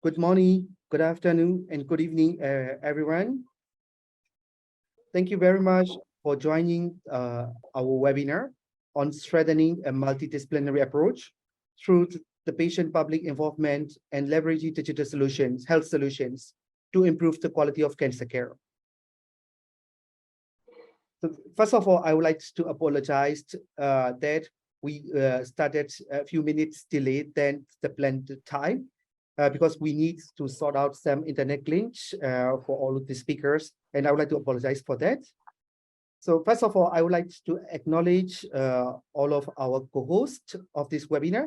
Good morning, good afternoon, and good evening, everyone. Thank you very much for joining our webinar on strengthening a multidisciplinary approach through the patient-public involvement and leveraging digital solutions, health solutions, to improve the quality of cancer care. So first of all, I would like to apologize that we started a few minutes delayed than the planned time. Because we need to sort out some internet glitch for all of the speakers, and I would like to apologize for that. So first of all, I would like to acknowledge all of our co-hosts of this webinar,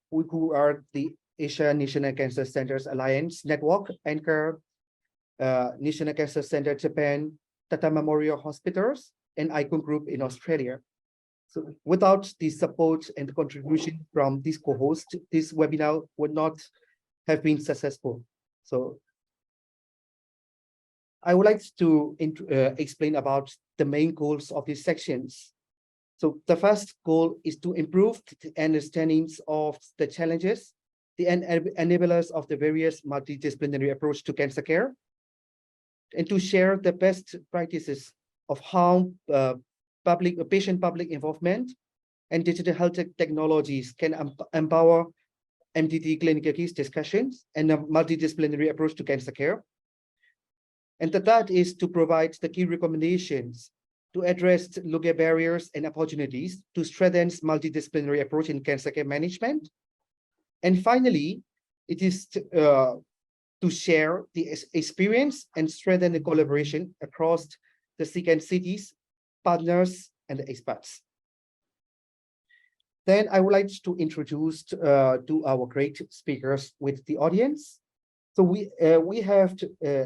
who are the Asia National Cancer Centers Alliance Network, Anchor, National Cancer Center Japan, Tata Memorial Hospitals, and Icon Group in Australia. So without the support and contribution from this co-host, this webinar would not have been successful. So I would like to explain about the main goals of these sections. So the first goal is to improve the understandings of the challenges, the enablers of the various multidisciplinary approach to cancer care, and to share the best practices of how patient-public involvement and digital health technologies can empower MDT clinical case discussions and a multidisciplinary approach to cancer care. And the third is to provide the key recommendations to address legal barriers and opportunities to strengthen multidisciplinary approach in cancer care management. And finally, it is to share the experience and strengthen the collaboration across the second cities, partners, and the experts. Then I would like to introduce to our great speakers with the audience. So we have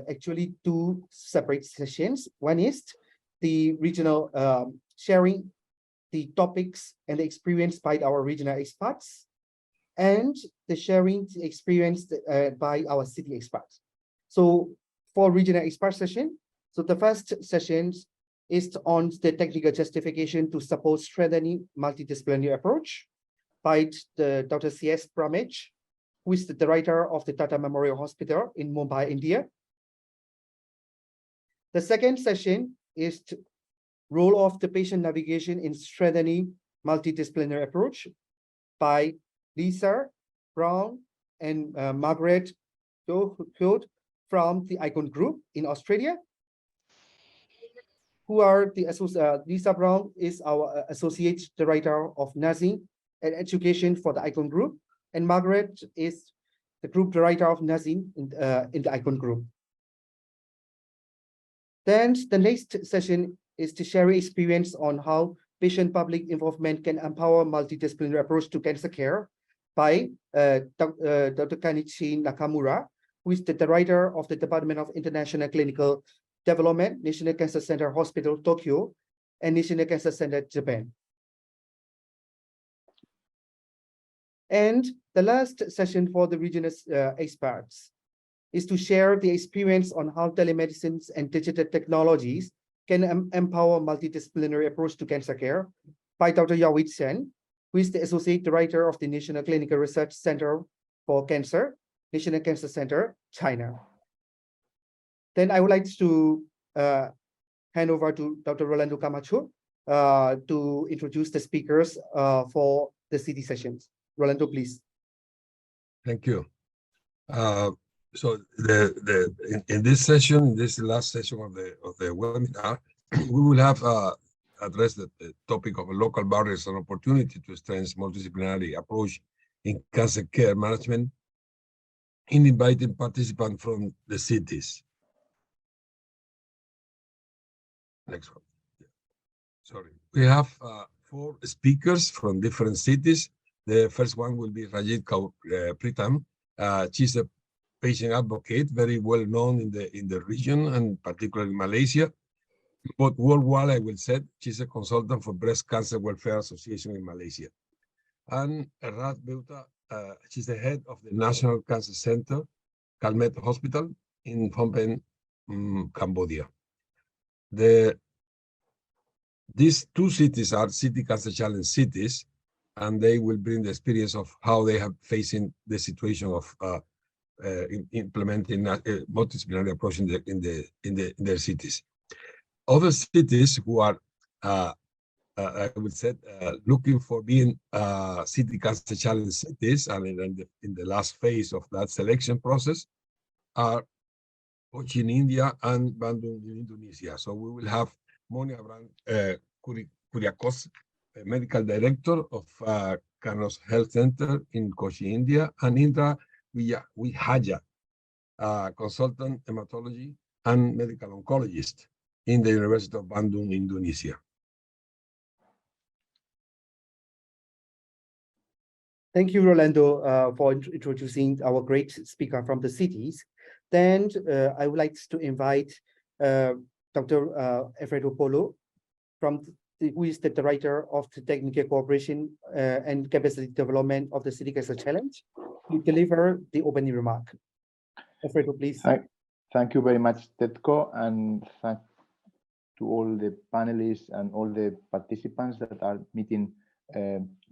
actually two separate sessions. One is the regional sharing the topics and the experience by our regional experts, and the sharing the experience by our city experts. So for regional expert session, so the first session is on the technical justification to support strengthening multidisciplinary approach by Dr. C.S. Brahmaj, who is the director of the Tata Memorial Hospital in Mumbai, India. The second session is the role of the patient navigation in strengthening multidisciplinary approach by Lisa Brown and Margaret Field from the Icon Group in Australia, who are the Lisa Brown is our associate director of nursing and education for the Icon Group, and Margaret is the group director of nursing in the Icon Group. Then the next session is to share experience on how patient-public involvement can empower multidisciplinary approach to cancer care by Dr. Kanichi Nakamura, who is the director of the Department of International Clinical Development, National Cancer Center Hospital, Tokyo, and National Cancer Center, Japan. And the last session for the regional experts is to share the experience on how telemedicine and digital technologies can empower multidisciplinary approach to cancer care by Dr. Yawit Sen, who is the Associate Director of the National Clinical Research Center for Cancer, National Cancer Center, China. Then I would like to hand over to Dr. Rolando Camacho to introduce the speakers for the city sessions. Rolando, please. Thank you. So in this session, this last session of the webinar, we will have addressed the topic of local barriers and opportunity to strengthen multidisciplinary approach in cancer care management, in inviting participants from the cities. Next one. Sorry. We have 4 speakers from different cities. The first one will be Rajit Pritam. She's a patient advocate, very well known in the region and particularly in Malaysia. But worldwide, I will say, she's a consultant for Breast Cancer Welfare Association in Malaysia. And Rat Beuta, she's the head of the National Cancer Center, Calmet Hospital in Phnom Penh, Cambodia. These 2 cities are City Cancer Challenge cities, and they will bring the experience of how they have facing the situation of implementing a multidisciplinary approach in their cities. Other cities who are I would say, looking for being city council challenge cities, and in the last phase of that selection process, are Kochi in India and Bandung in Indonesia. So we will have Moni Abran Kuriakos, medical director of Carlos Health Center in Kochi, India, and Indra Wihaja, consultant hematology and medical oncologist in the University of Bandung, Indonesia. Thank you, Rolando, for introducing our great speaker from the cities. Then I would like to invite Dr. Alfredo Polo, who is the director of the Technical Cooperation and Capacity Development of the City Council Challenge, to deliver the opening remark. Alfredo, please. Thank you very much, Tetko, and thank to all the panelists and all the participants that are meeting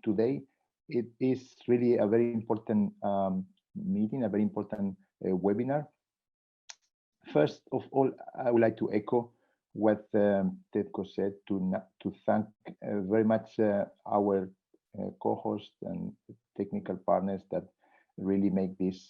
today. It is really a very important meeting, a very important webinar. First of all, I would like to echo what Tetko said, to thank very much our co-hosts and technical partners that really make this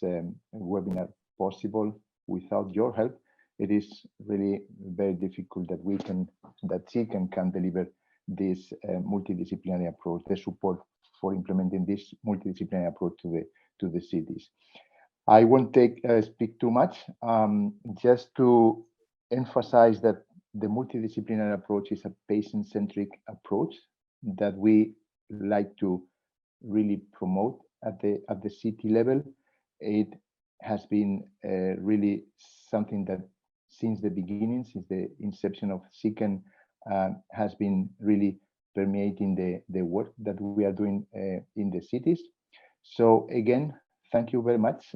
webinar possible. Without your help, it is really very difficult that CICAN can deliver this multidisciplinary approach, the support for implementing this multidisciplinary approach to the cities. I won't speak too much, just to emphasize that the multidisciplinary approach is a patient-centric approach that we like to really promote at the city level. It has been really something that since the beginning, since the inception of CICAN, has been really permeating the work that we are doing in the cities. So again, thank you very much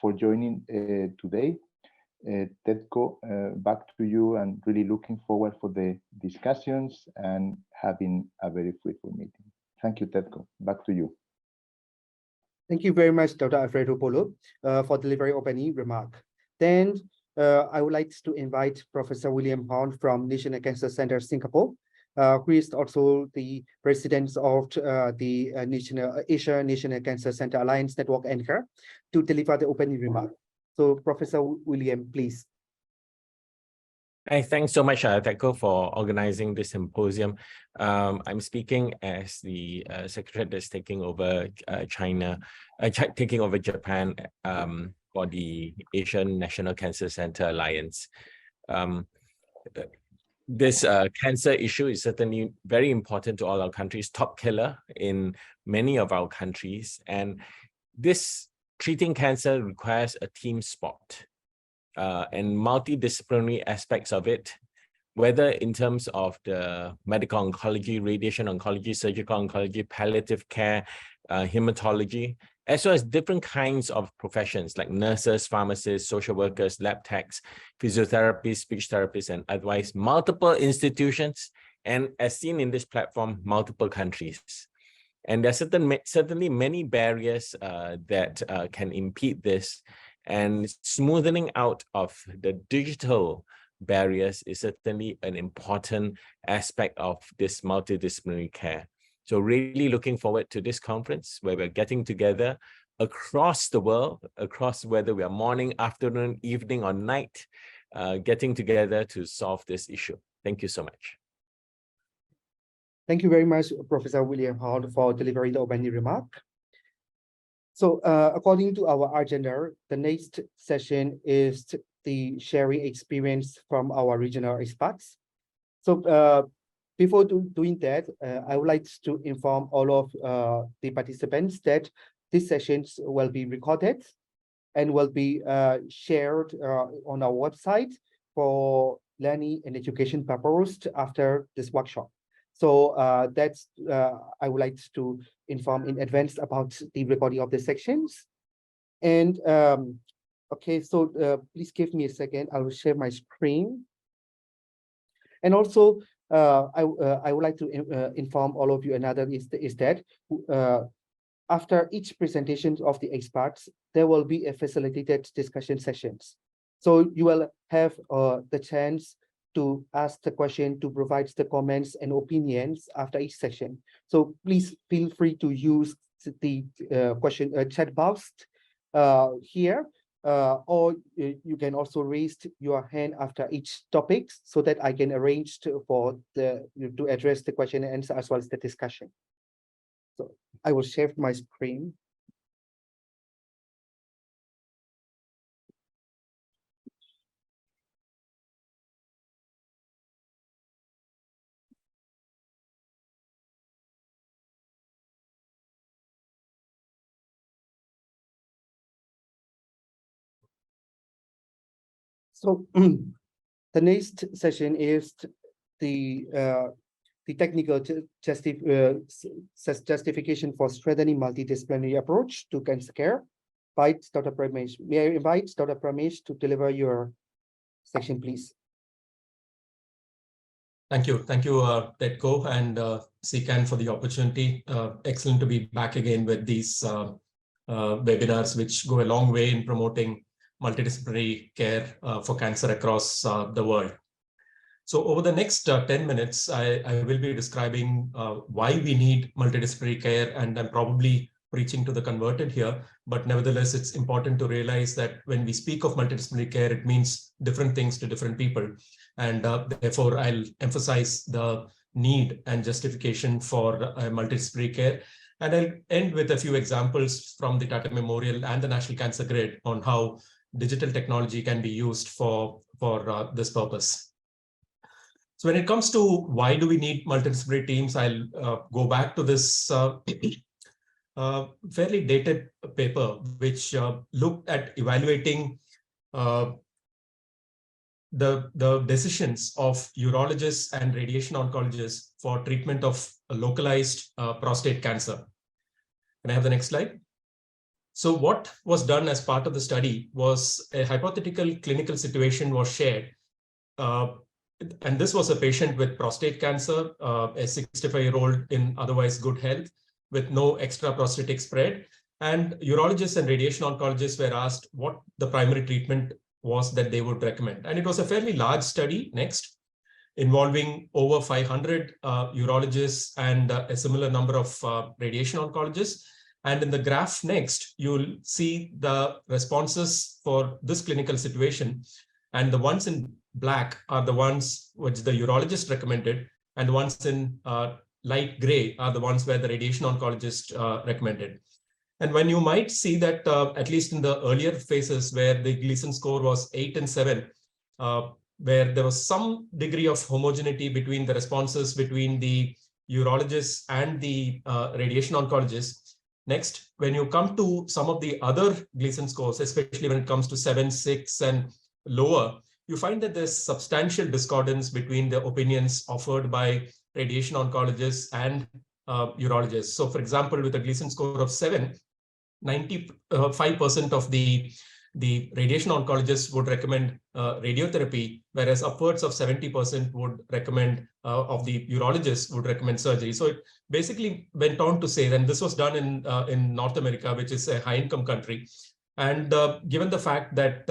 for joining today. Tetko, back to you, and really looking forward for the discussions and having a very fruitful meeting. Thank you, Tetko. Back to you. Thank you very much, Dr. Alfredo Polo, for delivering opening remark. Then I would like to invite Professor William Horn from National Cancer Center, Singapore, who is also the president of the Asia National Cancer Center Alliance Network Anchor, to deliver the opening remark. So, Professor William, please. Hi, thanks so much, Tetko, for organizing this symposium. I'm speaking as the secretary that's taking over taking over Japan for the Asian National Cancer Center Alliance. This cancer issue is certainly very important to all our countries, top killer in many of our countries. And this treating cancer requires a team sport. And multidisciplinary aspects of it, whether in terms of the medical oncology, radiation oncology, surgical oncology, palliative care, hematology, as well as different kinds of professions like nurses, pharmacists, social workers, lab techs, physiotherapists, speech therapists, and otherwise, multiple institutions, and as seen in this platform, multiple countries. And there are certainly many barriers that can impede this. And smoothing out of the digital barriers is certainly an important aspect of this multidisciplinary care. So really looking forward to this conference where we're getting together across the world, across whether we are morning, afternoon, evening, or night, getting together to solve this issue. Thank you so much. Thank you very much, Professor William Hall, for delivering the opening remark. So according to our agenda, the next session is the sharing experience from our regional experts. So before doing that, I would like to inform all of the participants that these sessions will be recorded and will be shared on our website for learning and education purposes after this workshop. So I would like to inform in advance about the recording of the sections. And okay, so please give me a second. I will share my screen. And also, I would like to inform all of you another is that after each presentation of the experts, there will be a facilitated discussion sessions. So you will have the chance to ask the question, to provide the comments and opinions after each session. So please feel free to use the question chat box here, or you can also raise your hand after each topic so that I can arrange to address the question and answer as well as the discussion. So I will share my screen. So the next session is the technical justification for strengthening multidisciplinary approach to cancer care by Dr. Pramesh. May I invite Dr. Pramesh to deliver your section, please? Thank you, TEDCO and CCAN for the opportunity. Excellent to be back again with these webinars, which go a long way in promoting multidisciplinary care for cancer across the world. So over the next 10 minutes, I will be describing why we need multidisciplinary care, and I'm probably preaching to the converted here, but nevertheless, it's important to realize that when we speak of multidisciplinary care, it means different things to different people. And therefore, I'll emphasize the need and justification for multidisciplinary care. And I'll end with a few examples from the Tata Memorial and the National Cancer Grid on how digital technology can be used for this purpose. So when it comes to why do we need multidisciplinary teams, I'll go back to this fairly dated paper, which looked at evaluating the decisions of urologists and radiation oncologists for treatment of localized prostate cancer. Can I have the next slide? So what was done as part of the study was a hypothetical clinical situation was shared. And this was a patient with prostate cancer, a 65-year-old in otherwise good health with no extra prostatic spread. And urologists and radiation oncologists were asked what the primary treatment was that they would recommend. And it was a fairly large study, next, involving over 500 urologists and a similar number of radiation oncologists. And in the graph next, you'll see the responses for this clinical situation. And the ones in black are the ones which the urologist recommended, and the ones in light gray are the ones where the radiation oncologist recommended. And when you might see that, at least in the earlier phases where the Gleason score was 8 and 7, where there was some degree of homogeneity between the responses between the urologists and the radiation oncologists. Next, when you come to some of the other Gleason scores, especially when it comes to 7, 6 and lower, you find that there's substantial discordance between the opinions offered by radiation oncologists and urologists. So for example, with a Gleason score of 7, 95% of the radiation oncologists would recommend radiotherapy, whereas upwards of 70% would recommend, of the urologists would recommend surgery. So it basically went on to say, and this was done in North America, which is a high-income country. And given the fact that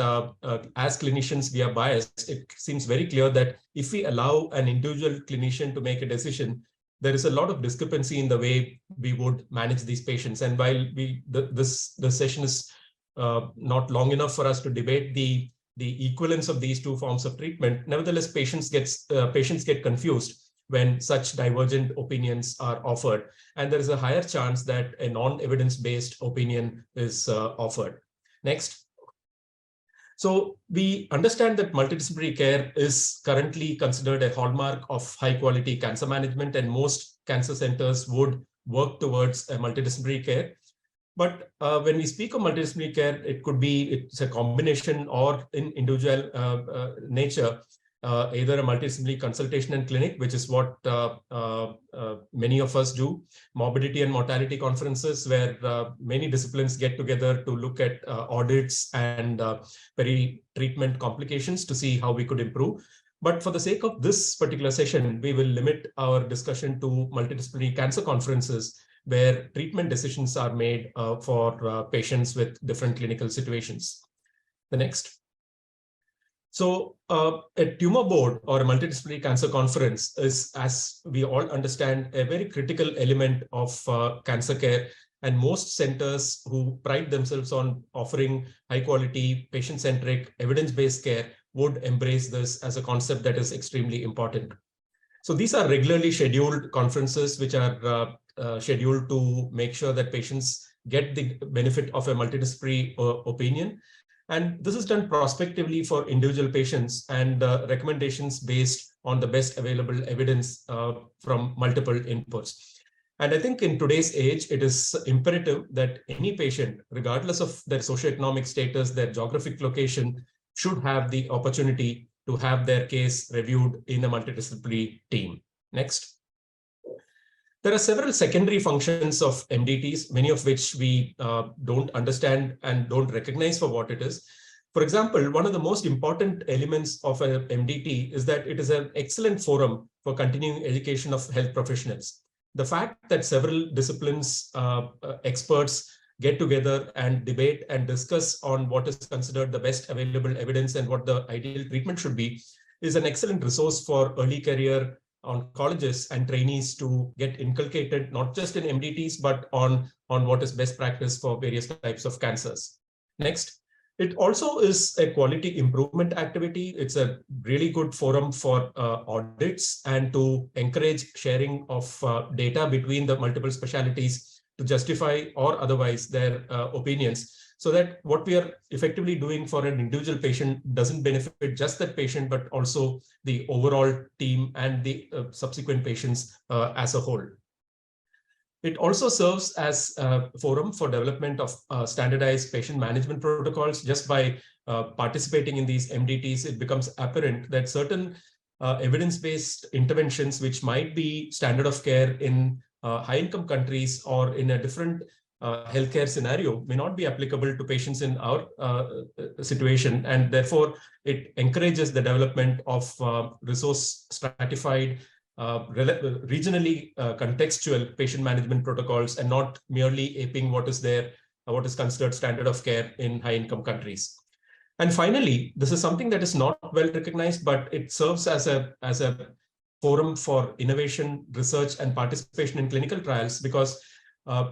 as clinicians, we are biased, it seems very clear that if we allow an individual clinician to make a decision, there is a lot of discrepancy in the way we would manage these patients. And while this session is not long enough for us to debate the equivalence of these two forms of treatment, nevertheless, patients get confused when such divergent opinions are offered. And there is a higher chance that a non-evidence-based opinion is offered. Next. So we understand that multidisciplinary care is currently considered a hallmark of high-quality cancer management, and most cancer centers would work towards a multidisciplinary care. But when we speak of multidisciplinary care, it's a combination or in individual nature, either a multidisciplinary consultation and clinic, which is what many of us do, morbidity and mortality conferences, where many disciplines get together to look at audits and peri-treatment complications to see how we could improve. But for the sake of this particular session, we will limit our discussion to multidisciplinary cancer conferences, where treatment decisions are made for patients with different clinical situations. The next. So a tumor board or a multidisciplinary cancer conference is, as we all understand, a very critical element of cancer care. And most centers who pride themselves on offering high quality, patient-centric, evidence-based care would embrace this as a concept that is extremely important. So these are regularly scheduled conferences which are scheduled to make sure that patients get the benefit of a multidisciplinary opinion. And this is done prospectively for individual patients and recommendations based on the best available evidence from multiple inputs. And I think in today's age, it is imperative that any patient, regardless of their socioeconomic status, their geographic location, should have the opportunity to have their case reviewed in a multidisciplinary team. Next. There are several secondary functions of MDTs, many of which we don't understand and don't recognize for what it is. For example, one of the most important elements of a MDT is that it is an excellent forum for continuing education of health professionals. The fact that several disciplines, experts get together and debate and discuss on what is considered the best available evidence and what the ideal treatment should be is an excellent resource for early career oncologists and trainees to get inculcated, not just in MDTs, but on what is best practice for various types of cancers. Next. It also is a quality improvement activity. It's a really good forum for audits and to encourage sharing of data between the multiple specialties to justify or otherwise their opinions, so that what we are effectively doing for an individual patient doesn't benefit just that patient, but also the overall team and the subsequent patients as a whole. It also serves as a forum for development of standardized patient management protocols. Just by participating in these MDTs, it becomes apparent that certain evidence-based interventions, which might be standard of care in high-income countries or in a different healthcare scenario, may not be applicable to patients in our situation. And therefore, it encourages the development of resource stratified, regionally contextual patient management protocols, and not merely aping what is there, what is considered standard of care in high-income countries. And finally, this is something that is not well recognized, but it serves as a forum for innovation, research, and participation in clinical trials, because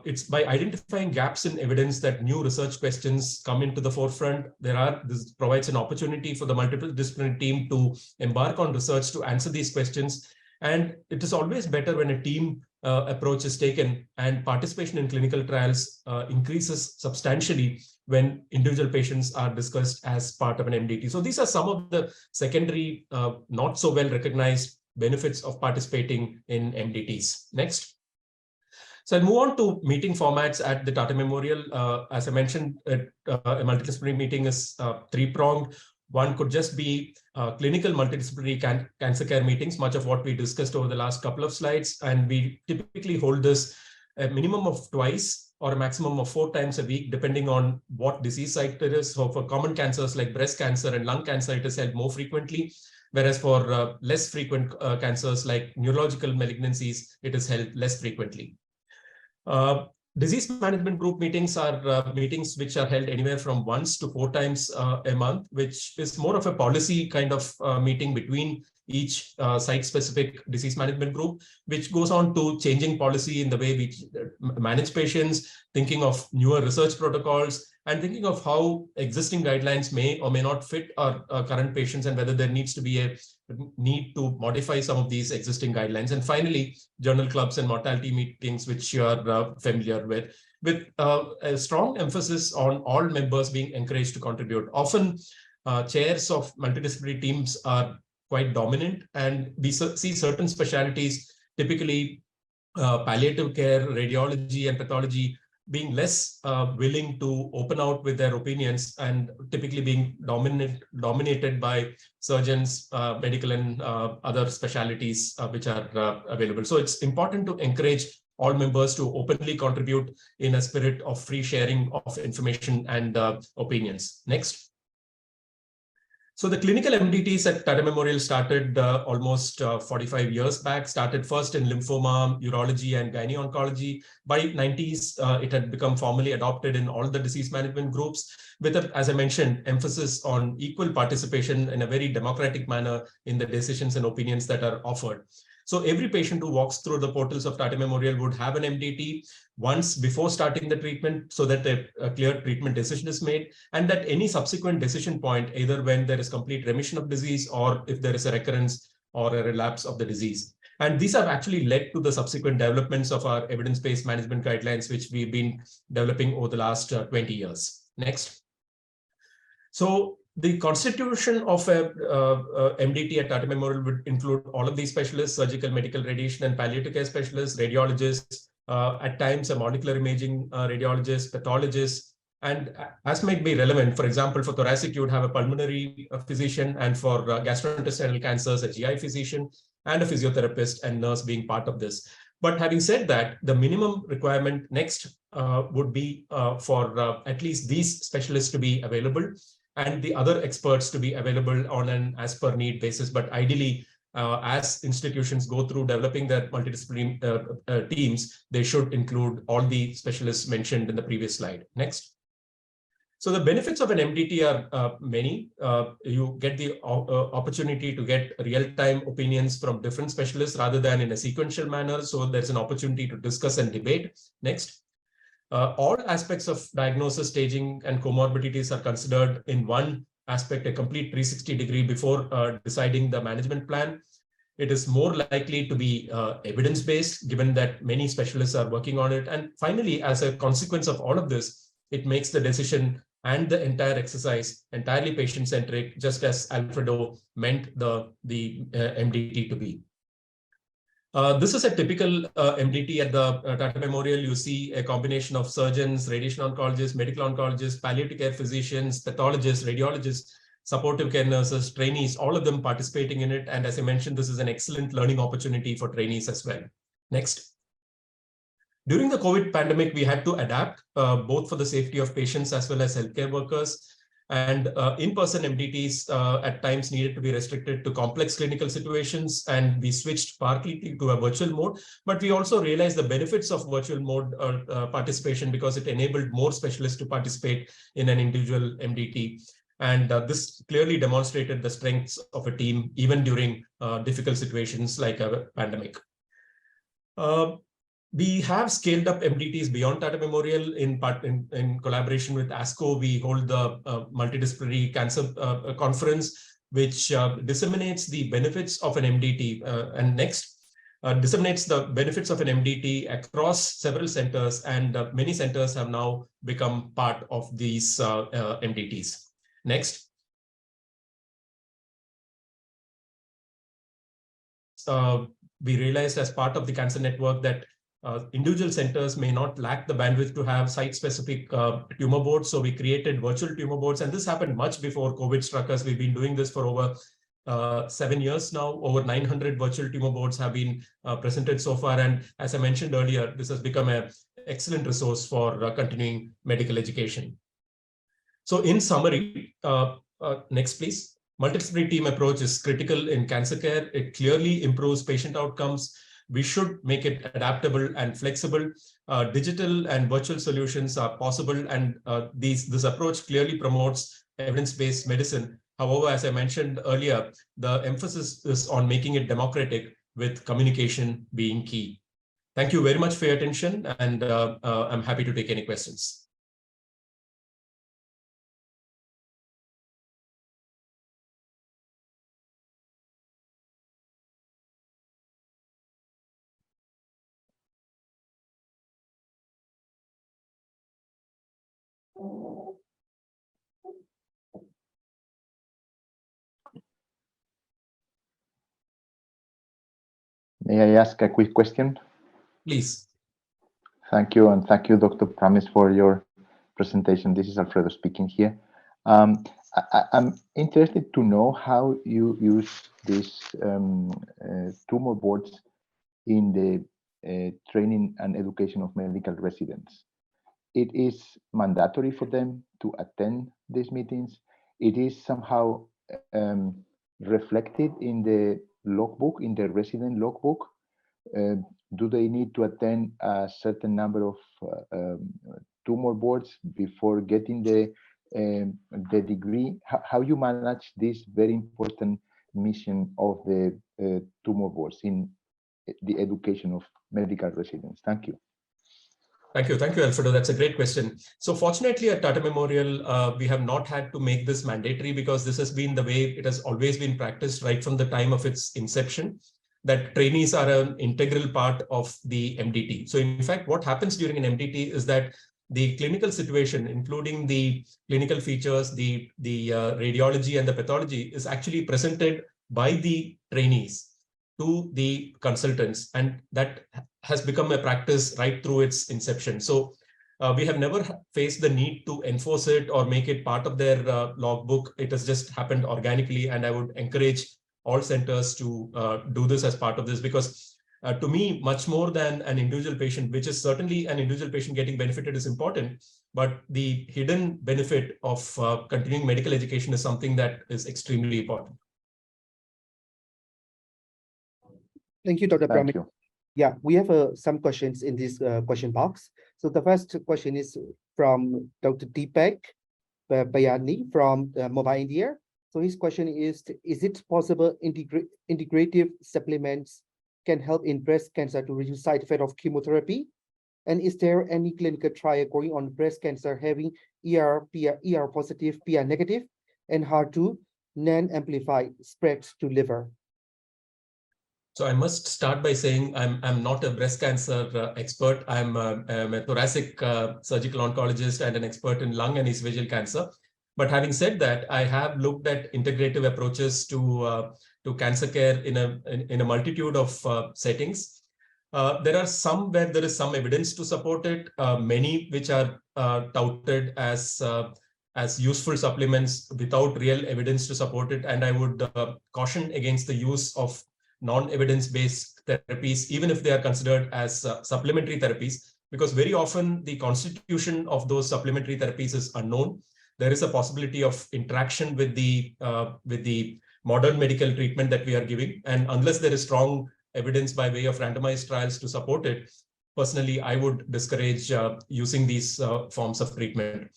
it's by identifying gaps in evidence that new research questions come into the forefront. This provides an opportunity for the multidisciplinary team to embark on research to answer these questions. And it is always better when a team approach is taken, and participation in clinical trials increases substantially when individual patients are discussed as part of an MDT. So these are some of the secondary, not so well recognized benefits of participating in MDTs. Next. So I'll move on to meeting formats at the Tata Memorial. As I mentioned, a multidisciplinary meeting is three-pronged. One could just be clinical multidisciplinary cancer care meetings, much of what we discussed over the last couple of slides. And we typically hold this a minimum of twice or a maximum of 4 times a week, depending on what disease site it is. So for common cancers like breast cancer and lung cancer, it is held more frequently. Whereas for less frequent cancers like neurological malignancies, it is held less frequently. Disease management group meetings are meetings which are held anywhere from once to 4 times a month, which is more of a policy kind of meeting between each site-specific disease management group, which goes on to changing policy in the way we manage patients, thinking of newer research protocols, and thinking of how existing guidelines may or may not fit our current patients, and whether there needs to be a need to modify some of these existing guidelines. And finally, journal clubs and mortality meetings, which you are familiar with a strong emphasis on all members being encouraged to contribute. Often, chairs of multidisciplinary teams are quite dominant, and we see certain specialties, typically palliative care, radiology, and pathology, being less willing to open out with their opinions, and typically being dominated by surgeons, medical and other specialties which are available. So it's important to encourage all members to openly contribute in a spirit of free sharing of information and opinions. Next. So the clinical MDTs at Tata Memorial started almost 45 years back, started first in lymphoma, urology, and gynae-oncology. By 90s, it had become formally adopted in all the disease management groups with, as I mentioned, emphasis on equal participation in a very democratic manner in the decisions and opinions that are offered. So every patient who walks through the portals of Tata Memorial would have an MDT once before starting the treatment so that a clear treatment decision is made, and that any subsequent decision point, either when there is complete remission of disease or if there is a recurrence or a relapse of the disease. And these have actually led to the subsequent developments of our evidence-based management guidelines, which we've been developing over the last 20 years. Next. So the constitution of a MDT at Tata Memorial would include all of these specialists: surgical, medical, radiation, and palliative care specialists, radiologists, at times a molecular imaging radiologist, pathologist, and as might be relevant, for example, for thoracic, you would have a pulmonary physician, and for gastrointestinal cancers, a GI physician, and a physiotherapist and nurse being part of this. But having said that, the minimum requirement next would be for at least these specialists to be available, and the other experts to be available on an as per need basis. But ideally, as institutions go through developing their multidisciplinary teams, they should include all the specialists mentioned in the previous slide. Next. So the benefits of an MDT are many. You get the opportunity to get real-time opinions from different specialists rather than in a sequential manner. So there's an opportunity to discuss and debate. Next. All aspects of diagnosis, staging, and comorbidities are considered in one aspect, a complete 360-degree before deciding the management plan. It is more likely to be evidence-based, given that many specialists are working on it. And finally, as a consequence of all of this, it makes the decision and the entire exercise entirely patient-centric, just as Alfredo meant the MDT to be. This is a typical MDT at the Tata Memorial. You see a combination of surgeons, radiation oncologists, medical oncologists, palliative care physicians, pathologists, radiologists, supportive care nurses, trainees, all of them participating in it. And as I mentioned, this is an excellent learning opportunity for trainees as well. Next. During the COVID pandemic, we had to adapt both for the safety of patients as well as healthcare workers. And in-person MDTs at times needed to be restricted to complex clinical situations, and we switched partly to a virtual mode. But we also realized the benefits of virtual mode participation, because it enabled more specialists to participate in an individual MDT. And this clearly demonstrated the strengths of a team, even during difficult situations like a pandemic. We have scaled up MDTs beyond Tata Memorial in collaboration with ASCO. We hold the multidisciplinary cancer conference, which disseminates the benefits of an MDT. And next, disseminates the benefits of an MDT across several centers, and many centers have now become part of these MDTs. Next. We realized as part of the cancer network that individual centers may not lack the bandwidth to have site-specific tumor boards. So we created virtual tumor boards, and this happened much before COVID struck us. We've been doing this for over 7 years now. Over 900 virtual tumor boards have been presented so far. And as I mentioned earlier, this has become an excellent resource for continuing medical education. So in summary, next please. Multidisciplinary team approach is critical in cancer care. It clearly improves patient outcomes. We should make it adaptable and flexible. Digital and virtual solutions are possible, and this approach clearly promotes evidence-based medicine. However, as I mentioned earlier, the emphasis is on making it democratic, with communication being key. Thank you very much for your attention, and I'm happy to take any questions. May I ask a quick question? Please. Thank you, and thank you, Dr. Pramis, for your presentation. This is Alfredo speaking here. I'm interested to know how you use these tumor boards in the training and education of medical residents. It is mandatory for them to attend these meetings. It is somehow reflected in the logbook, in the resident logbook? Do they need to attend a certain number of tumor boards before getting the degree? How you manage this very important mission of the tumor boards in the education of medical residents? Thank you. Thank you, Alfredo. That's a great question. So fortunately at Tata Memorial, we have not had to make this mandatory because this has been the way it has always been practiced right from the time of its inception, that trainees are an integral part of the MDT. So in fact, what happens during an MDT is that the clinical situation, including the clinical features, the radiology and the pathology, is actually presented by the trainees to the consultants, and that has become a practice right through its inception. So we have never faced the need to enforce it or make it part of their logbook. It has just happened organically, and I would encourage all centers to do this as part of this, because to me, much more than an individual patient, which is certainly an individual patient getting benefited is important, but the hidden benefit of continuing medical education is something that is extremely important. Thank you, Dr. Thank Pramit. you. Yeah, we have some questions in this question box. So the first question is from Dr. Deepak Bayani from Mobile India. So his question is it possible integrative supplements can help in breast cancer to reduce side effect of chemotherapy? And is there any clinical trial going on breast cancer having ER positive, PR negative, and HER2 non-amplified spread to liver? So I must start by saying I'm not a breast cancer expert. I'm a thoracic surgical oncologist and an expert in lung and esophageal cancer. But having said that, I have looked at integrative approaches to cancer care in a multitude of settings. There are some where there is some evidence to support it, many which are touted as useful supplements without real evidence to support it. And I would caution against the use of non-evidence-based therapies, even if they are considered as supplementary therapies, because very often the constitution of those supplementary therapies is unknown. There is a possibility of interaction with the modern medical treatment that we are giving, and unless there is strong evidence by way of randomized trials to support it, personally, I would discourage using these forms of treatment.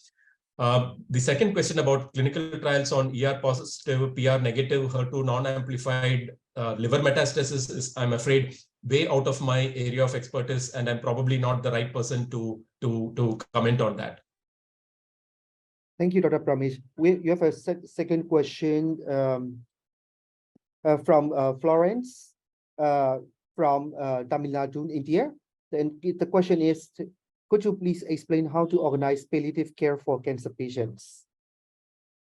The second question about clinical trials on ER positive, PR negative, HER2 non-amplified liver metastasis is, I'm afraid, way out of my area of expertise, and I'm probably not the right person to comment on that. Thank you, Dr. Pramit. You have a second question from Florence from Tamil Nadu, India. Then the question is, could you please explain how to organize palliative care for cancer patients?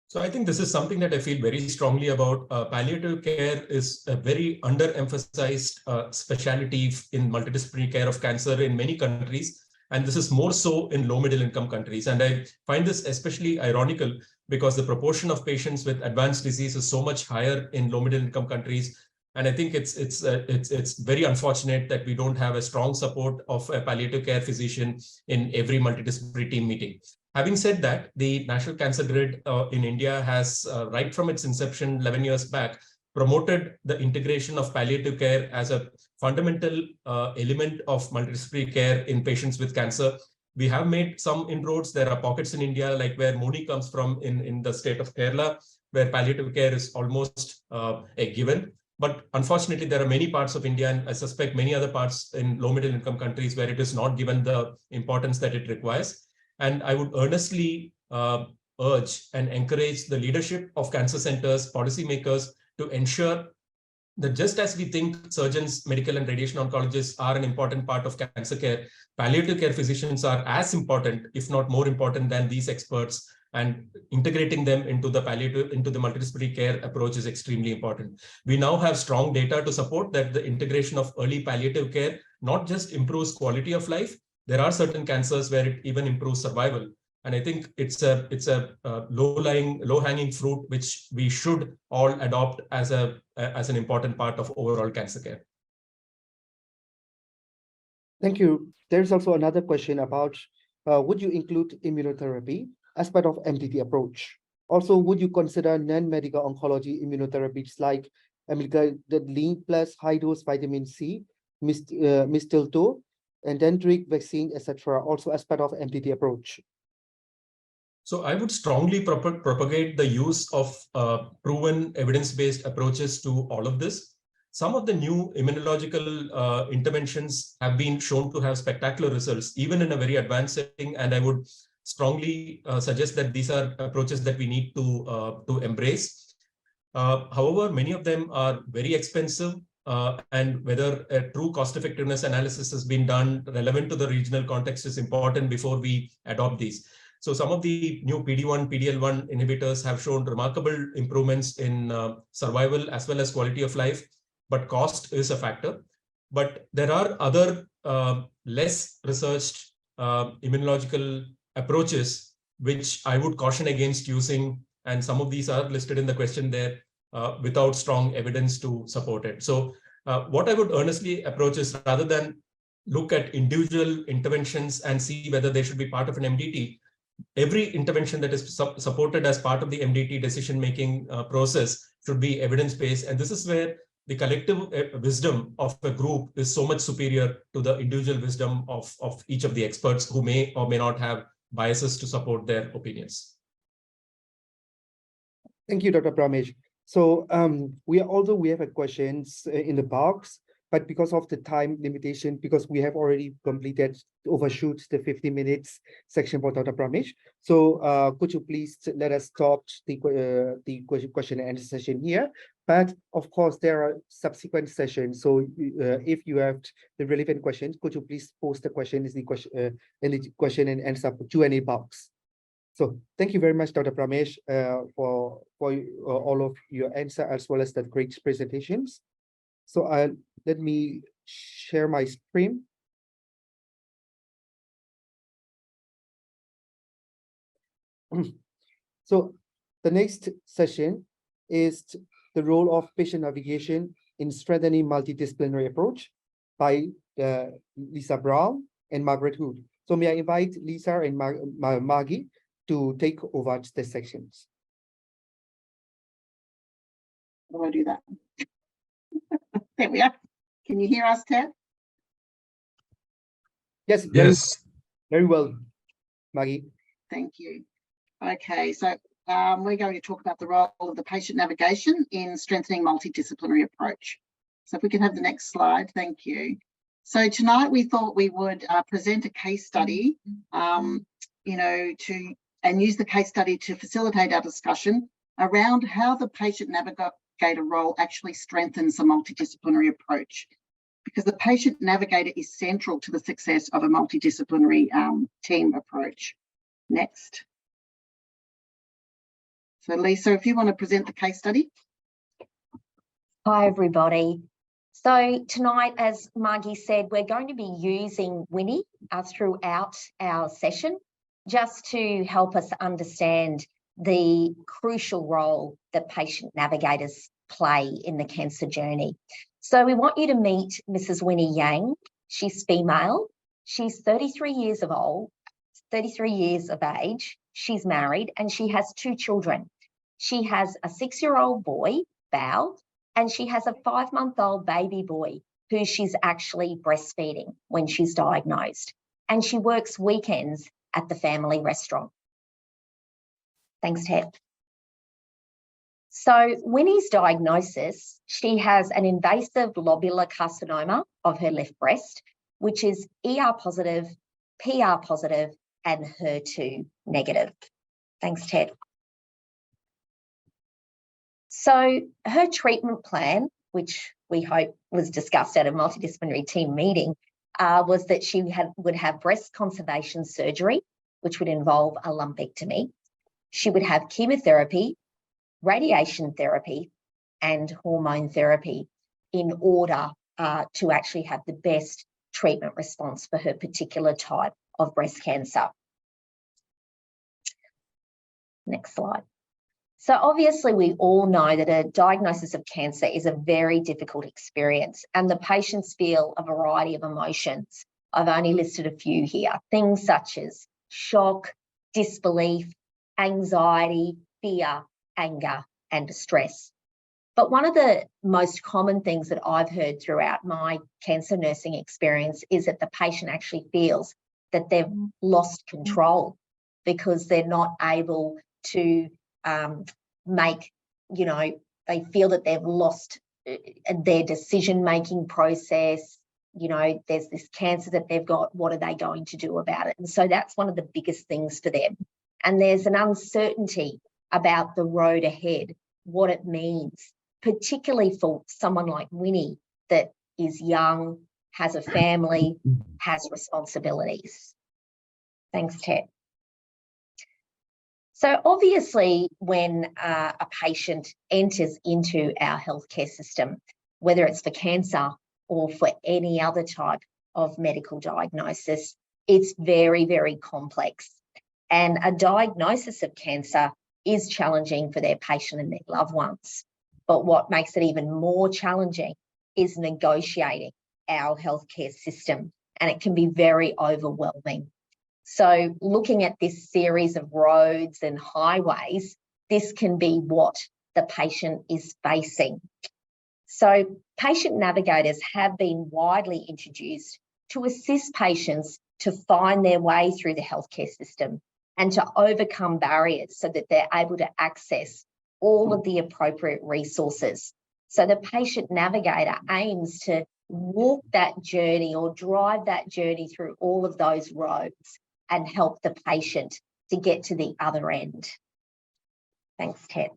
So I think this is something that I feel very strongly about. Palliative care is a very underemphasized specialty in multidisciplinary care of cancer in many countries. And this is more so in low middle income countries. And I find this especially ironical because the proportion of patients with advanced disease is so much higher in low middle income countries. And I think it's very unfortunate that we don't have a strong support of a palliative care physician in every multidisciplinary team meeting. Having said that, the National Cancer Grid in India has, right from its inception 11 years back, promoted the integration of palliative care as a fundamental element of multidisciplinary care in patients with cancer. We have made some inroads. There are pockets in India, like where Moni comes from in the state of Kerala, where palliative care is almost a given. But unfortunately, there are many parts of India, and I suspect many other parts in low middle income countries where it is not given the importance that it requires. And I would earnestly urge and encourage the leadership of cancer centers, policymakers, to ensure that just as we think surgeons, medical and radiation oncologists are an important part of cancer care, palliative care physicians are as important, if not more important, than these experts. And integrating them into the multidisciplinary care approach is extremely important. We now have strong data to support that the integration of early palliative care not just improves quality of life. There are certain cancers where it even improves survival. And I think it's a low-hanging fruit, which we should all adopt as an important part of overall cancer care. Thank you. There's also another question about, would you include immunotherapy as part of MDT approach? Also, would you consider non-medical oncology immunotherapies like amyloid plus high-dose vitamin C, mistletoe, and dendritic vaccine, etc., also as part of MDT approach? So I would strongly propagate the use of proven evidence-based approaches to all of this. Some of the new immunological interventions have been shown to have spectacular results, even in a very advanced setting, and I would strongly suggest that these are approaches that we need to embrace. However, many of them are very expensive, and whether a true cost-effectiveness analysis has been done relevant to the regional context is important before we adopt these. So some of the new PD-1, PD-L1 inhibitors have shown remarkable improvements in survival as well as quality of life, but cost is a factor. But there are other less researched immunological approaches which I would caution against using, and some of these are listed in the question there without strong evidence to support it. So what I would earnestly approach is, rather than look at individual interventions and see whether they should be part of an MDT, every intervention that is supported as part of the MDT decision-making process should be evidence-based. And this is where the collective wisdom of a group is so much superior to the individual wisdom of each of the experts who may or may not have biases to support their opinions. Thank you, Dr. Pramesh. So we have a questions in the box, but because of the time limitation, because we have already completed, overshoot the 50 minutes section for Dr. Pramesh. So could you please let us stop the question and answer session here? But of course, there are subsequent sessions. So if you have the relevant questions, could you please post the question in the question and answer Q&A box? So thank you very much, Dr. Pramesh, for all of your answer as well as the great presentations. So let me share my screen. So the next session is the role of patient navigation in strengthening multidisciplinary approach by Lisa Brown and Margaret Hood. So may I invite Lisa and Maggie to take over the sections. How do I do that? There we are. Can you hear us, Ted? Yes. Yes. Very well, Maggie. Thank you. Okay, so we're going to talk about the role of the patient navigation in strengthening multidisciplinary approach. So if we can have the next slide, thank you. So tonight we thought we would present a case study, and use the case study to facilitate our discussion around how the patient navigator role actually strengthens a multidisciplinary approach, because the patient navigator is central to the success of a multidisciplinary team approach. Next. So Lisa, if you want to present the case study. Hi, everybody. So tonight, as Margie said, we're going to be using Winnie throughout our session, just to help us understand the crucial role that patient navigators play in the cancer journey. So we want you to meet Mrs. Winnie Yang. She's female. She's 33 years of age. She's married and she has 2 children. She has a 6-year-old boy, Bao, and she has a 5-month-old baby boy who she's actually breastfeeding when she's diagnosed. And she works weekends at the family restaurant. Thanks, Ted. So Winnie's diagnosis, she has an invasive lobular carcinoma of her left breast, which is ER positive, PR positive, and HER2 negative. Thanks, Ted. So her treatment plan, which we hope was discussed at a multidisciplinary team meeting, was that she would have breast conservation surgery, which would involve a lumpectomy. She would have chemotherapy, radiation therapy, and hormone therapy in order to actually have the best treatment response for her particular type of breast cancer. Next slide. So obviously we all know that a diagnosis of cancer is a very difficult experience and the patients feel a variety of emotions. I've only listed a few here, things such as shock, disbelief, anxiety, fear, anger, and distress. But one of the most common things that I've heard throughout my cancer nursing experience is that the patient actually feels that they've lost control because they're not able to make, you know, they feel that they've lost their decision-making process. You know, there's this cancer that they've got, what are they going to do about it? And so that's one of the biggest things for them. And there's an uncertainty about the road ahead, what it means, particularly for someone like Winnie that is young, has a family, has responsibilities. Thanks, Ted. So obviously, when a patient enters into our healthcare system, whether it's for cancer or for any other type of medical diagnosis, it's very, very complex. And a diagnosis of cancer is challenging for their patient and their loved ones. But what makes it even more challenging is negotiating our healthcare system, and it can be very overwhelming. So looking at this series of roads and highways, this can be what the patient is facing. So patient navigators have been widely introduced to assist patients to find their way through the healthcare system and to overcome barriers so that they're able to access all of the appropriate resources. So the patient navigator aims to walk that journey or drive that journey through all of those roads and help the patient to get to the other end. Thanks, Ted.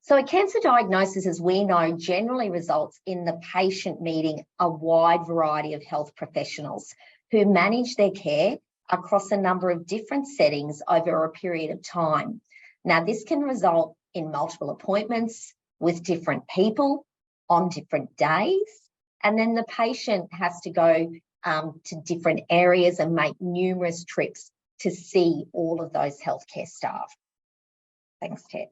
So a cancer diagnosis, as we know, generally results in the patient meeting a wide variety of health professionals who manage their care across a number of different settings over a period of time. Now, this can result in multiple appointments with different people on different days, and then the patient has to go to different areas and make numerous trips to see all of those healthcare staff. Thanks, Ted.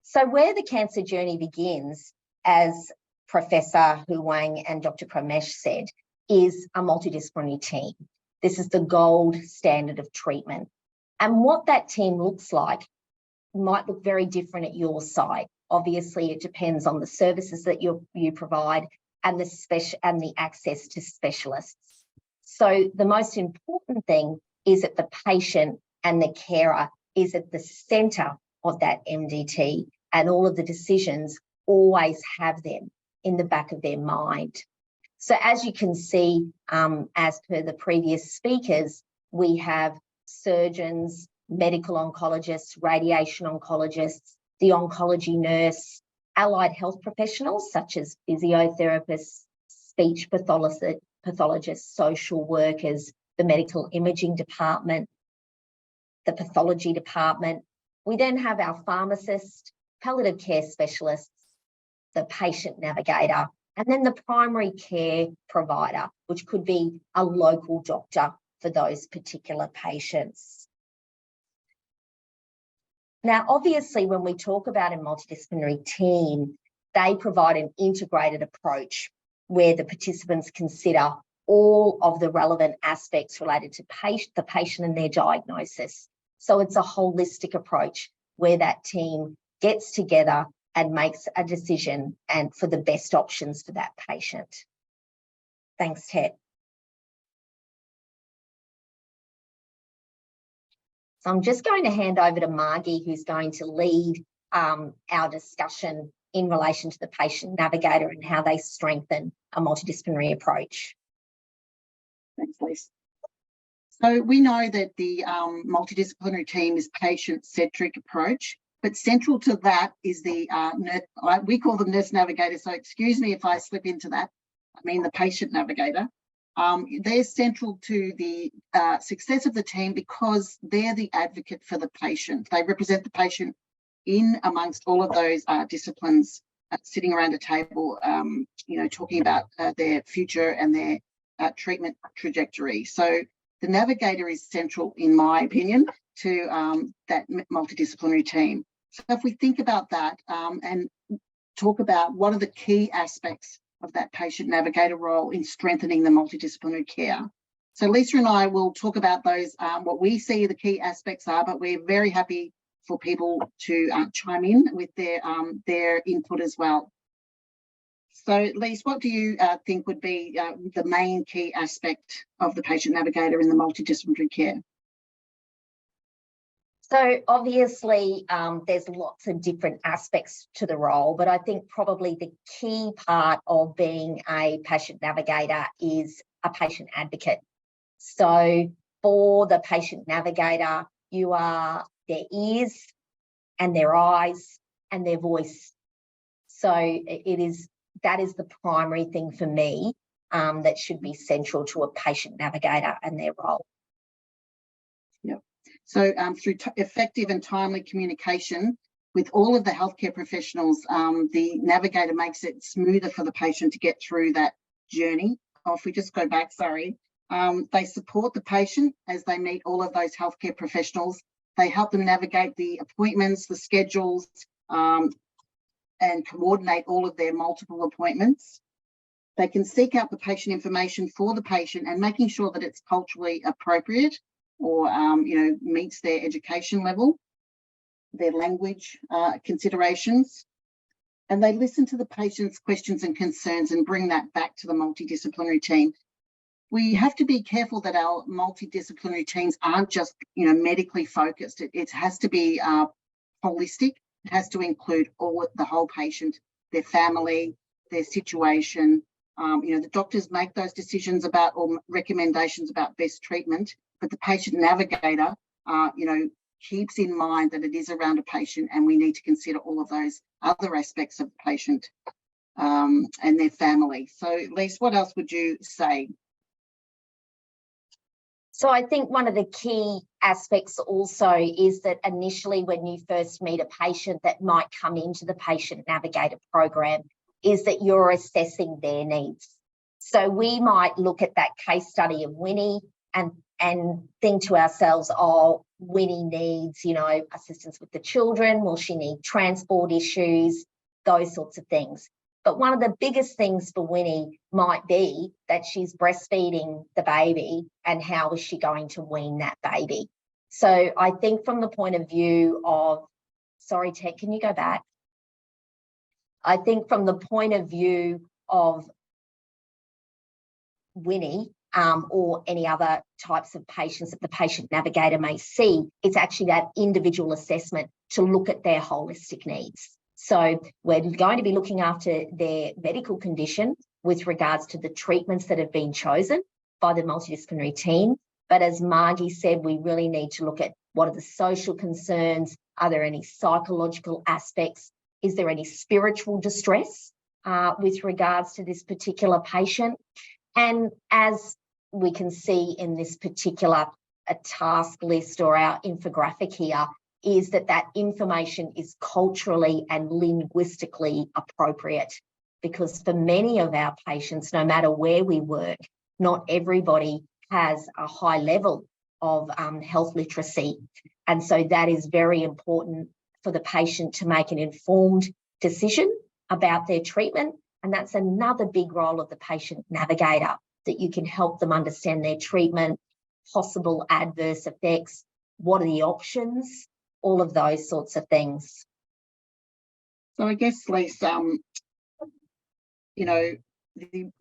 So where the cancer journey begins, as Professor Huang and Dr. Pramesh said, is a multidisciplinary team. This is the gold standard of treatment. And what that team looks like might look very different at your site. Obviously, it depends on the services that you provide and the access to specialists. So the most important thing is that the patient and the carer is at the centre of that MDT, and all of the decisions always have them in the back of their mind. So as you can see, as per the previous speakers, we have surgeons, medical oncologists, radiation oncologists, the oncology nurse, allied health professionals such as physiotherapists, speech pathologists, social workers, the medical imaging department, the pathology department. We then have our pharmacist, palliative care specialists, the patient navigator, and then the primary care provider, which could be a local doctor for those particular patients. Now, obviously, when we talk about a multidisciplinary team, they provide an integrated approach where the participants consider all of the relevant aspects related to the patient and their diagnosis. So it's a holistic approach where that team gets together and makes a decision and for the best options for that patient. Thanks, Ted. So I'm just going to hand over to Margie, who's going to lead our discussion in relation to the patient navigator and how they strengthen a multidisciplinary approach. Thanks, Lisa. So we know that the multidisciplinary team is patient-centric approch, but central to that is the we call them nurse navigator, so excuse me if I slip into that. I mean the patient navigator. They're central to the success of the team because they're the advocate for the patient. They represent the patient in amongst all of those disciplines, sitting around a table, you know, talking about their future and their treatment trajectory. So the navigator is central, in my opinion, to that multidisciplinary team. So if we think about that and talk about what are the key aspects of that patient navigator role in strengthening the multidisciplinary care, So Lisa and I will talk about those, what we see the key aspects are, but we're very happy for people to chime in with their input as well. So Lisa, what do you think would be the main key aspect of the patient navigator in the multidisciplinary care? So obviously, there's lots of different aspects to the role, but I think probably the key part of being a patient navigator is a patient advocate. So for the patient navigator, you are their ears and their eyes and their voice. So that is the primary thing for me that should be central to a patient navigator and their role. Yep. So through effective and timely communication with all of the healthcare professionals, the navigator makes it smoother for the patient to get through that journey. Oh, if we just go back, sorry. They support the patient as they meet all of those healthcare professionals. They help them navigate the appointments, the schedules, and coordinate all of their multiple appointments. They can seek out the patient information for the patient and making sure that it's culturally appropriate or meets their education level, their language considerations. And they listen to the patient's questions and concerns and bring that back to the multidisciplinary team. We have to be careful that our multidisciplinary teams aren't just medically focused. It has to be holistic. It has to include the whole patient, their family, their situation. The doctors make those decisions about or recommendations about best treatment, but the patient navigator, keeps in mind that it is around a patient, and we need to consider all of those other aspects of the patient and their family. So, Lise, what else would you say? So I think one of the key aspects also is that initially when you first meet a patient that might come into the patient navigator program is that you're assessing their needs. So we might look at that case study of Winnie and think to ourselves, oh, Winnie needs, assistance with the children. Will she need transport issues? Those sorts of things. But one of the biggest things for Winnie might be that she's breastfeeding the baby, and how is she going to wean that baby? So I think from the point of view of, sorry, Ted, can you go back? I think from the point of view of Winnie or any other types of patients that the patient navigator may see, it's actually that individual assessment to look at their holistic needs. So we're going to be looking after their medical condition with regards to the treatments that have been chosen by the multidisciplinary team. But as Margie said, we really need to look at what are the social concerns? Are there any psychological aspects? Is there any spiritual distress with regards to this particular patient? And as we can see in this particular task list or our infographic here, is that information is culturally and linguistically appropriate, because for many of our patients, no matter where we work, not everybody has a high level of health literacy. And so that is very important for the patient to make an informed decision about their treatment. And that's another big role of the patient navigator, that you can help them understand their treatment, possible adverse effects, what are the options, all of those sorts of things. So I guess, Lise, the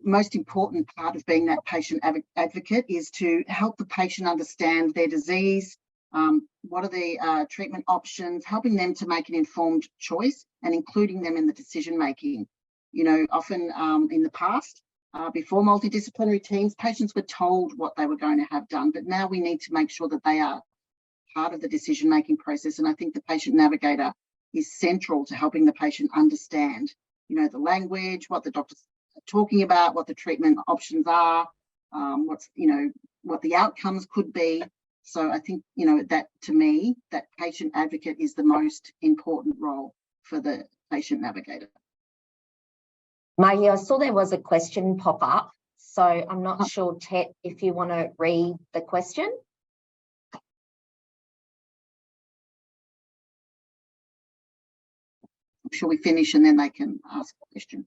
most important part of being that patient advocate is to help the patient understand their disease, what are the treatment options, helping them to make an informed choice and including them in the decision making. Often in the past, before multidisciplinary teams, patients were told what they were going to have done, but now we need to make sure that they are part of the decision-making process. And I think the patient navigator is central to helping the patient understand, the language, what the doctor's talking about, what the treatment options are, what the outcomes could be. So I think, that to me, that patient advocate is the most important role for the patient navigator. Maggie, I saw there was a question pop up, so I'm not sure, Ted, if you want to read the question. Shall we finish and then they can ask a question?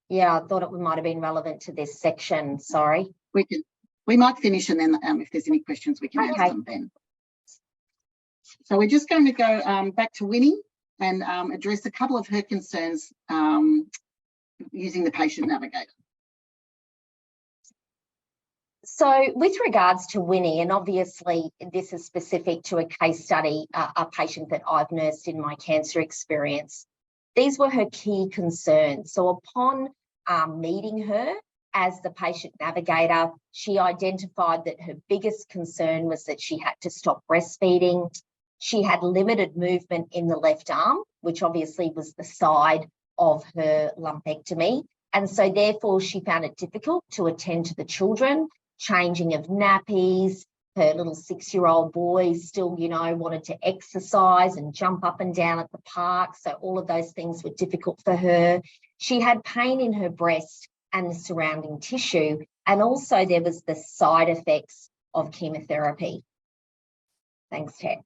Yeah, I thought it might have been relevant to this section. Sorry. We We might finish and then if there's any questions, we can answer them then. So we're just going to go back to Winnie and address a couple of her concerns using the patient navigator. So with regards to Winnie, and obviously this is specific to a case study, a patient that I've nursed in my cancer experience, these were her key concerns. So upon meeting her as the patient navigator, she identified that her biggest concern was that she had to stop breastfeeding. She had limited movement in the left arm, which obviously was the side of her lumpectomy. And so therefore she found it difficult to attend to the children, changing of nappies. Her little 6-year-old boy still, you know, wanted to exercise and jump up and down at the park. So all of those things were difficult for her. She had pain in her breast and the surrounding tissue. And also there was the side effects of chemotherapy. Thanks, Ted.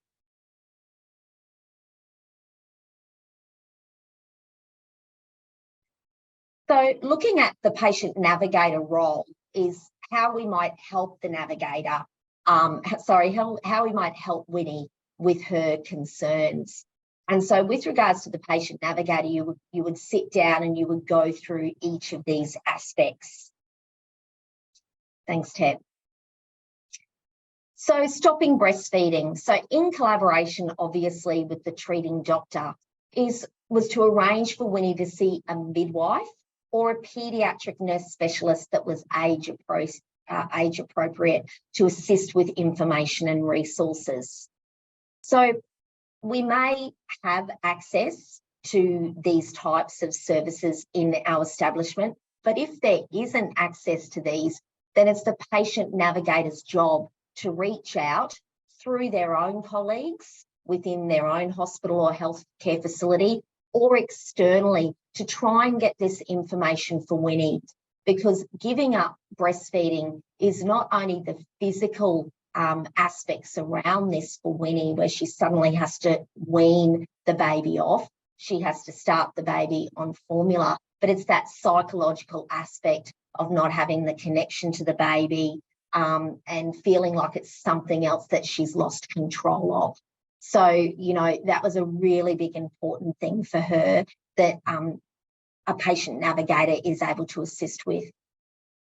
So looking at the patient navigator role is how we might help the navigator, how we might help Winnie with her concerns. And so with regards to the patient navigator, you would sit down and you would go through each of these aspects. Thanks, Ted. So stopping breastfeeding. So in collaboration, obviously, with the treating doctor, was to arrange for Winnie to see a midwife or a paediatric nurse specialist that was age appropriate to assist with information and resources. So we may have access to these types of services in our establishment, but if there isn't access to these, then it's the patient navigator's job to reach out through their own colleagues within their own hospital or healthcare facility or externally to try and get this information for Winnie, because giving up breastfeeding is not only the physical aspects around this for Winnie, where she suddenly has to wean the baby off, she has to start the baby on formula, but it's that psychological aspect of not having the connection to the baby and feeling like it's something else that she's lost control of. So, you know, that was a really big important thing for her that a patient navigator is able to assist with.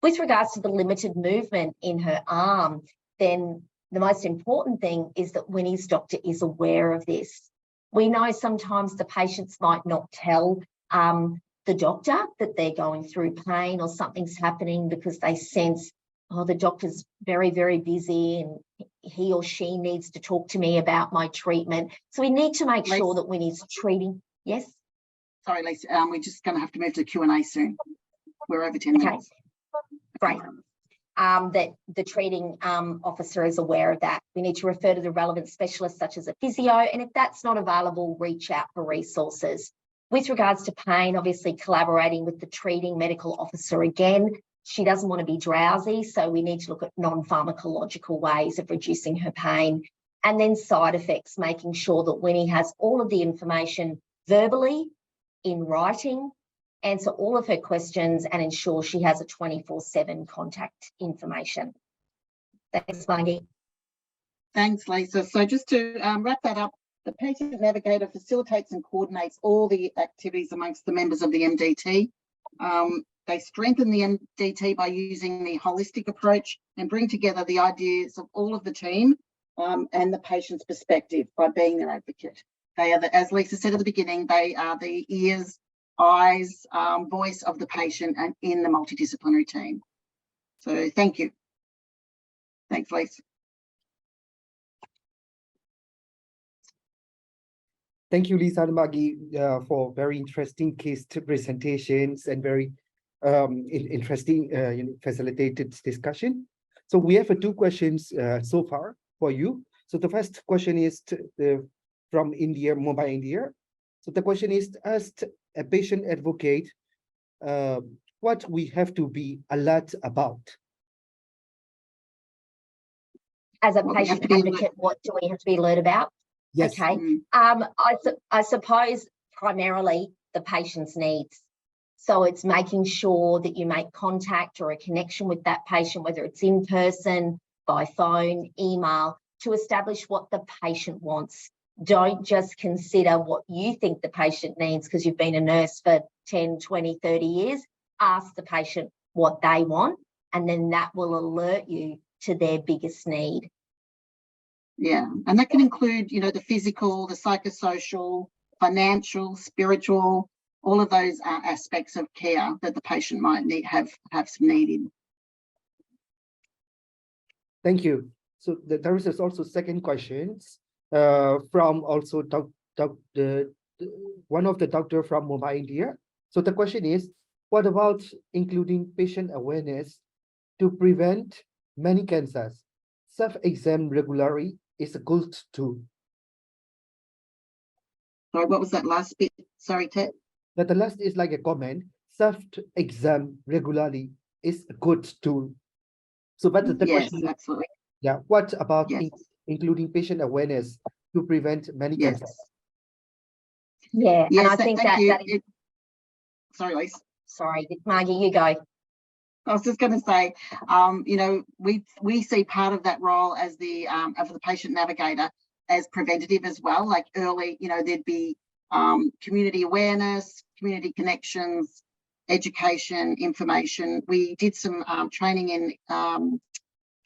With regards to the limited movement in her arm, then the most important thing is that Winnie's doctor is aware of this. We know sometimes the patients might not tell the doctor that they're going through pain or something's happening because they sense, oh, the doctor's very, very busy and he or she needs to talk to me about my treatment. So we need to make sure that Winnie's treating. Yes? Sorry, Lisa, we're just going to have to move to Q&A soon. We're over 10 minutes. Great. That the treating officer is aware of that. We need to refer to the relevant specialist, such as a physio, and if that's not available, reach out for resources. With regards to pain, obviously collaborating with the treating medical officer again. She doesn't want to be drowsy, so we need to look at non-pharmacological ways of reducing her pain. And then side effects, making sure that Winnie has all of the information verbally, in writing, answer all of her questions and ensure she has a 24/7 contact information. Thanks, Margie. Thanks, Lisa. So just to wrap that up, the patient navigator facilitates and coordinates all the activities amongst the members of the MDT. They strengthen the MDT by using the holistic approach and bring together the ideas of all of the team and the patient's perspective by being their advocate. They are, as Lisa said at the beginning, they are the ears, eyes, voice of the patient and in the multidisciplinary team. So thank you. Thanks, Lisa. Thank you, Lisa and Maggie, for very interesting case presentations and very interesting facilitated discussion. So we have 2 questions so far for you. So the first question is from India, Mumbai, India. So the question is, as a patient advocate, what we have to be alert about? As a patient advocate, what do we have to be alert about? Yes. Okay. I suppose primarily the patient's needs. So it's making sure that you make contact or a connection with that patient, whether it's in person, by phone, email, to establish what the patient wants. Don't just consider what you think the patient needs because you've been a nurse for 10, 20, 30 years. Ask the patient what they want, and then that will alert you to their biggest need. Yeah, and that can include, you know, the physical, the psychosocial, financial, spiritual, all of those aspects of care that the patient might need have some need in. Thank you. So there is also second questions from also one of the doctor from Mumbai, India. So the question is, what about including patient awareness to prevent many cancers? Self-exam regularly is a good tool. Sorry, what was that last bit? Sorry, Ted. But the last is like a comment. Self-exam regularly is a good tool. So, but the Yes, question is, absolutely. yeah, what about Yes. including patient awareness to prevent many Yes. cancers? Yeah, Yes, and I think thank that you. is, Sorry, Lise. sorry, Margie, you go. I was just going to say, you know, we see part of that role as the of the patient navigator as preventative as well. Like early, you know, there'd be community awareness, community connections, education, information. We did some training in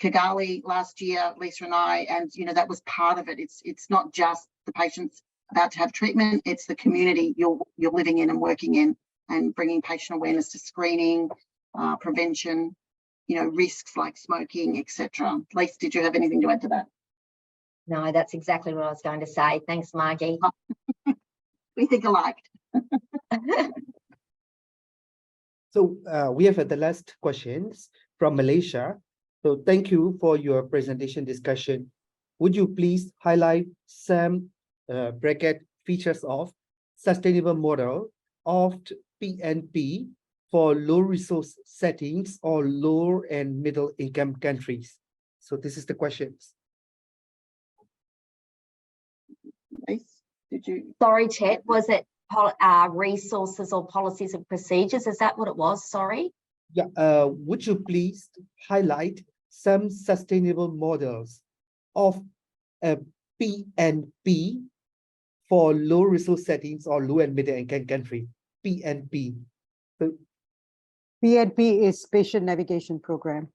Kigali last year, Lisa and I, and you know that was part of it. It's not just the patients about to have treatment; it's the community you're living in and working in, and bringing patient awareness to screening, prevention, you know, risks like smoking, etc. Lisa, did you have anything to add to that? No, that's exactly what I was going to say. Thanks, Margie. We think alike. So we have the last questions from Malaysia. So thank you for your presentation discussion. Would you please highlight some bracket features of sustainable model of PNP for low resource settings or lower and middle income countries? So this is the questions. Lisa, did you? Sorry, Chet, was it resources or policies and procedures? Is that what it was? Sorry. Yeah. Would you please highlight some sustainable models of PNP for low resource settings or low and middle income country? PNP. So, PNP is Patient Navigation Program.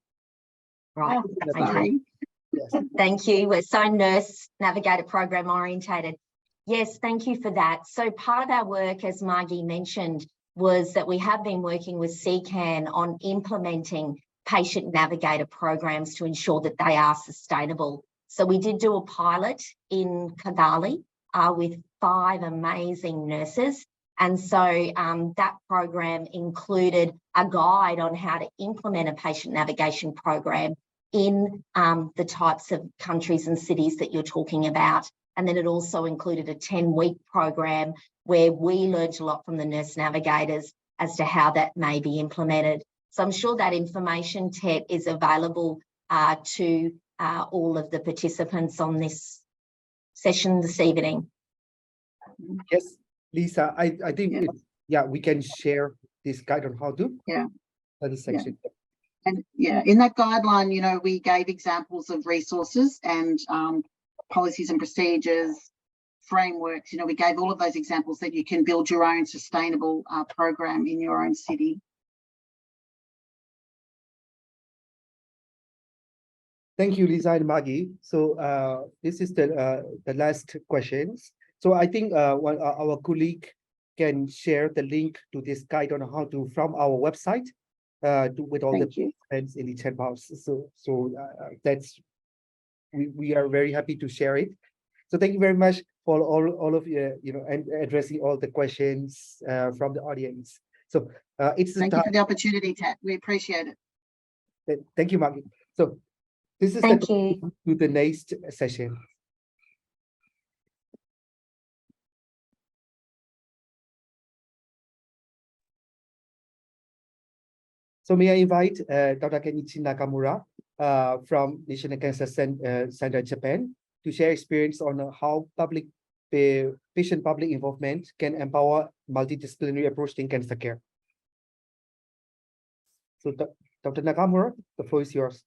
Right. Oh, Okay. sorry. yes. Thank you. We're so nurse navigator program orientated. Yes, thank you for that. So part of our work, as Margie mentioned, was that we have been working with CCAN on implementing patient navigator programs to ensure that they are sustainable. So we did do a pilot in Kigali with 5 amazing nurses. And so that program included a guide on how to implement a patient navigation program in the types of countries and cities that you're talking about. And then it also included a 10-week program where we learned a lot from the nurse navigators as to how that may be implemented. So I'm sure that information, Ted, is available to all of the participants on this session this evening. Yes, Lisa, I think we can share this guide on how to this section. And in that guideline, you know, we gave examples of resources and policies and procedures, frameworks. You know, we gave all of those examples that you can build your own sustainable program in your own city. Thank you, Lisa and Maggie. So this is the last questions. So I think our colleague can share the link to this guide on how to from our website with all the participants in the chat box. So that's we are very happy to share it. So thank you very much for all of you, you know, and addressing all the questions from the audience. So it's thank you for the opportunity, Tat. We appreciate it. Thank you, Maggie. So this is to the next session. So may I invite Dr. Kenichi Nakamura from National Cancer Center Japan to share experience on how patient public involvement can empower multidisciplinary approach in cancer care. So Dr. Nakamura, the floor is yours.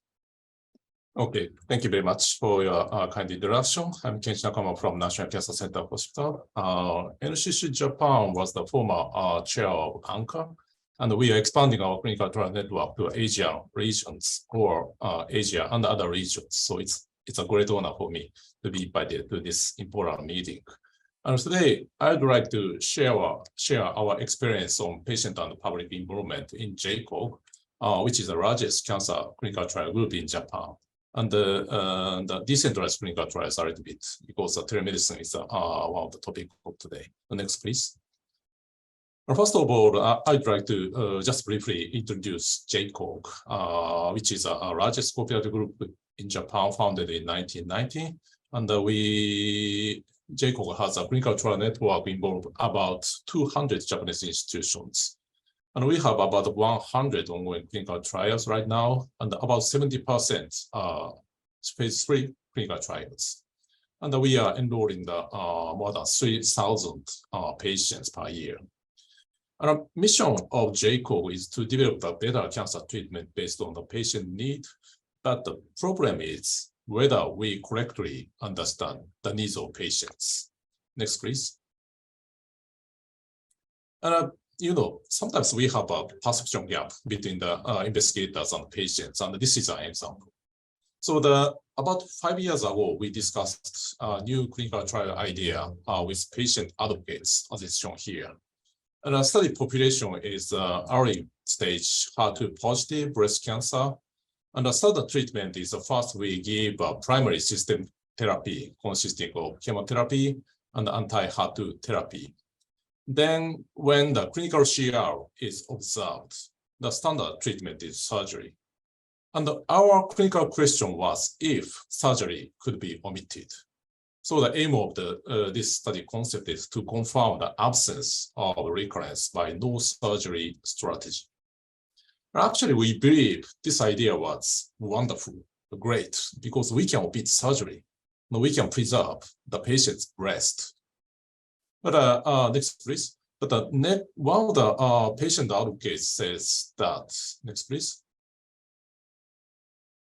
Okay, thank you very much for your kind introduction. I'm Kenichi Nakamura from National Cancer Center Hospital. NCC Japan was the former chair of ANCA, and we are expanding our clinical trial network to Asian regions or Asia and other regions. So it's a great honor for me to be invited to this important meeting. And today, I'd like to share our experience on patient and public involvement in JCOG, which is the largest cancer clinical trial group in Japan. And the decentralized clinical trials are a little bit, because telemedicine is one of the topics of today. The next, please. First of all, I'd like to just briefly introduce JCOG, which is our largest cooperative group in Japan, founded in 1990. And JCOG has a clinical trial network involving about 200 Japanese institutions. And we have about 100 ongoing clinical trials right now, and about 70% are phase 3 clinical trials. And we are enrolling more than 3,000 patients per year. And our mission of JCOG is to develop a better cancer treatment based on the patient need. But the problem is whether we correctly understand the needs of patients. Next, please. And sometimes we have a perception gap between the investigators and patients, and this is an example. So about 5 years ago, we discussed a new clinical trial idea with patient advocates, as is shown here. And our study population is early stage HER2 positive breast cancer. And the standard treatment is first we give primary system therapy consisting of chemotherapy and anti-HER2 therapy. Then when the clinical CR is observed, the standard treatment is surgery. And our clinical question was if surgery could be omitted. So the aim of this study concept is to confirm the absence of recurrence by no surgery strategy. Actually, we believe this idea was wonderful, great, because we can omit surgery, and we can preserve the patient's breast. But next, please. But one of the patient advocates says that, next, please.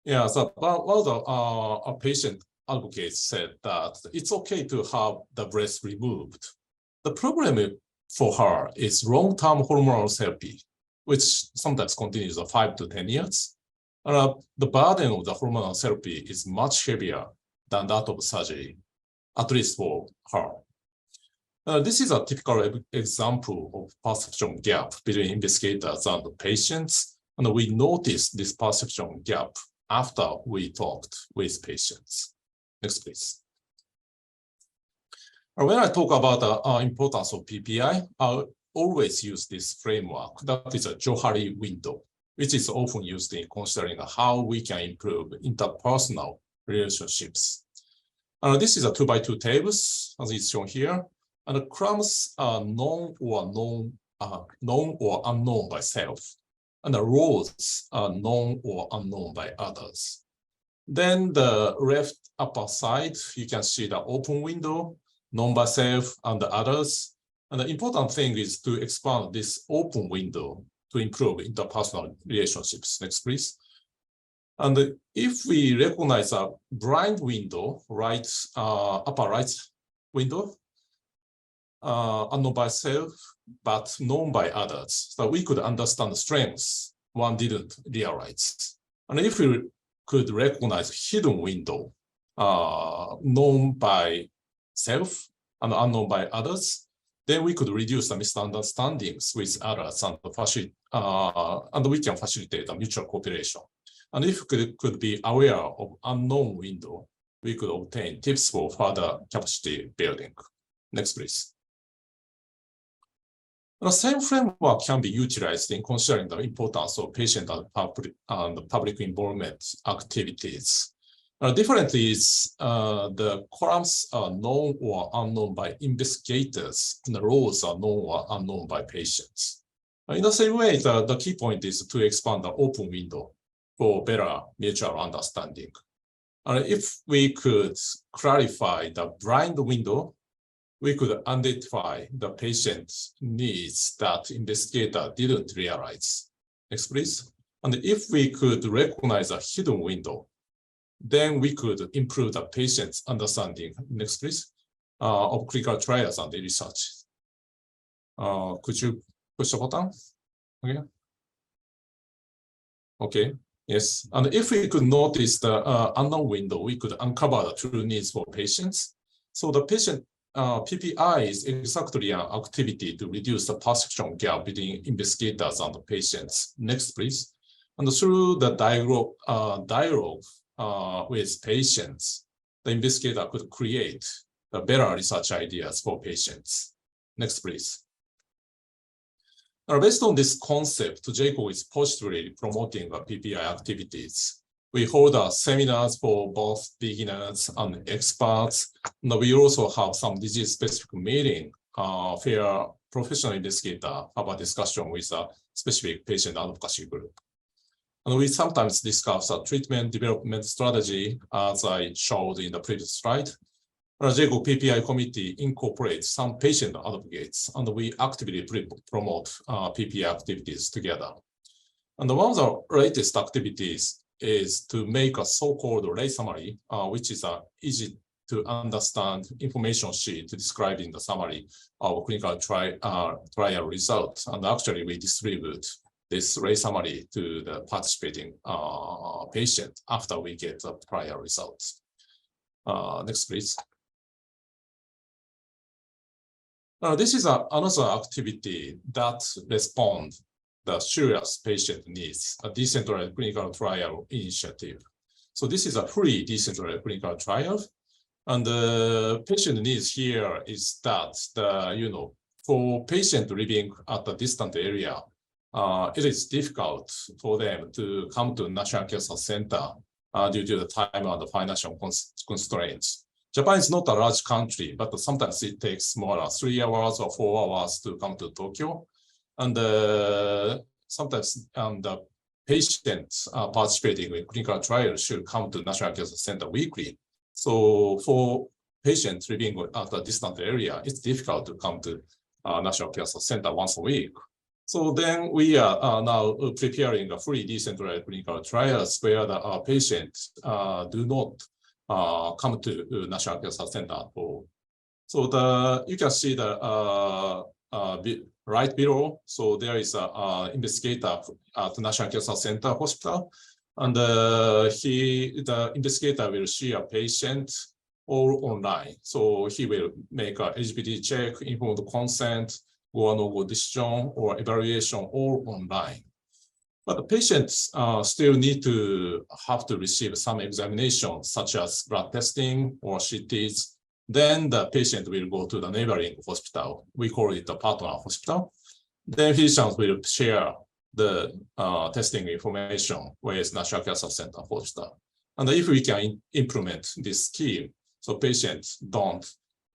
Yeah, so one of the patient advocates said that it's okay to have the breast removed. The problem for her is long-term hormonal therapy, which sometimes continues for 5 to 10 years. The burden of the hormonal therapy is much heavier than that of surgery, at least for her. This is a typical example of perception gap between investigators and the patients, and we noticed this perception gap after we talked with patients. Next, please. When I talk about the importance of PPI, I always use this framework. That is a Johari window, which is often used in considering how we can improve interpersonal relationships. This is a 2x2 tables, as is shown here. And the columns are known or unknown by self, and the rows are known or unknown by others. Then the left upper side, you can see the open window, known by self and the others. And the important thing is to expand this open window to improve interpersonal relationships. Next, please. And if we recognize a blind window, upper right window, unknown by self, but known by others, so we could understand the strengths one didn't realize. And if we could recognize hidden window, known by self and unknown by others, then we could reduce the misunderstandings with others and we can facilitate a mutual cooperation. And if we could be aware of unknown window, we could obtain tips for further capacity building. Next, please. The same framework can be utilized in considering the importance of patient and public involvement activities. Differently is the columns are known or unknown by investigators, and the rows are known or unknown by patients. In the same way, the key point is to expand the open window for better mutual understanding. If we could clarify the blind window, we could identify the patient's needs that investigator didn't realize. Next, please. And if we could recognize a hidden window, then we could improve the patient's understanding, next please, of clinical trials and research. Could you push the button? Okay. Okay, yes. And if we could notice the unknown window, we could uncover the true needs for patients. So the patient PPI is exactly an activity to reduce the perception gap between investigators and the patients. Next, please. And through the dialogue with patients, the investigator could create the better research ideas for patients. Next, please. Now, based on this concept, JCO is positively promoting the PPI activities. We hold seminars for both beginners and experts. And we also have some disease-specific meeting where professional investigators have a discussion with a specific patient advocacy group. And we sometimes discuss a treatment development strategy, as I showed in the previous slide. The JCO PPI committee incorporates some patient advocates, and we actively promote PPI activities together. And one of the latest activities is to make a so-called lay summary, which is an easy to understand information sheet describing the summary of clinical trial results. And actually, we distribute this lay summary to the participating patient after we get the trial results. Next, please. This is another activity that responds the serious patient needs, a decentralized clinical trial initiative. So this is a free decentralized clinical trial. And the patient needs here is that for patients living at a distant area, it is difficult for them to come to National Cancer Center due to the time and the financial constraints. Japan is not a large country, but sometimes it takes more than 3 hours or 4 hours to come to Tokyo. And sometimes the patients participating in clinical trials should come to National Cancer Center weekly. So for patients living at a distant area, it's difficult to come to National Cancer Center once a week. So then we are now preparing a free decentralized clinical trials where the patients do not come to National Cancer Center at all. So you can see the right below. So there is an investigator at the National Cancer Center Hospital, and the investigator will see a patient all online. So he will make an eligibility check, informed consent, go or no go decision, or evaluation all online. But the patients still need to have to receive some examinations, such as blood testing or CTs. Then the patient will go to the neighboring hospital. We call it the partner hospital. Then physicians will share the testing information with National Cancer Center Hospital. And if we can implement this scheme, so patients don't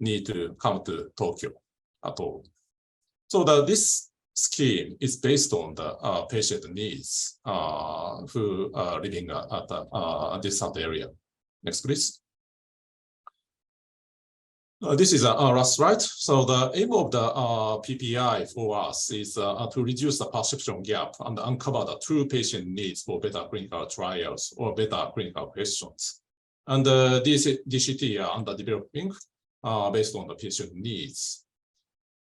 need to come to Tokyo at all. So this scheme is based on the patient needs who are living at a distant area. Next, please. This is our last slide. So the aim of the PPI for us is to reduce the perception gap and uncover the true patient needs for better clinical trials or better clinical questions. And these DCT are under developing based on the patient needs.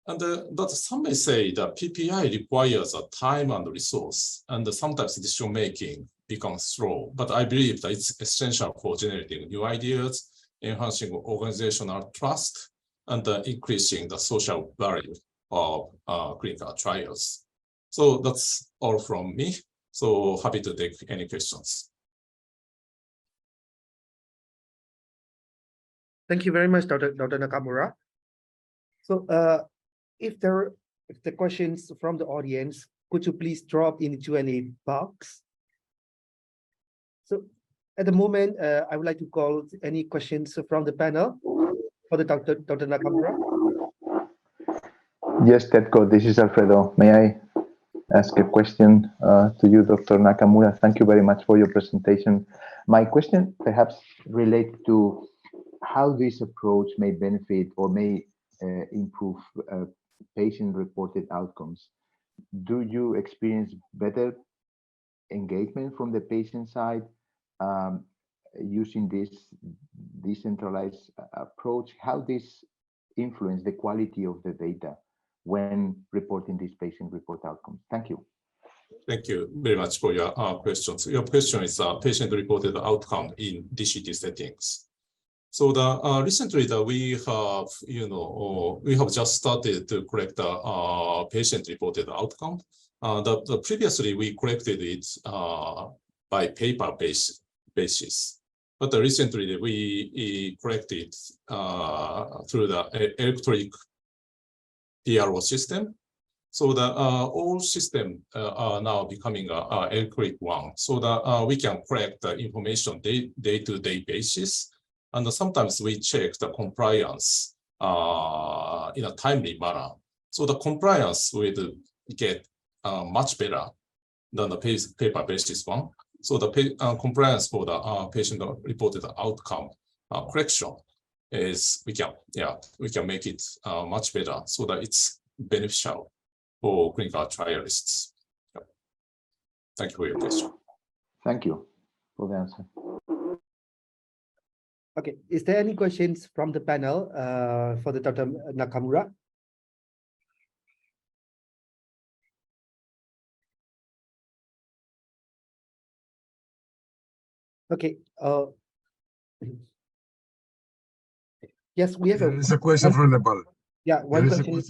And but some may say that PPI requires a time and resource, and sometimes decision making becomes slow. But I believe that it's essential for generating new ideas, enhancing organizational trust, and increasing the social value of clinical trials. So that's all from me. So happy to take any questions. Thank you very much, Dr. Nakamura. So if the questions from the audience, could you please drop in the Q&A box? So at the moment, I would like to call any questions from the panel for the Dr. Nakamura. Yes, Tetko, this is Alfredo. May I ask a question to you, Dr. Nakamura? Thank you very much for your presentation. My question perhaps relates to how this approach may benefit or may improve patient-reported outcomes. Do you experience better engagement from the patient side, using this decentralized approach, how this influence the quality of the data when reporting these patient-report outcomes? Thank you. Thank you very much for your questions. Your question is patient-reported outcome in DCT settings. So recently we have, we have just started to collect the patient-reported outcome. Previously we collected it by paper basis, but recently we collected through the electronic PRO system. So all systems are now becoming an electronic one, so that we can collect the information day-to-day basis. And sometimes we check the compliance in a timely manner. So the compliance will get much better than the paper basis one. So the compliance for the patient-reported outcome correction is we can make it much better so that it's beneficial for clinical trialists. Thank you for your question. Thank you for the answer. Okay, is there any questions from the panel for the Dr. Nakamura? Okay. Yes, we have There is a question from Nepal. Yeah, one question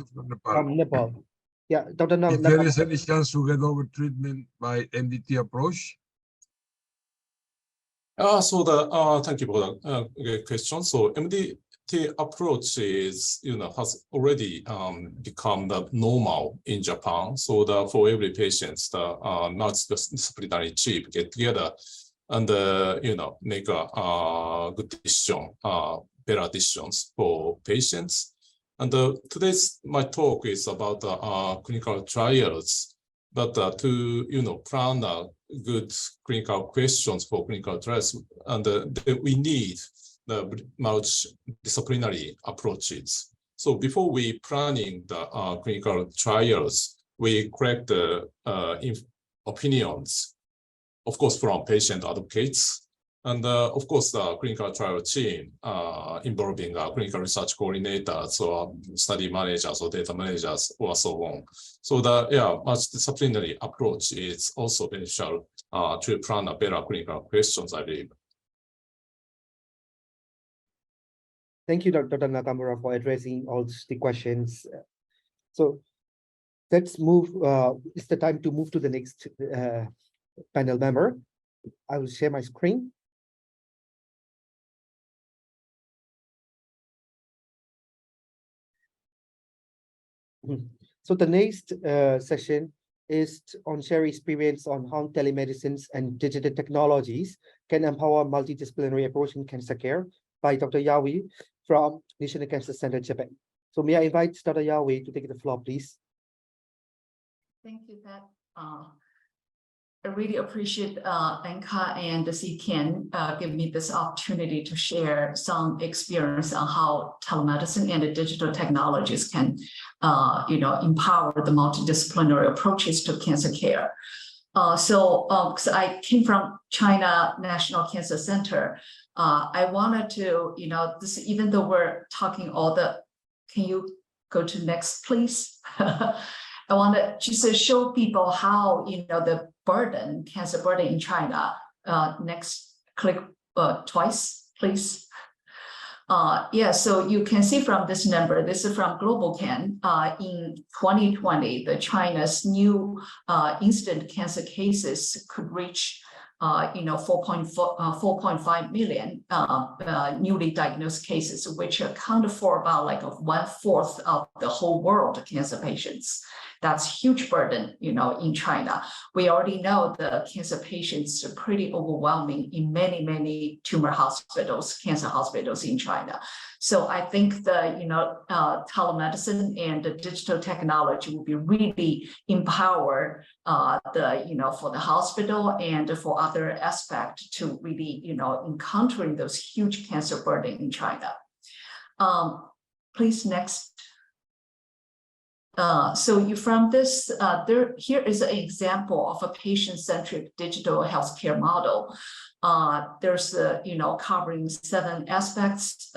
from Nepal. Yeah, Dr. If there is any chance to get over treatment by MDT approach? Thank you for the question. So MDT approach is, has already become the normal in Japan. So for every patient, the multidisciplinary chief get together and make a good decision, better decisions for patients. And today's my talk is about clinical trials, but to plan good clinical questions for clinical trials, and we need the multidisciplinary approaches. So before we planning the clinical trials, we collect the opinions, of course, from patient advocates, and of course the clinical trial team involving clinical research coordinators or study managers or data managers or so on. So the multidisciplinary approach is also beneficial to plan a better clinical questions, I believe. Thank you, Dr. Nakamura, for addressing all the questions. So let's move. It's the time to move to the next panel member. I will share my screen. So the next session is on sharing experience on how telemedicines and digital technologies can empower multidisciplinary approach in cancer care by Dr. Yawi from National Cancer Center, Japan. So may I invite Dr. Yawi to take the floor, please? Thank you, Pat. I really appreciate Anka and the CCAN give me this opportunity to share some experience on how telemedicine and the digital technologies can, empower the multidisciplinary approaches to cancer care. Because I came from China National Cancer Center, I wanted to, even though we're talking all the, can you go to next, please? I want to just show people how, the burden, cancer burden in China. Next, click twice, please. So you can see from this number, this is from GlobalCan. In 2020, China's new incident cancer cases could reach 4.5 million newly diagnosed cases, which account for about like 1/4 of the whole world cancer patients. That's huge burden, in China. We already know the cancer patients are pretty overwhelming in many, many tumor hospitals, cancer hospitals in China. So I think the, telemedicine and the digital technology will be really empower for the hospital and for other aspects to really, encountering those huge cancer burden in China. Please next. From this, here is an example of a patient-centric digital healthcare model. There's covering 7 aspects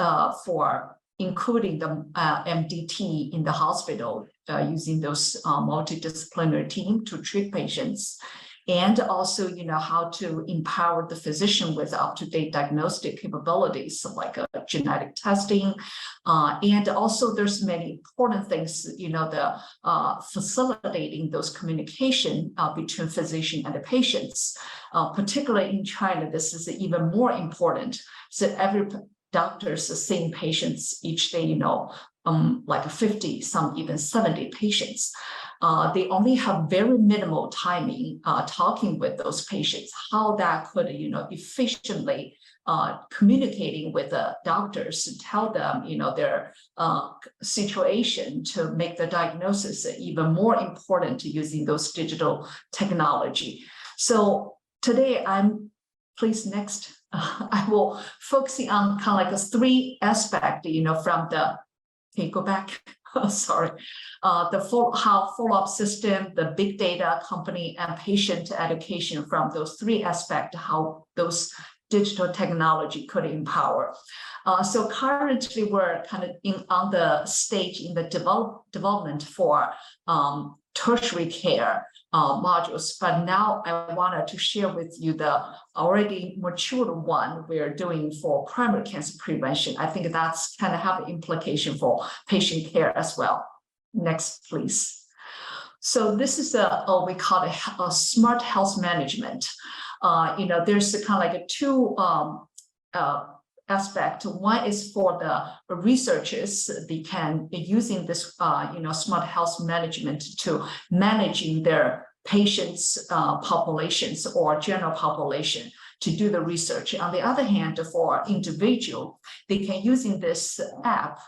for including the MDT in the hospital, using those multidisciplinary team to treat patients. And also, how to empower the physician with up-to-date diagnostic capabilities, like genetic testing. And also there's many important things, the facilitating those communication between physician and the patients. Particularly in China, this is even more important. So every doctor's seeing patients each day, like 50, some even 70 patients. They only have very minimal timing talking with those patients, how that could, efficiently communicating with the doctors to tell them, their situation to make the diagnosis even more important using those digital technology. So today please next, I will focusing on kind of like 3 aspects, from the, okay, go back. Sorry, how follow-up system, the big data company, and patient education from those 3 aspects, how those digital technology could empower. So currently we're kind of on the stage in the development for tertiary care modules, but now I wanted to share with you the already matured one we're doing for primary cancer prevention. I think that's kind of have an implication for patient care as well. Next, please. So this is we call it a smart health management. There's kind of like 2 aspect. One is for the researchers, they can be using this smart health management to managing their patients populations or general population to do the research. On the other hand, for individual, they can using this app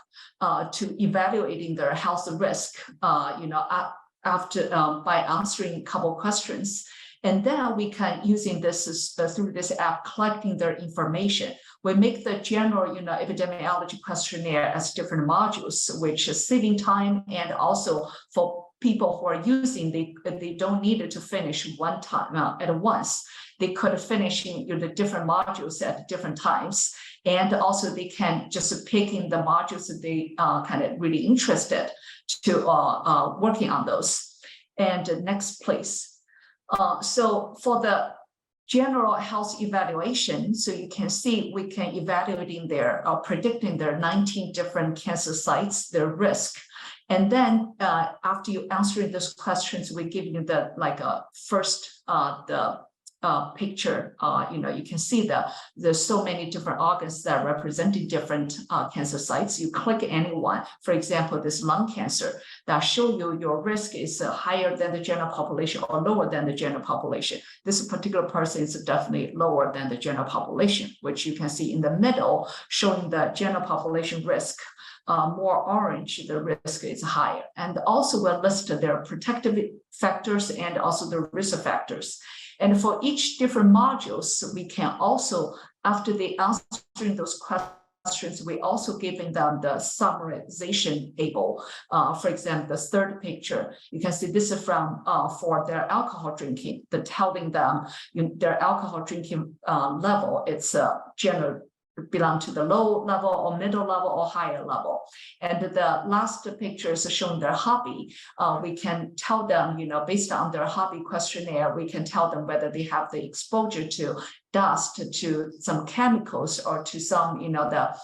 to evaluating their health risk after by answering a couple questions. And then we can using this through this app collecting their information. We make the general epidemiology questionnaire as different modules, which is saving time, and also for people who are using, they don't need it to finish one time at once. They could finish the different modules at different times, and also they can just pick in the modules that they kind of really interested to working on those. And next, please. So for the general health evaluation, so you can see we can evaluating their predicting their 19 different cancer sites, their risk. And then after you answering those questions, we give you the first the picture. You can see there's so many different organs that are representing different cancer sites. You click any one, for example, this lung cancer, that show you your risk is higher than the general population or lower than the general population. This particular person is definitely lower than the general population, which you can see in the middle, showing the general population risk. More orange, the risk is higher. And also we'll list their protective factors and also the risk factors. And for each different modules, we can also, after they answering those questions, we also giving them the summarization table. For example, the third picture, you can see this is from for their alcohol drinking, the telling them their alcohol drinking level, it's general belong to the low level or middle level or higher level. And the last picture is showing their hobby. We can tell them, based on their hobby questionnaire, we can tell them whether they have the exposure to dust, to some chemicals, or to some, the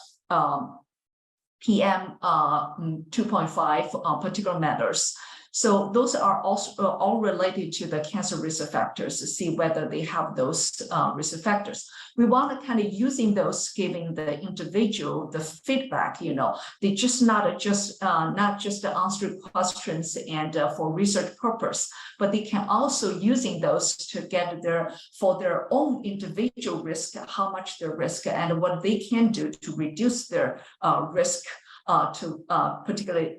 PM 2.5 particulate matters. So those are also all related to the cancer risk factors to see whether they have those risk factors. We want to kind of using those, giving the individual the feedback. They just not just answer questions and for research purpose, but they can also using those to get for their own individual risk, how much their risk and what they can do to reduce their risk to particularly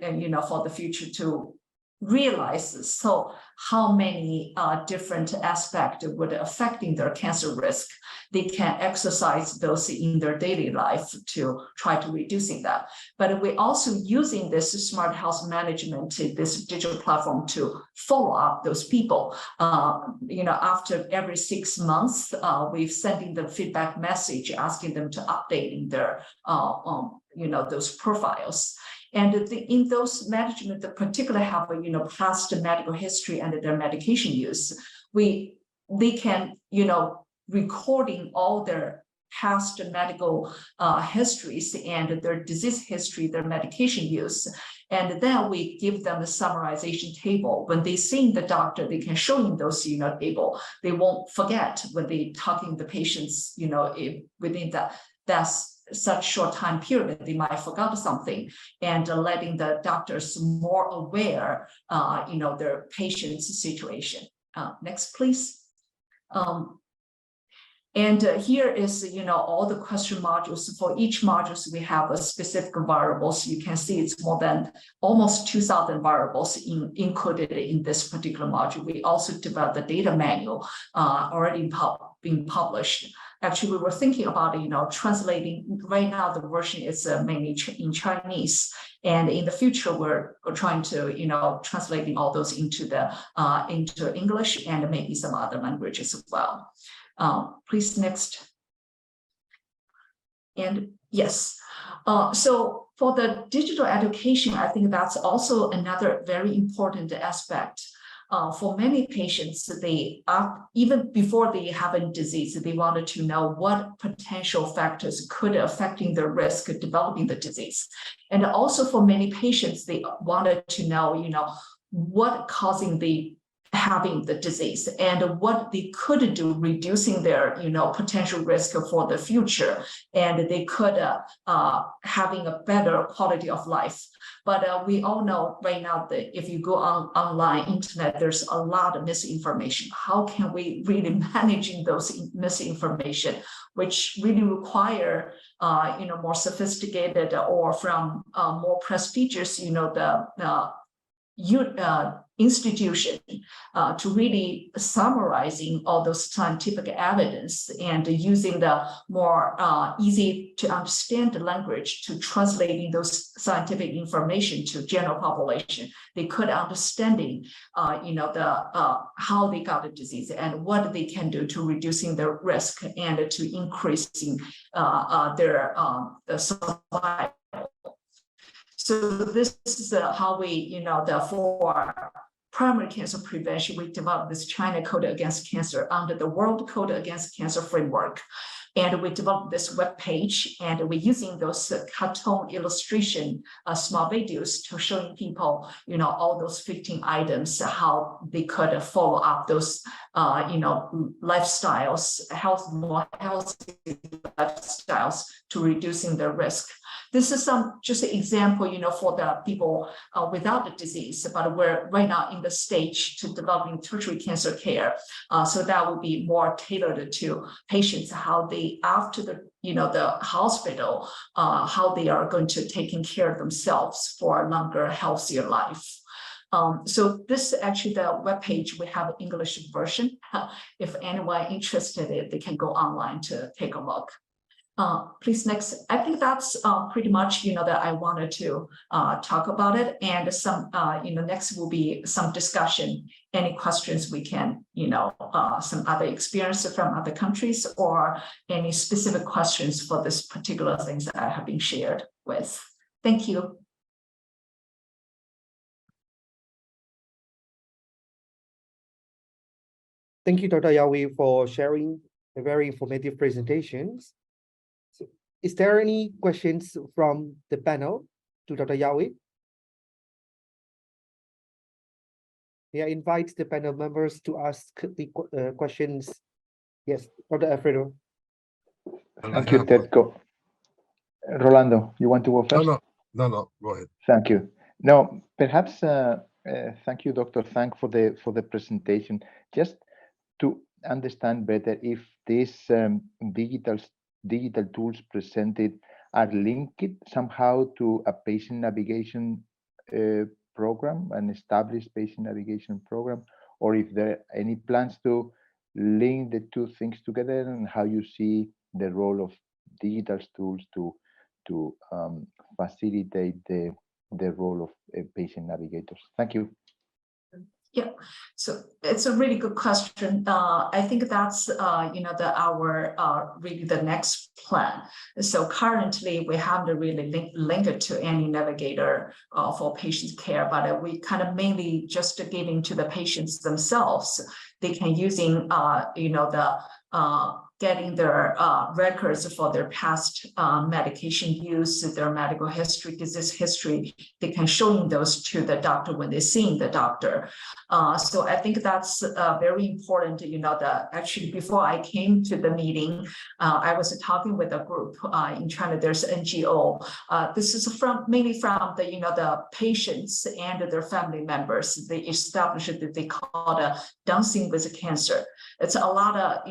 for the future to realize so how many different aspects would affecting their cancer risk. They can exercise those in their daily life to try to reducing that. But we're also using this smart health management, this digital platform, to follow up those people. After every 6 months, we're sending them feedback message, asking them to updating their those profiles. And in those management that particularly have past medical history and their medication use, they can recording all their past medical histories and their disease history, their medication use. And then we give them a summarization table. When they see the doctor, they can show him those table. They won't forget when they talking the patients, within that's such short time period, they might forgot something, and letting the doctors more aware, their patient's situation. Next, please. And here is, all the question modules. For each modules, we have a specific variables. You can see it's more than almost 2,000 variables included in this particular module. We also developed the data manual already being published. Actually, we were thinking about, translating. Right now, the version is mainly in Chinese, and in the future, we're trying to, translating all those into English and maybe some other languages as well. Please, next. And yes, so for the digital education, I think that's also another very important aspect. For many patients, they even before they have a disease, they wanted to know what potential factors could affecting their risk of developing the disease. And also for many patients, they wanted to know, what causing having the disease and what they could do reducing their potential risk for the future, and they could having a better quality of life. But we all know right now that if you go online internet, there's a lot of misinformation. How can we really managing those misinformation, which really require more sophisticated or from more prestigious institution to really summarizing all those scientific evidence and using the more easy to understand language to translating those scientific information to general population. They could understanding, how they got the disease and what they can do to reducing their risk and to increasing their survival. So this is how we, for primary cancer prevention, we developed this China Code Against Cancer under the World Code Against Cancer framework. And we developed this web page, and we're using those cartoon illustration, small videos to showing people, all those 15 items, how they could follow up those, lifestyles, more healthy lifestyles to reducing the risk. This is just an example, for the people without the disease, but we're right now in the stage to developing tertiary cancer care. So that would be more tailored to patients, how they, after the hospital, how they are going to taking care of themselves for a longer, healthier life. So this is actually the webpage. We have an English version. If anyone interested, they can go online to take a look. Please, next. I think that's pretty much, that I wanted to talk about it. And some, next will be some discussion. Any questions we can, some other experience from other countries or any specific questions for this particular things that I have been shared with. Thank you. Thank you, Dr. Yawi, for sharing a very informative presentations. So, is there any questions from the panel to Dr. Yawi? May I invite the panel members to ask the questions? Yes, Dr. Alfredo. Thank you, Tedco. Rolando, you want to go first? No, go ahead. Thank you. No, perhaps, thank you, Dr. Thank, for the presentation. Just to understand better if these digital tools presented are linked somehow to a patient navigation program, an established patient navigation program, or if there are any plans to link the two things together, and how you see the role of digital tools to facilitate the role of patient navigators. Thank you. Yeah, so it's a really good question. I think that's our really the next plan. So currently we haven't really linked it to any navigator for patient care, but we kind of mainly just giving to the patients themselves. They can using getting their records for their past medication use, their medical history, disease history. They can show those to the doctor when they're seeing the doctor. So I think that's very important. Actually, before I came to the meeting, I was talking with a group in China. There's an NGO. This is mainly from the patients and their family members. They established that they call it dancing with cancer. It's a lot of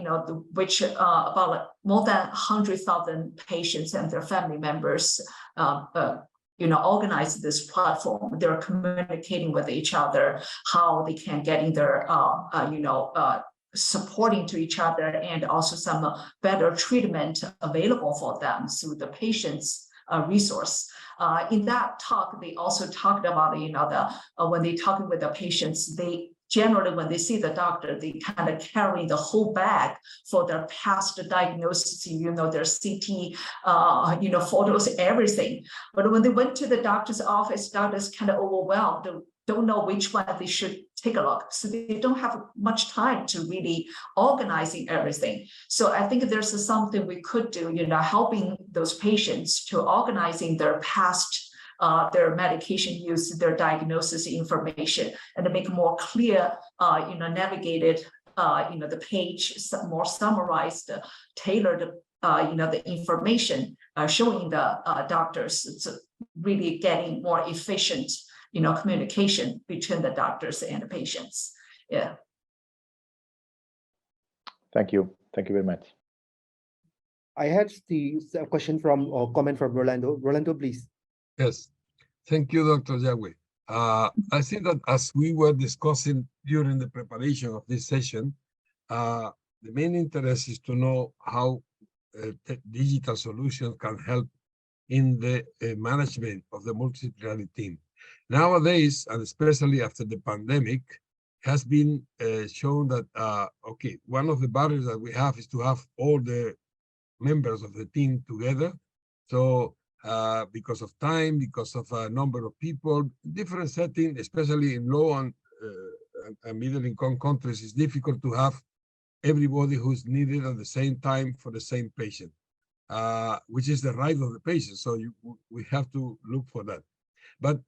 which about more than 100,000 patients and their family members organize this platform. They're communicating with each other, how they can get in their supporting to each other, and also some better treatment available for them through the patient's resource. In that talk, they also talked about when they talking with the patients, they generally, when they see the doctor, they kind of carry the whole bag for their past diagnosis, their CT, photos, everything. But when they went to the doctor's office, doctors kind of overwhelmed, don't know which one they should take a look. So they don't have much time to really organizing everything. So I think there's something we could do, helping those patients to organizing their past their medication use, their diagnosis information, and to make more clear, navigated, the page, more summarized, tailored, the information showing the doctors. It's really getting more efficient, communication between the doctors and the patients. Yeah. Thank you. Thank you very much. I had the question from or comment from Rolando. Rolando, please. Yes, thank you, Dr. Yagüe. I think that as we were discussing during the preparation of this session, the main interest is to know how digital solutions can help in the management of the multidisciplinary team. Nowadays, and especially after the pandemic, has been shown that, okay, one of the barriers that we have is to have all the members of the team together. So because of time, because of a number of people, different setting, especially in low and middle income countries, it's difficult to have everybody who's needed at the same time for the same patient, which is the right of the patient. So we have to look for that. But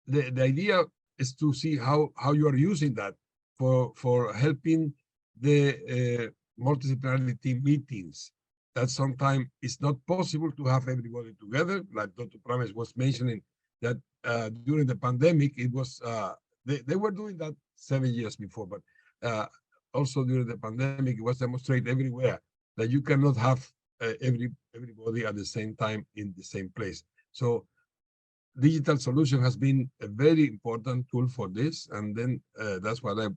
the idea is to see how you are using that for helping the multidisciplinary team meetings. That sometimes it's not possible to have everybody together, like Dr. Prames was mentioning, that during the pandemic, it was, they were doing that 7 years before, but also during the pandemic, it was demonstrated everywhere that you cannot have everybody at the same time in the same place. So digital solution has been a very important tool for this, and then that's what I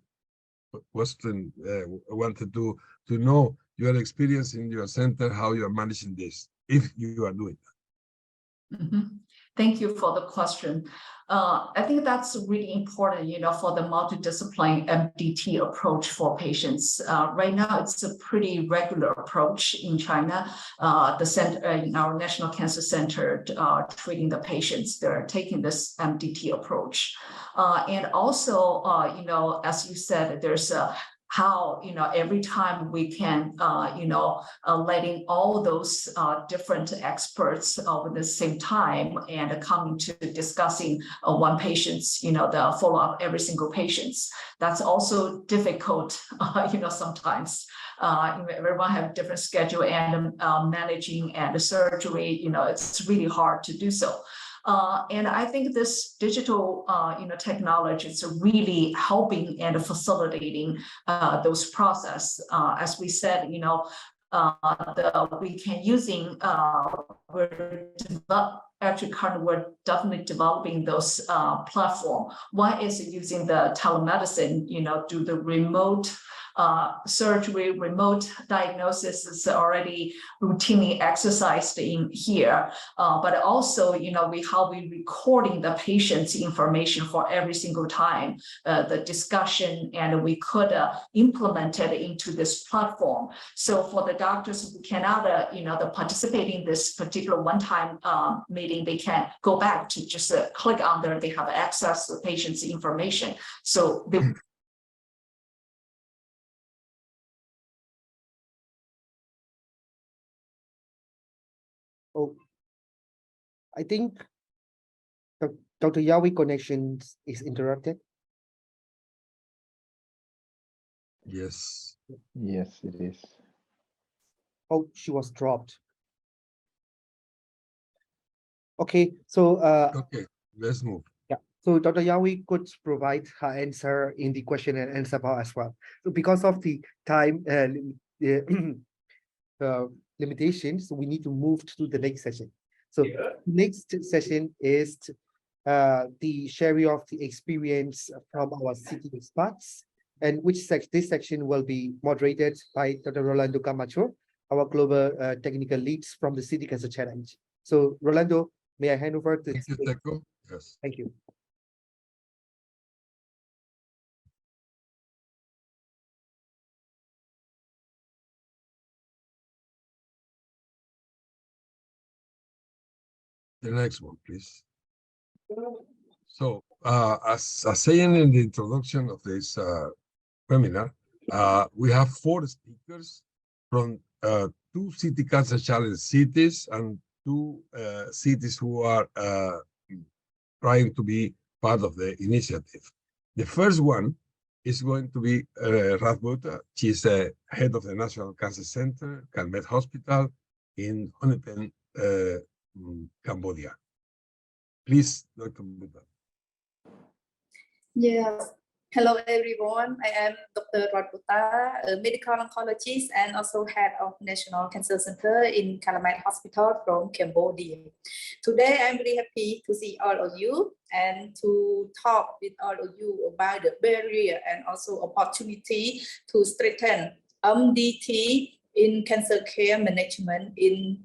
wanted to know your experience in your center, how you are managing this, if you are doing that. Mm-hmm. Thank you for the question. I think that's really important, for the multidisciplinary MDT approach for patients. Right now, it's a pretty regular approach in China. The center, in our National Cancer Center, treating the patients, they're taking this MDT approach. And also, as you said, there's how every time we can letting all those different experts at the same time and coming to discussing one patient's the follow-up every single patient's, that's also difficult sometimes. Everyone have different schedule, and managing and the surgery, it's really hard to do so. And I think this digital, technology is really helping and facilitating those process. As we said, we can using actually currently we're definitely developing those platform. One is using the telemedicine, do the remote surgery, remote diagnosis is already routinely exercised in here. But also, how we recording the patient's information for every single time, the discussion, and we could implement it into this platform. So for the doctors who cannot, participate in this particular one-time meeting, they can go back to just click on there. They have access to the patient's information. So they Oh, I think Dr. Yawi connection is interrupted. Yes. Yes, it is. Oh, she was dropped. Okay, so Okay, let's move. yeah, so Dr. Yawi could provide her answer in the question and answer part as well. So because of the time limitations, we need to move to the next session. So next session is the sharing of the experience from our city experts, and this section will be moderated by Dr. Rolando Camacho, our global technical leads from the City Cancer Challenge. So Rolando, may I hand over to Thank you, Teko. Yes. Thank you. The next one, please. So, as saying in the introduction of this webinar, we have 4 speakers from 2 City Cancer Challenge cities and 2 cities who are trying to be part of the initiative. The first one is going to be Rath Botha. She's head of the National Cancer Center, Calmet Hospital in Phnom Penh, Cambodia. Please, Dr. Botha. Yes. Hello, everyone. I am Dr. Rath Botha, a medical oncologist and also head of National Cancer Center in Calmet Hospital from Cambodia. Today, I'm really happy to see all of you and to talk with all of you about the barrier and also opportunity to strengthen MDT in cancer care management in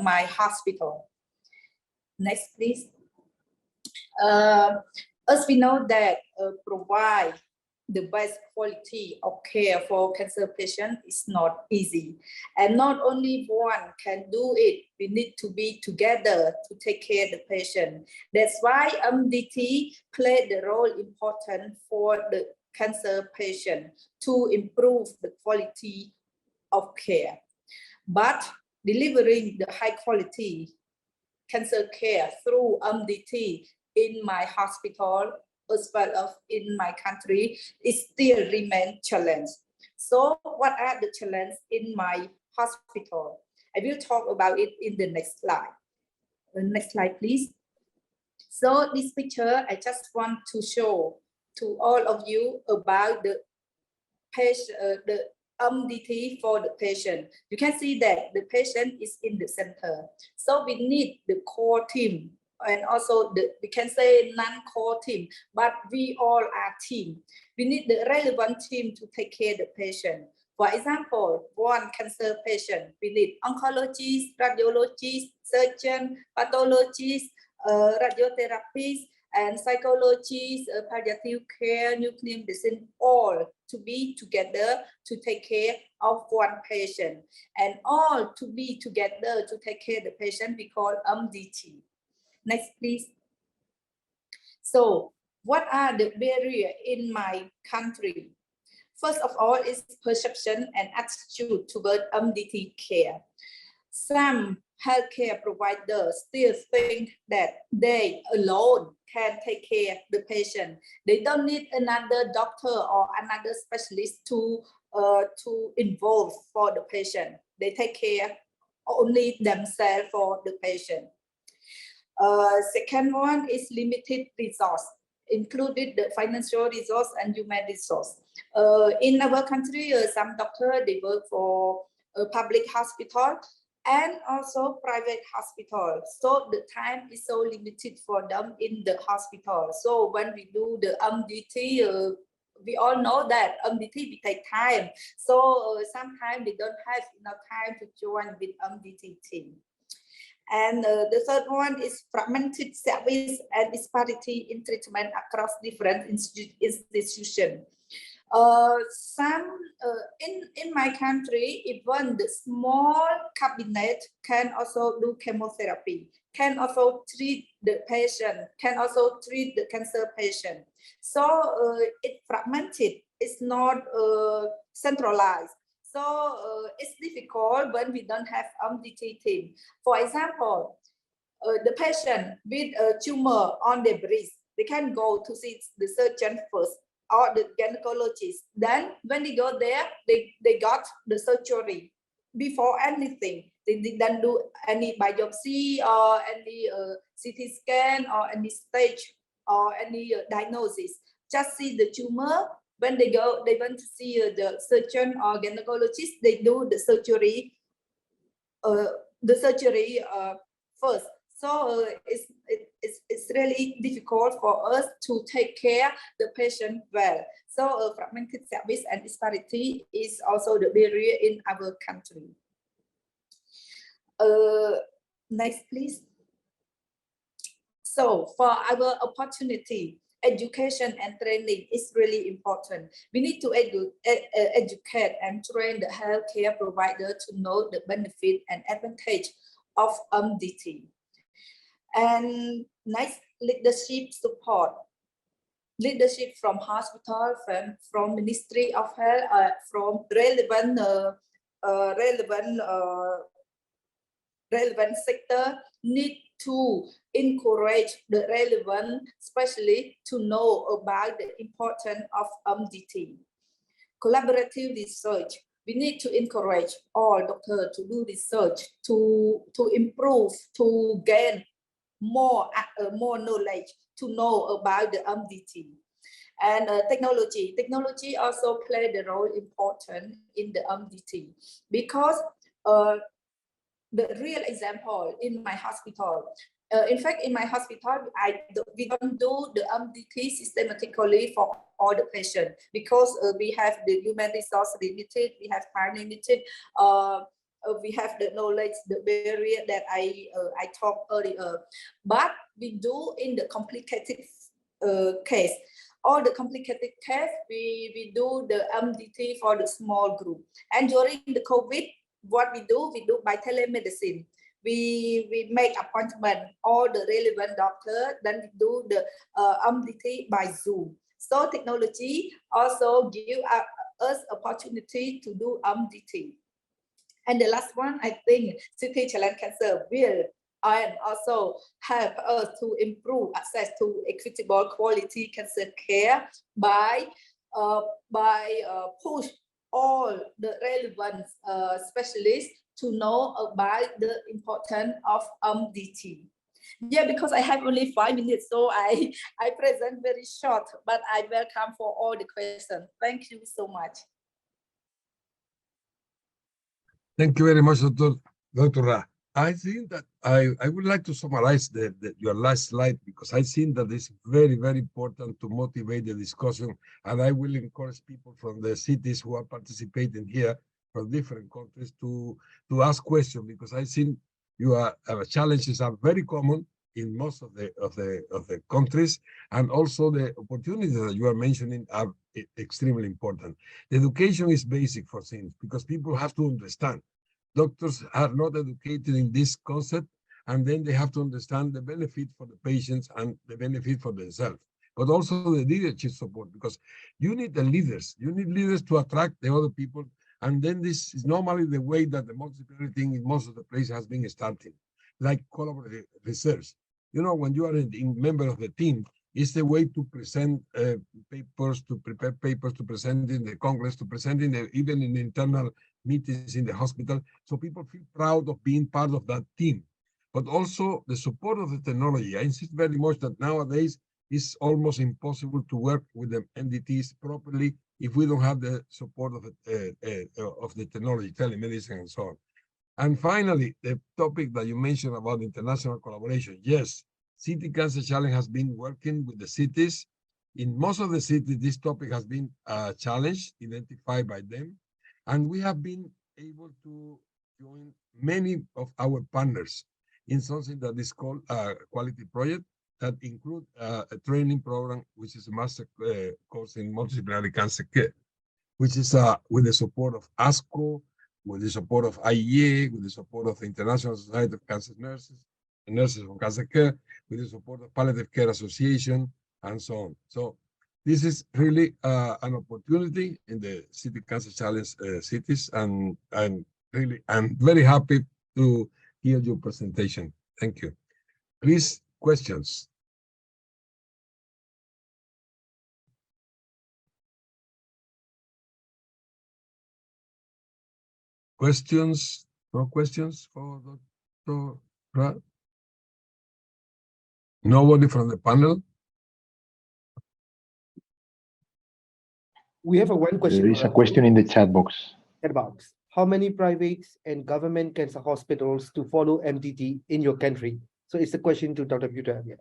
my hospital. Next, please. As we know that provide the best quality of care for cancer patients is not easy. And not only one can do it, we need to be together to take care of the patient. That's why MDT played the role important for the cancer patient to improve the quality of care. But delivering the high quality cancer care through MDT in my hospital as well as in my country, it still remains challenge. So what are the challenges in my hospital? I will talk about it in the next slide. The next slide, please. So this picture, I just want to show to all of you about the patient, the MDT for the patient. You can see that the patient is in the center. So we need the core team and also we can say non-core team, but we all are team. We need the relevant team to take care of the patient. For example, one cancer patient, we need oncologist, radiologist, surgeon, pathologist, radiotherapist, and psychologists, palliative care, nuclear medicine, all to be together to take care of one patient. And all to be together to take care of the patient we call MDT. Next, please. So what are the barriers in my country? First of all is perception and attitude toward MDT care. Some healthcare providers still think that they alone can take care of the patient. They don't need another doctor or another specialist to involve for the patient. They take care only themselves for the patient. Second one is limited resource, included the financial resource and human resource. In our country, some doctors, they work for public hospital and also private hospital. So the time is so limited for them in the hospital. So when we do the MDT, we all know that MDT will take time. So sometimes they don't have enough time to join with MDT team. And the third one is fragmented service and disparity in treatment across different institutions. In my country, even the small cabinet can also do chemotherapy, can also treat the patient, can also treat the cancer patient. So it's fragmented, it's not centralized. So it's difficult when we don't have MDT team. For example, the patient with a tumor on their breast, they can go to see the surgeon first or the gynecologist. Then when they go there, they got the surgery before anything. They didn't do any biopsy or any CT scan or any stage or any diagnosis. Just see the tumor. When they go, they want to see the surgeon or gynecologist, they do the surgery first. So it's really difficult for us to take care the patient well. So fragmented service and disparity is also the barrier in our country. Next, please. So for our opportunity, education and training is really important. We need to educate and train the healthcare provider to know the benefit and advantage of MDT. And next, leadership support. Leadership from hospital, from Ministry of Health, from relevant sector need to encourage the relevant specialists to know about the importance of MDT. Collaborative research. We need to encourage all doctors to do research, to improve, to gain more knowledge, to know about the MDT. And technology also play the role important in the MDT, because the real example in my hospital, in fact, in my hospital, we don't do the MDT systematically for all the patients, because we have the human resource limited, we have time limited, we have the knowledge, the barrier that I talked earlier. But we do in the complicated case. All the complicated case, we do the MDT for the small group. And during the COVID, what we do by telemedicine. We make appointment, all the relevant doctor, then we do the MDT by Zoom. So technology also give us opportunity to do MDT. And the last one, I think city challenge cancer will and also help us to improve access to equitable quality cancer care by push all the relevant specialists to know about the importance of MDT. Yeah, because I have only 5 minutes, so I present very short, but I welcome for all the questions. Thank you so much. Thank you very much, Dr. Ra. I think that I would like to summarize your last slide, because I think that it's very, very important to motivate the discussion. And I will encourage people from the cities who are participating here from different countries to ask questions, because I think your challenges are very common in most of the countries, and also the opportunities that you are mentioning are extremely important. The education is basic for things, because people have to understand. Doctors are not educated in this concept, and then they have to understand the benefit for the patients and the benefit for themselves, but also the leadership support, because you need the leaders. You need leaders to attract the other people. And then this is normally the way that the multidisciplinary thing in most of the places has been starting, like collaborative research. You know, when you are a member of the team, it's the way to present papers, to prepare papers, to present in the Congress, to present even in internal meetings in the hospital. So people feel proud of being part of that team. But also the support of the technology. I insist very much that nowadays it's almost impossible to work with the MDTs properly if we don't have the support of the technology, telemedicine, and so on. And finally, the topic that you mentioned about international collaboration. Yes, City Cancer Challenge has been working with the cities. In most of the cities, this topic has been a challenge identified by them. And we have been able to join many of our partners in something that is called a quality project that include a training program, which is a master course in multidisciplinary cancer care, which is with the support of ASCO, with the support of IEA, with the support of the International Society of Cancer Nurses, and Nurses for Cancer Care, with the support of Palliative Care Association, and so on. So this is really an opportunity in the City Cancer Challenge cities, and I'm very happy to hear your presentation. Thank you. Please, questions. Questions? No questions for Dr. Pratt? Nobody from the panel? We have one question. There is a question in the chat box. About how many private and government cancer hospitals to follow MDT in your country? So it's a question to Dr. Buter. Yeah.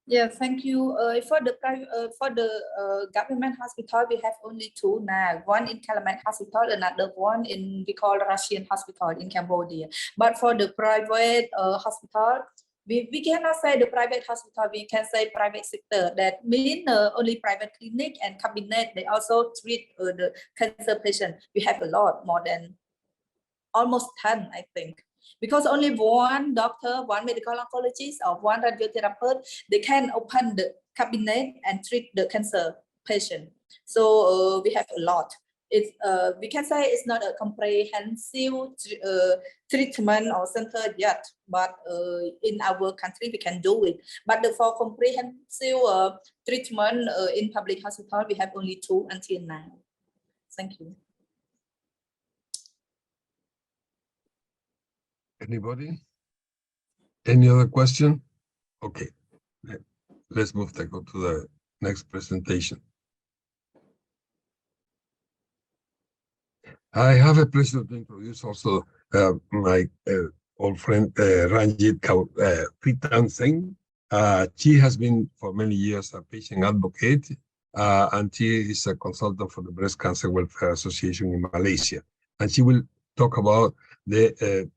Yeah, thank you. For the government hospital, we have only two now. One in Kalamat Hospital, another one in we call Russian Hospital in Cambodia. But for the private hospital, we cannot say the private hospital. We can say private sector. That means only private clinic and cabinet. They also treat the cancer patient. We have a lot more than almost 10, I think. Because only one doctor, one medical oncologist, or one radiotherapist, they can open the cabinet and treat the cancer patient. So we have a lot. It's we can say it's not a comprehensive treatment or center yet, but in our country we can do it. But for comprehensive treatment in public hospital, we have only two until now. Thank you. Anybody? Any other question? Okay, let's move to go to the next presentation. I have a pleasure to introduce also my old friend Ranjit Pritam Singh. She has been for many years a patient advocate, and she is a consultant for the Breast Cancer Welfare Association in Malaysia. And she will talk about the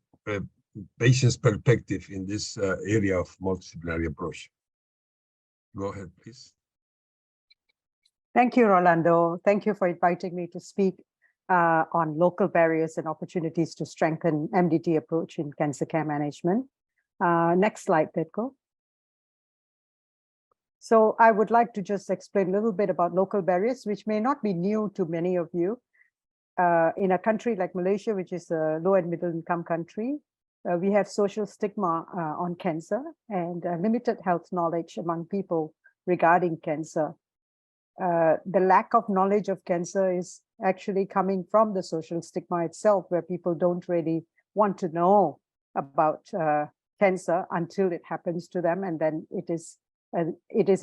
patient's perspective in this area of multidisciplinary approach. Go ahead, please. Thank you, Rolando. Thank you for inviting me to speak on local barriers and opportunities to strengthen MDT approach in cancer care management. Next slide, Tetko. So I would like to just explain a little bit about local barriers, which may not be new to many of you. In a country like Malaysia, which is a low and middle income country, we have social stigma on cancer and limited health knowledge among people regarding cancer. The lack of knowledge of cancer is actually coming from the social stigma itself, where people don't really want to know about cancer until it happens to them. And then it is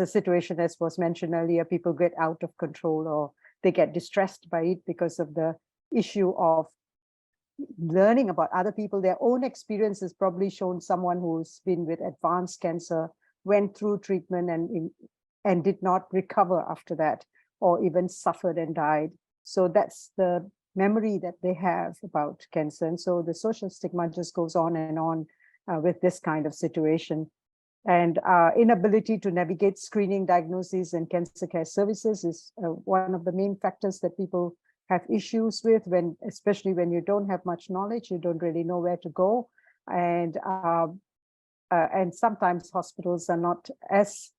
a situation, as was mentioned earlier, people get out of control or they get distressed by it because of the issue of learning about other people. Their own experience has probably shown someone who's been with advanced cancer, went through treatment and did not recover after that, or even suffered and died. So that's the memory that they have about cancer. And so the social stigma just goes on and on with this kind of situation. And inability to navigate screening, diagnosis, and cancer care services is one of the main factors that people have issues with, especially when you don't have much knowledge, you don't really know where to go. And sometimes hospitals are not as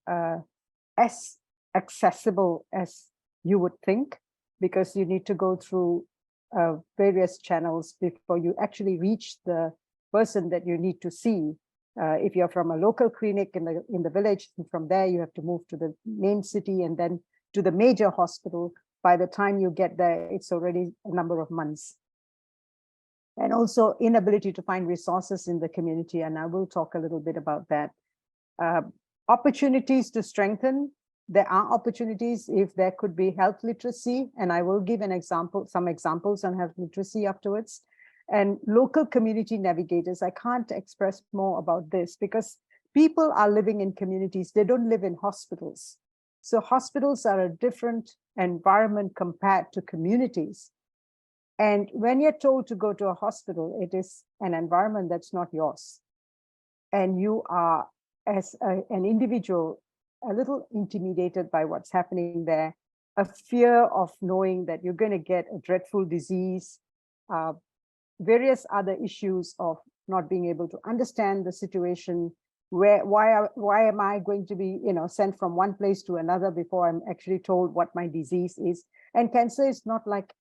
accessible as you would think, because you need to go through various channels before you actually reach the person that you need to see. If you're from a local clinic in the village, from there you have to move to the main city and then to the major hospital. By the time you get there, it's already a number of months. And also inability to find resources in the community. And I will talk a little bit about that. Opportunities to strengthen there are opportunities if there could be health literacy, and I will give an example, some examples on health literacy afterwards. And local community navigators, I can't express more about this because people are living in communities, they don't live in hospitals. So hospitals are a different environment compared to communities. And when you're told to go to a hospital, it is an environment that's not yours. And you are, as an individual, a little intimidated by what's happening there, a fear of knowing that you're going to get a dreadful disease, various other issues of not being able to understand the situation, why am I going to be, sent from one place to another before I'm actually told what my disease is. And cancer is not like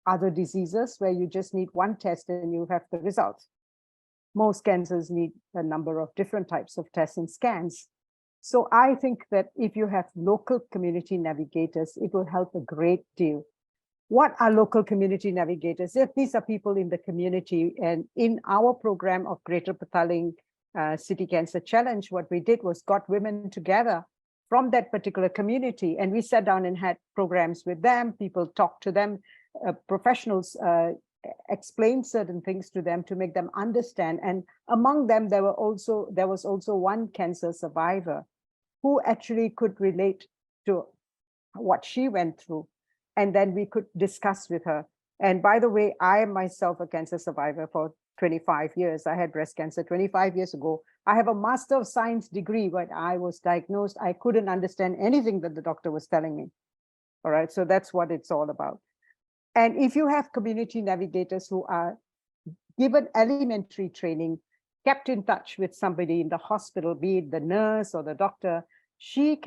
other diseases where you just need one test and you have the result. Most cancers need a number of different types of tests and scans. So I think that if you have local community navigators, it will help a great deal. What are local community navigators? If these are people in the community, and in our program of Greater Petaling City Cancer Challenge, what we did was got women together from that particular community, and we sat down and had programs with them. People talked to them, professionals explained certain things to them to make them understand. And among them, there was also one cancer survivor who actually could relate to what she went through. And then we could discuss with her. And by the way, I am myself a cancer survivor for 25 years. I had breast cancer 25 years ago. I have a Master of Science degree. When I was diagnosed, I couldn't understand anything that the doctor was telling me. All right, so that's what it's all about. And if you have community navigators who are given elementary training, kept in touch with somebody in the hospital, be it the nurse or the doctor, he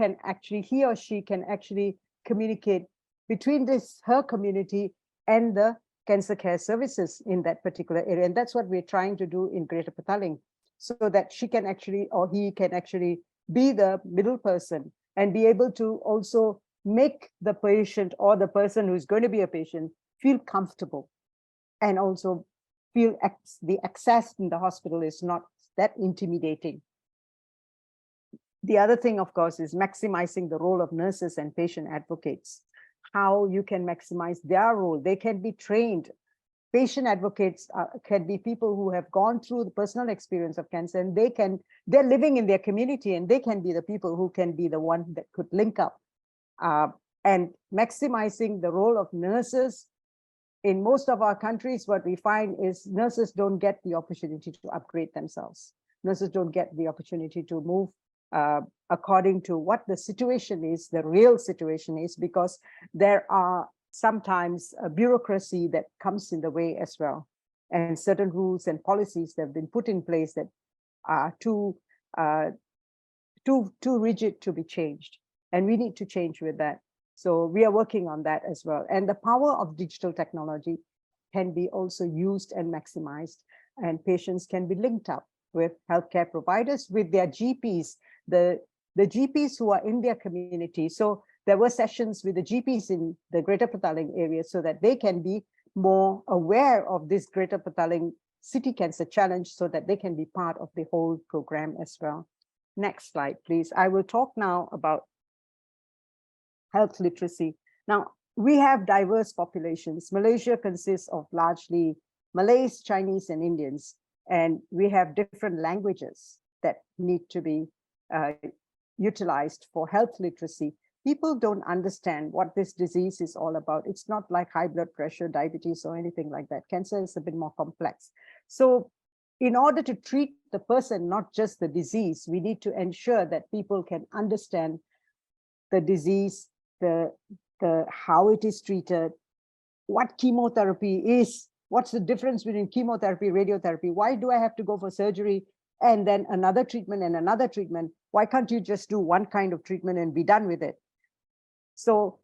or she can actually communicate between her community and the cancer care services in that particular area. And that's what we're trying to do in Greater Petaling, so that she can actually, or he can actually be the middle person and be able to also make the patient or the person who's going to be a patient feel comfortable, and also feel the access in the hospital is not that intimidating. The other thing, of course, is maximizing the role of nurses and patient advocates. How you can maximize their role. They can be trained. Patient advocates can be people who have gone through the personal experience of cancer, and they're living in their community, and they can be the people who can be the one that could link up. And maximizing the role of nurses. In most of our countries, what we find is nurses don't get the opportunity to upgrade themselves. Nurses don't get the opportunity to move according to what the situation is, the real situation is, because there are sometimes a bureaucracy that comes in the way as well. And certain rules and policies that have been put in place that are too rigid to be changed. And we need to change with that. So we are working on that as well. And the power of digital technology can be also used and maximized, and patients can be linked up with healthcare providers, with their GPs, the GPs who are in their community. So there were sessions with the GPs in the Greater Petaling area so that they can be more aware of this Greater Petaling City Cancer Challenge, so that they can be part of the whole program as well. Next slide, please. I will talk now about health literacy. Now, we have diverse populations. Malaysia consists of largely Malays, Chinese, and Indians, and we have different languages that need to be utilized for health literacy. People don't understand what this disease is all about. It's not like high blood pressure, diabetes, or anything like that. Cancer is a bit more complex. So in order to treat the person, not just the disease, we need to ensure that people can understand the disease, how it is treated, what chemotherapy is, what's the difference between chemotherapy, radiotherapy, why do I have to go for surgery and then another treatment and another treatment? Why can't you just do one kind of treatment and be done with it? So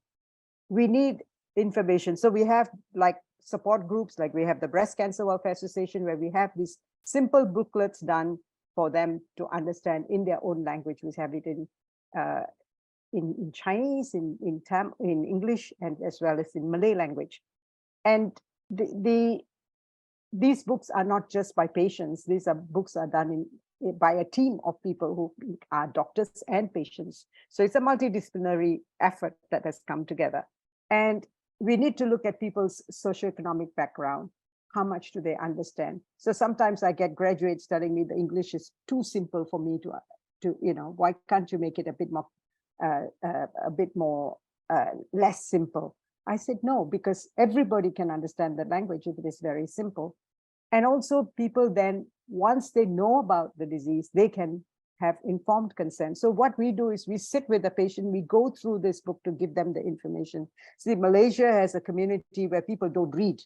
we need information. So we have like support groups, like we have the Breast Cancer Welfare Association, where we have these simple booklets done for them to understand in their own language. We have it in Chinese, in English, and as well as in Malay language. And these books are not just by patients. These are books are done by a team of people who are doctors and patients. So it's a multidisciplinary effort that has come together. And we need to look at people's socioeconomic background. How much do they understand? So sometimes I get graduates telling me the English is too simple for me to why can't you make it a bit more less simple? I said, no, because everybody can understand the language if it is very simple. And also people then, once they know about the disease, they can have informed consent. So what we do is we sit with the patient, we go through this book to give them the information. See, Malaysia has a community where people don't read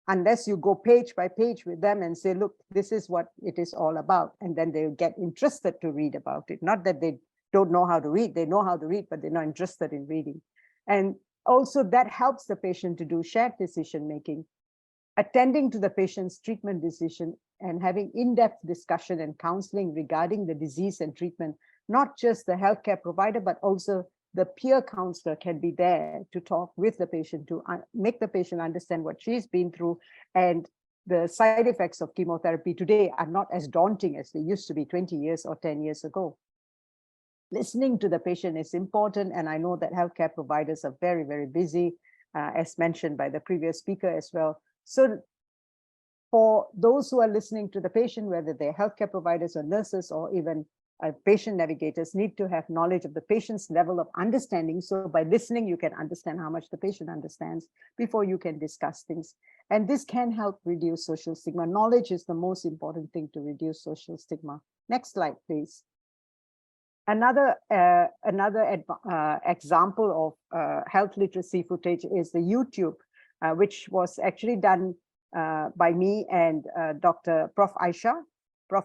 unless you go page by page with them and say, look, this is what it is all about. And then they get interested to read about it. Not that they don't know how to read, they know how to read, but they're not interested in reading. And also that helps the patient to do shared decision-making, attending to the patient's treatment decision and having in-depth discussion and counseling regarding the disease and treatment. Not just the healthcare provider, but also the peer counselor can be there to talk with the patient, to make the patient understand what she's been through. And the side effects of chemotherapy today are not as daunting as they used to be 20 years or 10 years ago. Listening to the patient is important, and I know that healthcare providers are very, very busy, as mentioned by the previous speaker as well. So for those who are listening to the patient, whether they're healthcare providers or nurses or even patient navigators, need to have knowledge of the patient's level of understanding. So by listening, you can understand how much the patient understands before you can discuss things. And this can help reduce social stigma. Knowledge is the most important thing to reduce social stigma. Next slide, please. Another example of health literacy footage is the YouTube, which was actually done by me and Dr. Prof.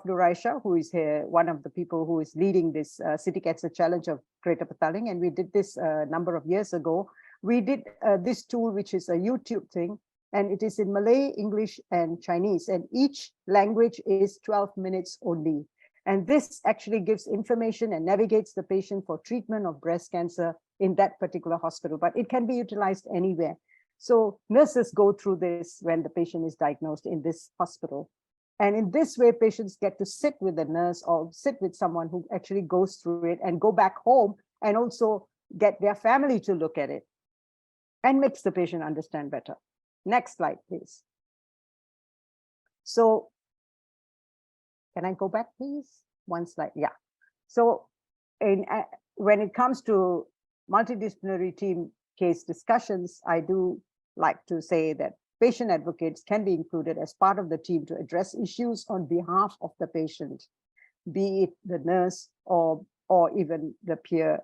Nuraisha, who is here, one of the people who is leading this City Cancer Challenge of Greater Petaling. And we did this a number of years ago. We did this tool, which is a YouTube thing, and it is in Malay, English, and Chinese. And each language is 12 minutes only. And this actually gives information and navigates the patient for treatment of breast cancer in that particular hospital, but it can be utilized anywhere. So nurses go through this when the patient is diagnosed in this hospital. And in this way, patients get to sit with the nurse or sit with someone who actually goes through it and go back home and also get their family to look at it and makes the patient understand better. Next slide, please. So can I go back, please? One slide, yeah. So when it comes to multidisciplinary team case discussions, I do like to say that patient advocates can be included as part of the team to address issues on behalf of the patient, be it the nurse or even the peer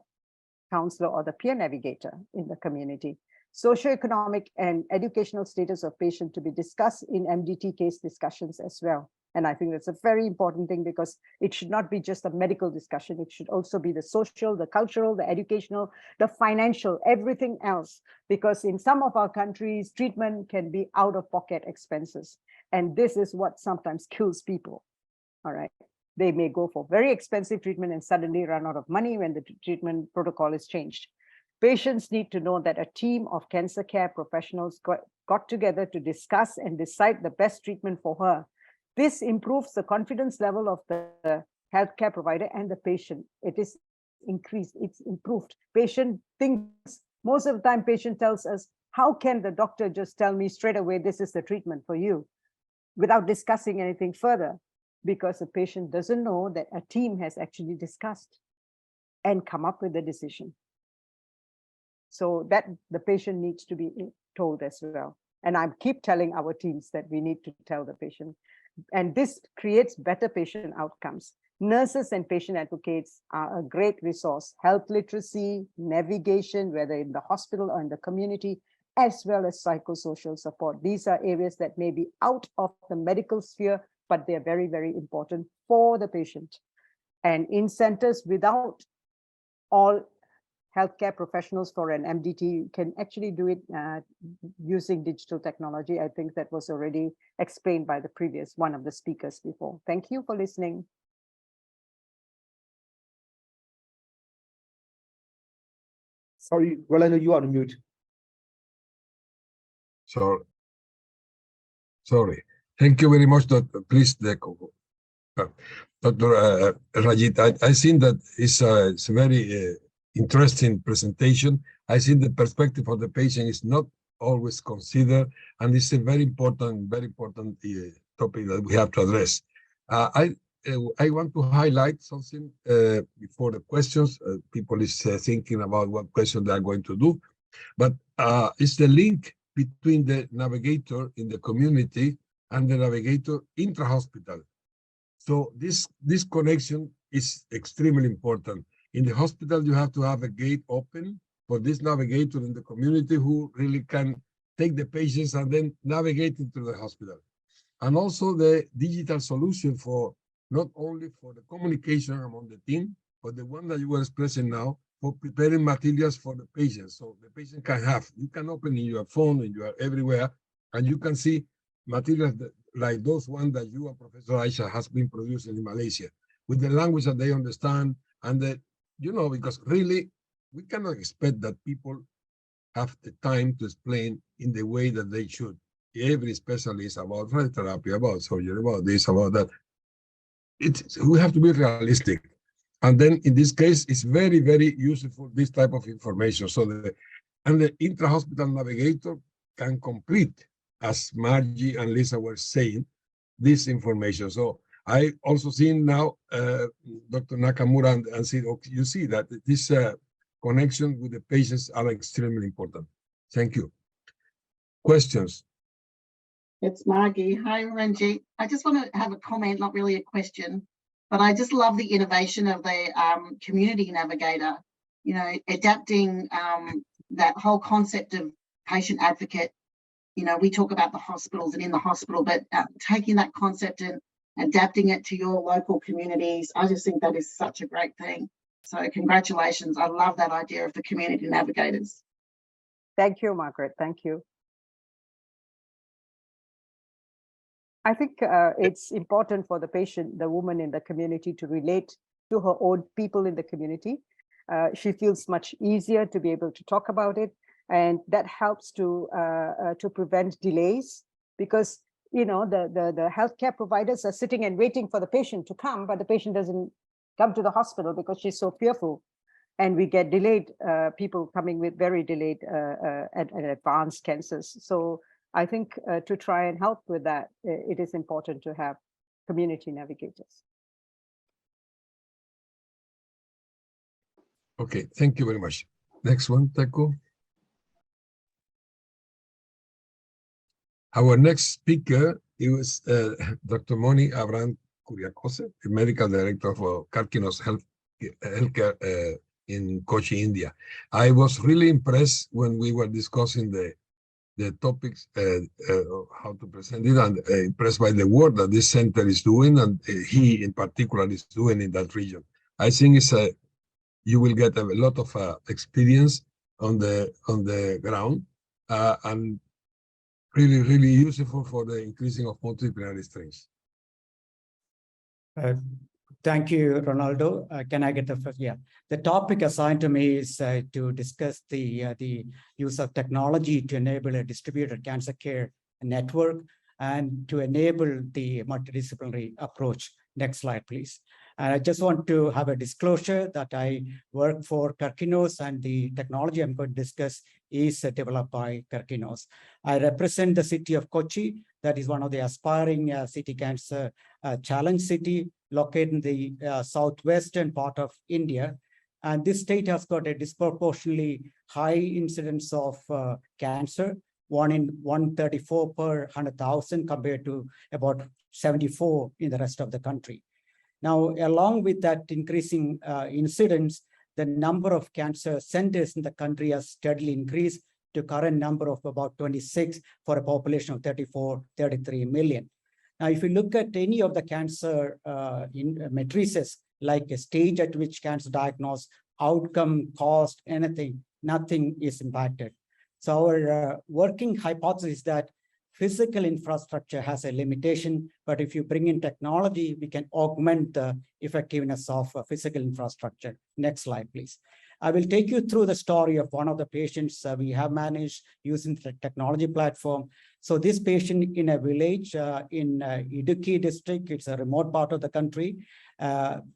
counselor or the peer navigator in the community. Socioeconomic and educational status of patient to be discussed in MDT case discussions as well. And I think that's a very important thing because it should not be just a medical discussion. It should also be the social, the cultural, the educational, the financial, everything else. Because in some of our countries, treatment can be out-of-pocket expenses. And this is what sometimes kills people. All right. They may go for very expensive treatment and suddenly run out of money when the treatment protocol is changed. Patients need to know that a team of cancer care professionals got together to discuss and decide the best treatment for her. This improves the confidence level of the healthcare provider and the patient. It is increased, it's improved. Patient thinks, most of the time patient tells us, how can the doctor just tell me straight away, this is the treatment for you, without discussing anything further? Because the patient doesn't know that a team has actually discussed and come up with a decision. So that the patient needs to be told as well. And I keep telling our teams that we need to tell the patient. And this creates better patient outcomes. Nurses and patient advocates are a great resource. Health literacy, navigation, whether in the hospital or in the community, as well as psychosocial support. These are areas that may be out of the medical sphere, but they're very, very important for the patient. And in centers without all healthcare professionals for an MDT can actually do it using digital technology. I think that was already explained by the previous one of the speakers before. Thank you for listening. Sorry, Rolando, you are on mute. Sorry. Thank you very much, Dr. Please, Dr. Rajit, I think that it's a very interesting presentation. I think the perspective of the patient is not always considered, and it's a very important topic that we have to address. I want to highlight something before the questions. People is thinking about what question they are going to do, but it's the link between the navigator in the community and the navigator intra-hospital. So this connection is extremely important. In the hospital, you have to have a gate open for this navigator in the community who really can take the patients and then navigate into the hospital. And also the digital solution for not only for the communication among the team, but the one that you were expressing now for preparing materials for the patient. So the patient can have, you can open in your phone and you are everywhere, and you can see materials that, like those ones that you, Professor Aisha, has been producing in Malaysia, with the language that they understand, and that, you know, because really, we cannot expect that people have the time to explain in the way that they should. Every specialist about therapy, about surgery, about this, about that. We have to be realistic. And then in this case, it's very, very useful, this type of information. So the intra-hospital navigator can complete, as Margie and Lisa were saying, this information. So I also see now Dr. Nakamura and see, okay, you see that this connection with the patients are extremely important. Thank you. Questions? It's Margie. Hi, Ranjit. I just want to have a comment, not really a question, but I just love the innovation of the community navigator, you know, adapting that whole concept of patient advocate. You know, we talk about the hospitals and in the hospital, but taking that concept and adapting it to your local communities, I just think that is such a great thing. So congratulations. I love that idea of the community navigators. Thank you, Margaret. Thank you. I think it's important for the patient, the woman in the community, to relate to her own people in the community. She feels much easier to be able to talk about it, and that helps to prevent delays, because you know the healthcare providers are sitting and waiting for the patient to come, but the patient doesn't come to the hospital because she's so fearful, and we get delayed people coming with very delayed and advanced cancers. So I think to try and help with that, it is important to have community navigators. Okay, thank you very much. Next one, Teco. Our next speaker is Dr. Moni Abraham Kuriakose, the medical director for Karkinos Healthcare in Kochi, India. I was really impressed when we were discussing the topics, how to present it, and impressed by the work that this center is doing, and he in particular is doing in that region. I think it's you will get a lot of experience on the ground, and really, really useful for the increasing of multidisciplinary strengths. Thank you, Ronaldo. Can I get the first? Yeah. The topic assigned to me is to discuss the use of technology to enable a distributed cancer care network and to enable the multidisciplinary approach. Next slide, please. And I just want to have a disclosure that I work for Karkinos, and the technology I'm going to discuss is developed by Karkinos. I represent the city of Kochi, that is one of the aspiring city cancer challenge city, located in the southwestern part of India. And this state has got a disproportionately high incidence of cancer, 1 in 134 per 100,000 compared to about 74 in the rest of the country. Now, along with that increasing incidence, the number of cancer centers in the country has steadily increased to current number of about 26 for a population of 33 million. Now, if you look at any of the cancer matrices, like a stage at which cancer diagnosed, outcome, cost, anything, nothing is impacted. So our working hypothesis is that physical infrastructure has a limitation, but if you bring in technology, we can augment the effectiveness of physical infrastructure. Next slide, please. I will take you through the story of one of the patients we have managed using the technology platform. So this patient in a village in Idukki district, it's a remote part of the country.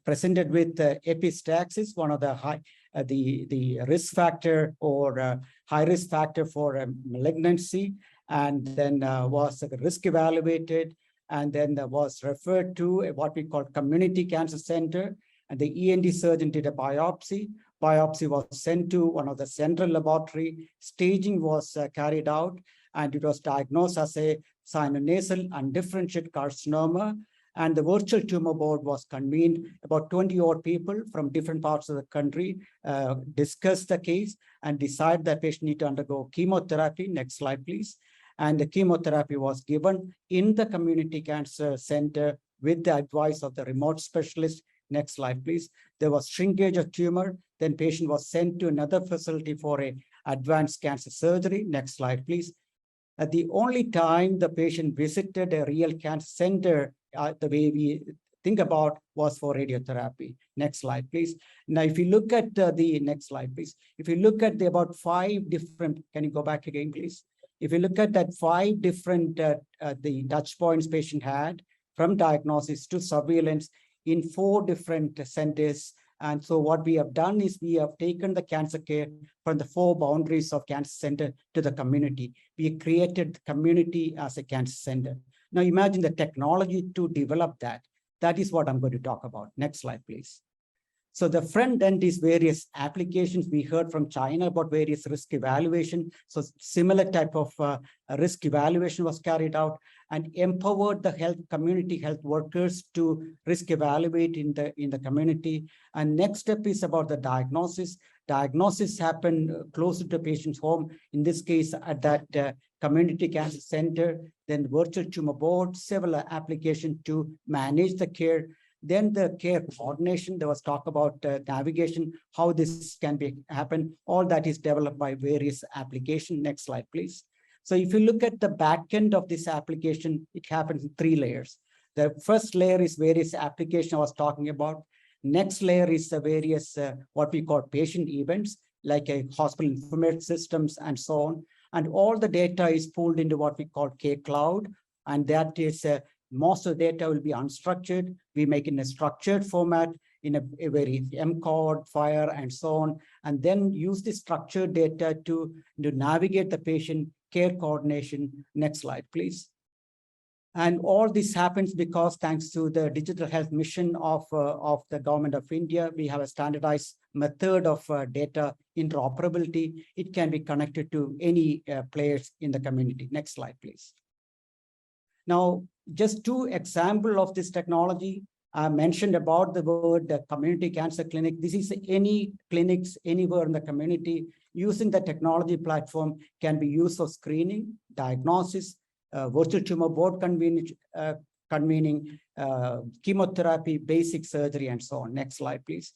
presented with epistaxis, one of the the risk factor or high risk factor for malignancy, and then was risk evaluated, and then was referred to what we call community cancer center, and the ENT surgeon did a biopsy. Biopsy was sent to one of the central laboratory. Staging was carried out, and it was diagnosed as a sinonasal undifferentiated carcinoma. And the virtual tumor board was convened. About 20 odd people from different parts of the country discussed the case and decided that patient need to undergo chemotherapy. Next slide, please. And the chemotherapy was given in the community cancer center with the advice of the remote specialist. Next slide, please. There was shrinkage of tumor. Then patient was sent to another facility for a advanced cancer surgery. Next slide, please. At the only time the patient visited a real cancer center, the way we think about was for radiotherapy. Next slide, please. Now, if you look at the next slide, please. If you look at the about 5 different, can you go back again, please? If you look at that 5 different the touch points patient had from diagnosis to surveillance in 4 different centers. And so what we have done is we have taken the cancer care from the 4 boundaries of cancer center to the community. We created the community as a cancer center. Now imagine the technology to develop that. That is what I'm going to talk about. Next slide, please. So the front end is various applications. We heard from China about various risk evaluation. So similar type of risk evaluation was carried out and empowered the community health workers to risk evaluate in the community. And next step is about the diagnosis. Diagnosis happened closer to patient's home. In this case, at that community cancer center, then virtual tumor board, several applications to manage the care. Then the care coordination, there was talk about navigation, how this can happen. All that is developed by various applications. Next slide, please. So if you look at the back end of this application, it happens in 3 layers. The first layer is various applications I was talking about. Next layer is the various what we call patient events, like a hospital information systems and so on. And all the data is pulled into what we call K-Cloud. And that is most of the data will be unstructured. We make it in a structured format in a very MCOD, FIRE, and so on, and then use the structured data to navigate the patient care coordination. Next slide, please. And all this happens because thanks to the digital health mission of the government of India, we have a standardized method of data interoperability. It can be connected to any players in the community. Next slide, please. Now, just 2 examples of this technology. I mentioned about the word community cancer clinic. This is any clinics anywhere in the community using the technology platform can be used for screening, diagnosis, virtual tumor board convening, chemotherapy, basic surgery, and so on. Next slide, please.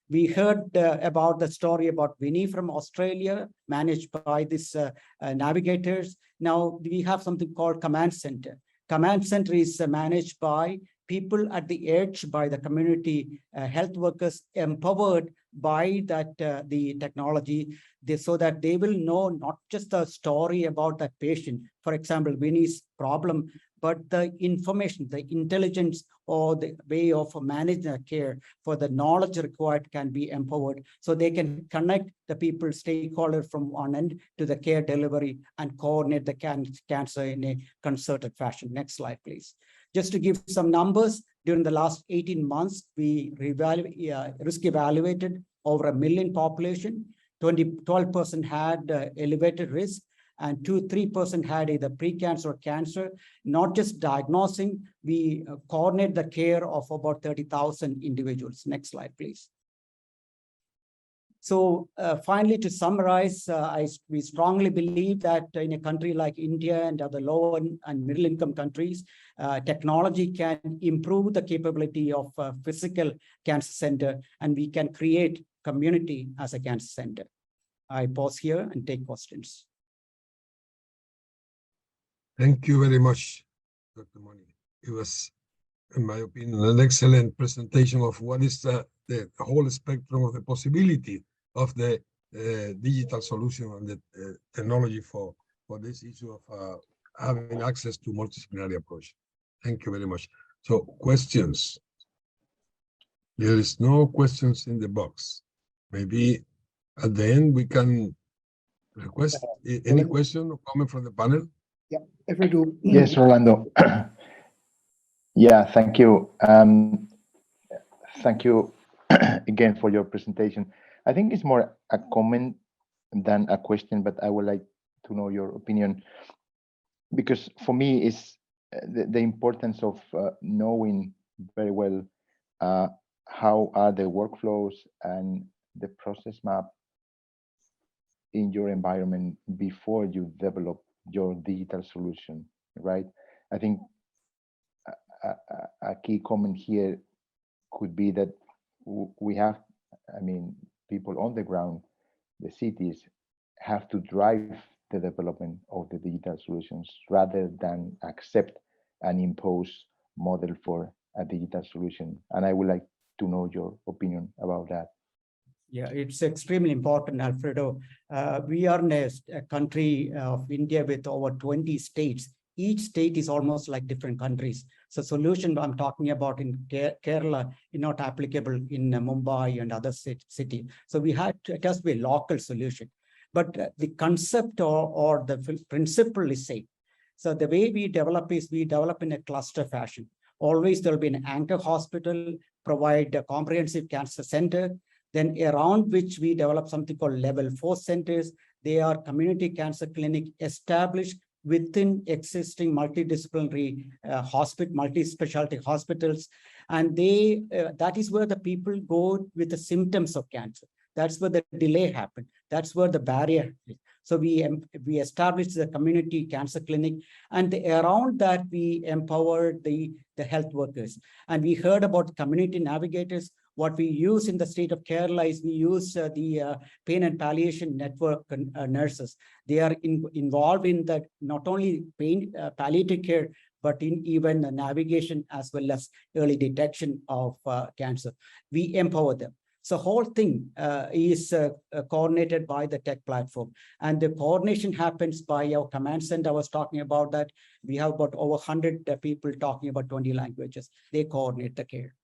We heard about the story about Winnie from Australia, managed by this navigators. Now we have something called Command Center. Command Center is managed by people at the edge, by the community health workers, empowered by that the technology, so that they will know not just the story about that patient, for example, Winnie's problem, but the information, the intelligence, or the way of managing the care for the knowledge required can be empowered, so they can connect the people, stakeholders from one end to the care delivery and coordinate the cancer in a concerted fashion. Next slide, please. Just to give some numbers, during the last 18 months, we risk evaluated over 1 million population. 12% had elevated risk, and 2-3% had either pre-cancer or cancer. Not just diagnosing, we coordinate the care of about 30,000 individuals. Next slide, please. So finally, to summarize, we strongly believe that in a country like India and other low and middle income countries, technology can improve the capability of physical cancer center, and we can create community as a cancer center. I pause here and take questions. Thank you very much, Dr. Moni. It was, in my opinion, an excellent presentation of what is the whole spectrum of the possibility of the digital solution and the technology for this issue of having access to multidisciplinary approach. Thank you very much. So questions? There is no questions in the box. Maybe at the end we can request any question or comment from the panel. Yeah, if we do. Yes, Rolando. Yeah, thank you. Thank you again for your presentation. I think it's more a comment than a question, but I would like to know your opinion, because for me it's the importance of knowing very well how are the workflows and the process map in your environment before you develop your digital solution, right? I think a key comment here could be that we have, I mean, people on the ground, the cities have to drive the development of the digital solutions rather than accept and impose model for a digital solution. And I would like to know your opinion about that. Yeah, it's extremely important, Alfredo. We are in a country of India with over 20 states. Each state is almost like different countries. So solution I'm talking about in Kerala is not applicable in Mumbai and other cities. So we had to, it has to be a local solution. But the concept or the principle is same. So the way we develop is we develop in a cluster fashion. Always there'll be an anchor hospital, provide a comprehensive cancer center, then around which we develop something called level 4 centers. They are community cancer clinic established within existing multidisciplinary multi-specialty hospitals. And they that is where the people go with the symptoms of cancer. That's where the delay happened. That's where the barrier is. So we established the community cancer clinic, and around that we empowered the health workers. And we heard about community navigators. What we use in the state of Kerala is we use the pain and palliation network nurses. They are involved in that, not only pain palliative care, but in even the navigation as well as early detection of cancer. We empower them. So whole thing is coordinated by the tech platform, and the coordination happens by our command center. I was talking about that. We have about over 100 people talking about 20 languages. They coordinate the care.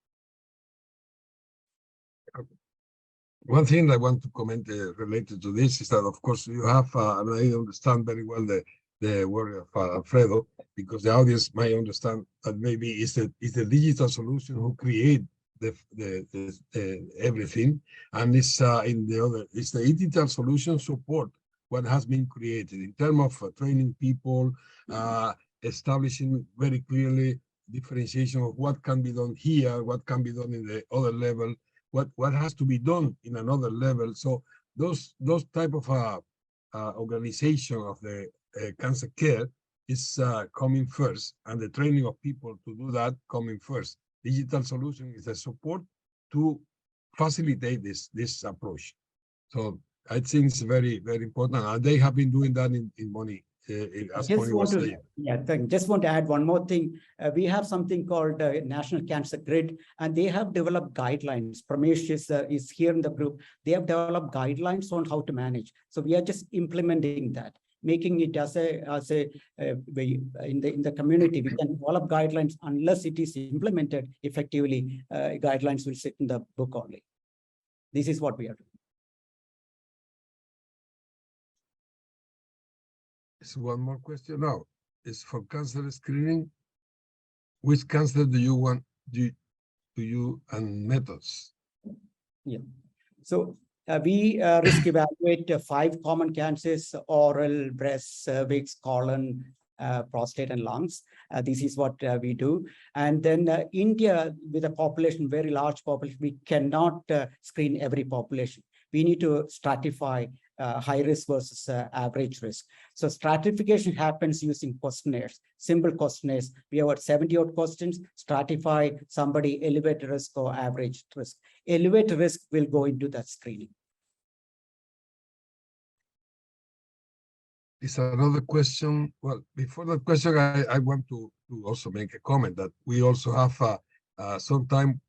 One thing I want to comment related to this is that, of course, you have, and I understand very well the word of Alfredo, because the audience might understand that maybe it's the digital solution who create the everything, and it's in the other, it's the digital solution support what has been created in terms of training people, establishing very clearly differentiation of what can be done here, what can be done in the other level, what has to be done in another level. So those type of organization of the cancer care is coming first, and the training of people to do that coming first. Digital solution is a support to facilitate this approach. So I think it's very, very important, and they have been doing that in Moni. Just want to add one more thing. We have something called National Cancer Grid, and they have developed guidelines. Pramesh is here in the group. They have developed guidelines on how to manage. So we are just implementing that, making it as a in the community. We can develop guidelines. Unless it is implemented effectively, guidelines will sit in the book only. This is what we are doing. So one more question now. Is for cancer screening, which cancer do you want and methods? Yeah. So we risk evaluate 5 common cancers: oral, breast, cervix, colon, prostate, and lungs. This is what we do. And then India, with a population, very large population, we cannot screen every population. We need to stratify high risk versus average risk. So stratification happens using questionnaires, simple questionnaires. We have 70-odd questions, stratify somebody elevated risk or average risk. Elevated risk will go into that screening. Is another question? Well, before that question, I want to also make a comment that we also have sometimes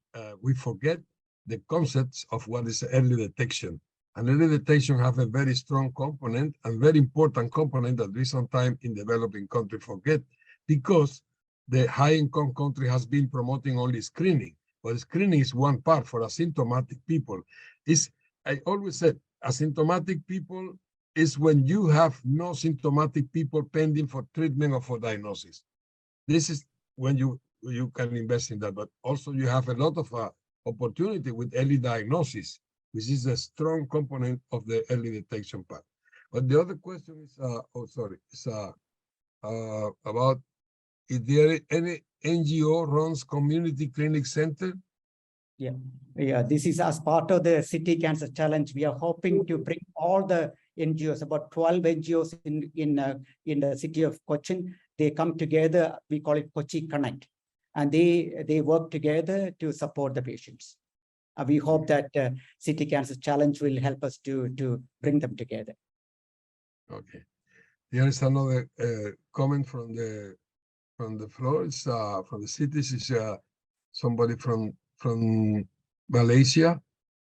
we forget the concepts of what is early detection. And early detection have a very strong component and very important component that we sometimes in developing countries forget, because the high-income country has been promoting only screening. But screening is one part for asymptomatic people. I always said, asymptomatic people is when you have no symptomatic people pending for treatment or for diagnosis. This is when you can invest in that, but also you have a lot of opportunity with early diagnosis, which is a strong component of the early detection part. But the other question is, about, is there any NGO runs community clinic center? Yeah, this is as part of the City Cancer Challenge. We are hoping to bring all the NGOs, about 12 NGOs in the city of Cochin. They come together, we call it Kochi Connect, and they work together to support the patients. We hope that City Cancer Challenge will help us to bring them together. Okay. There is another comment from the floor. It's from the cities. Is somebody from Malaysia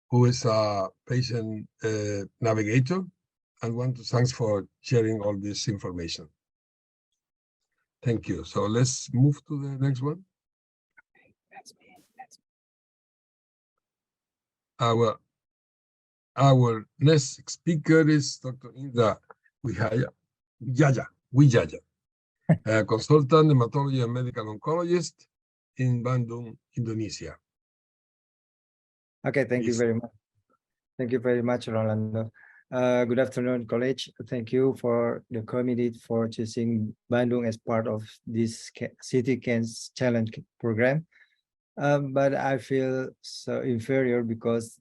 who is a patient navigator, and want to thanks for sharing all this information. Thank you. So let's move to the next one. Our next speaker is Dr. Indra Wijaya, consultant hematology and medical oncologist in Bandung, Indonesia. Okay, thank you very much. Thank you very much, Rolando. Good afternoon, college. Thank you for the committee for choosing Bandung as part of this City Cancer Challenge program. But I feel so inferior because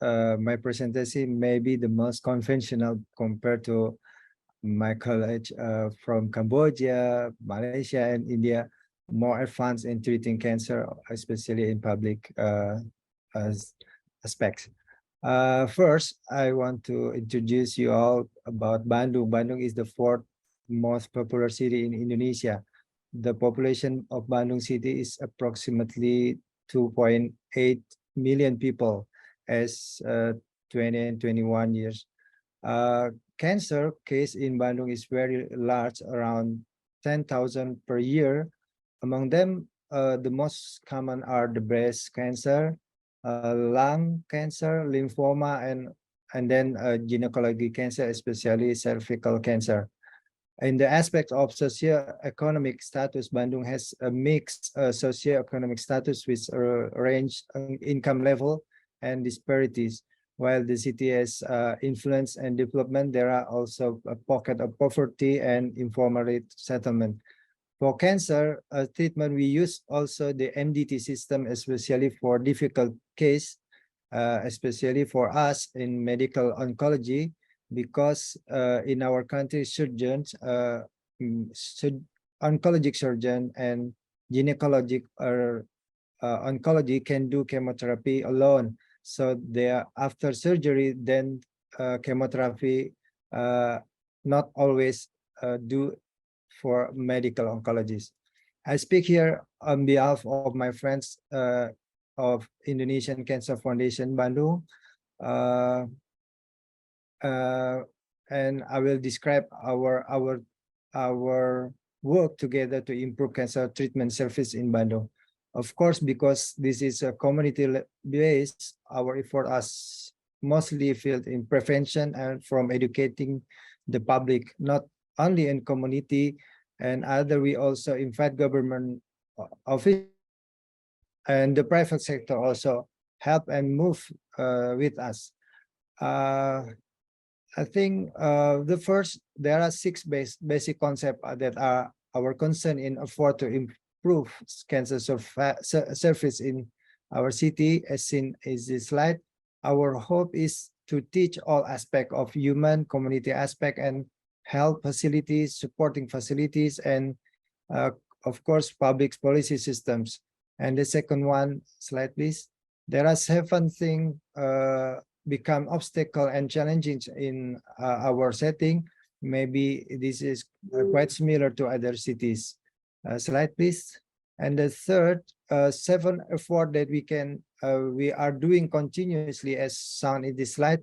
my presentation may be the most conventional compared to my colleague from Cambodia, Malaysia, and India, more advanced in treating cancer, especially in public aspects. First, I want to introduce you all about Bandung. Bandung is the fourth most popular city in Indonesia. The population of Bandung city is approximately 2.8 million people as 20 and 21 years. Cancer case in Bandung is very large, around 10,000 per year. Among them, the most common are the breast cancer, lung cancer, lymphoma, and then gynecological cancer, especially cervical cancer. In the aspect of socioeconomic status, Bandung has a mixed socioeconomic status with range income level and disparities. While the city has influence and development, there are also a pocket of poverty and informal settlement. For cancer treatment, we use also the MDT system, especially for difficult case, especially for us in medical oncology, because in our country, surgeons, oncologic surgeon and gynecologic or oncology can do chemotherapy alone. So they are after surgery, then chemotherapy not always do for medical oncologists. I speak here on behalf of my friends of Indonesian Cancer Foundation Bandung, and I will describe our work together to improve cancer treatment service in Bandung. Of course, because this is a community-based, our effort is mostly filled in prevention and from educating the public, not only in community and other. We also invite government office and the private sector also help and move with us. I think there are six basic concepts that are our concern in effort to improve cancer service in our city. As seen in this slide, our hope is to teach all aspects of human community aspect and health facilities, supporting facilities, and of course, public policy systems. And the second one, slide please. There are 7 things become obstacle and challenging in our setting. Maybe this is quite similar to other cities. Slide please. And the third, 7 effort that we are doing continuously as shown in this slide.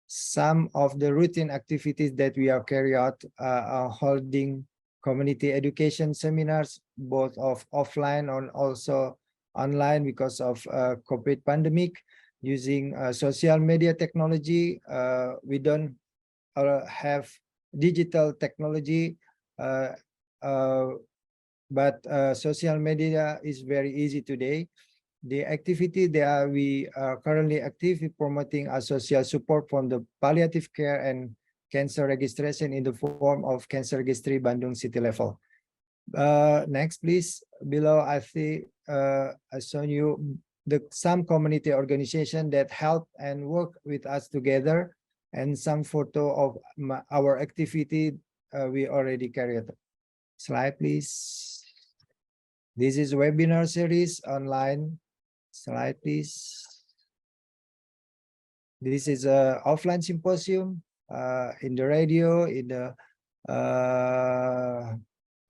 Some of the routine activities that we are carrying out are holding community education seminars, both offline and also online because of COVID pandemic, using social media technology. We don't have digital technology, but social media is very easy today. The activity that we are currently actively promoting a social support from the palliative care and cancer registration in the form of cancer registry Bandung city level. Next, please. Below, I see I show you some community organization that help and work with us together, and some photo of our activity we already carried. Slide, please. This is webinar series online. Slide, please. This is a offline symposium in the radio, in the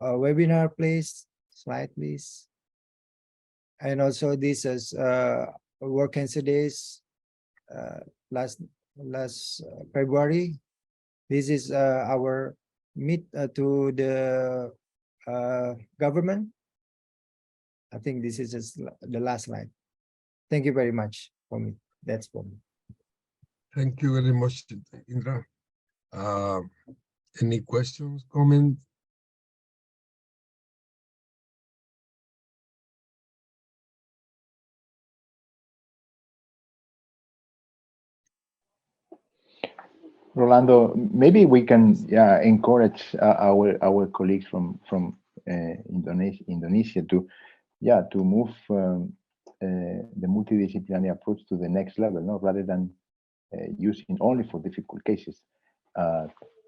webinar, please. Slide, please. And also this is World Cancer Days last February. This is our meet to the government. I think this is just the last slide. Thank you very much for me. That's for me. Thank you very much, Indra. Any questions, comments? Rolando, maybe we can encourage our colleagues from Indonesia to move the multidisciplinary approach to the next level, no, rather than using only for difficult cases.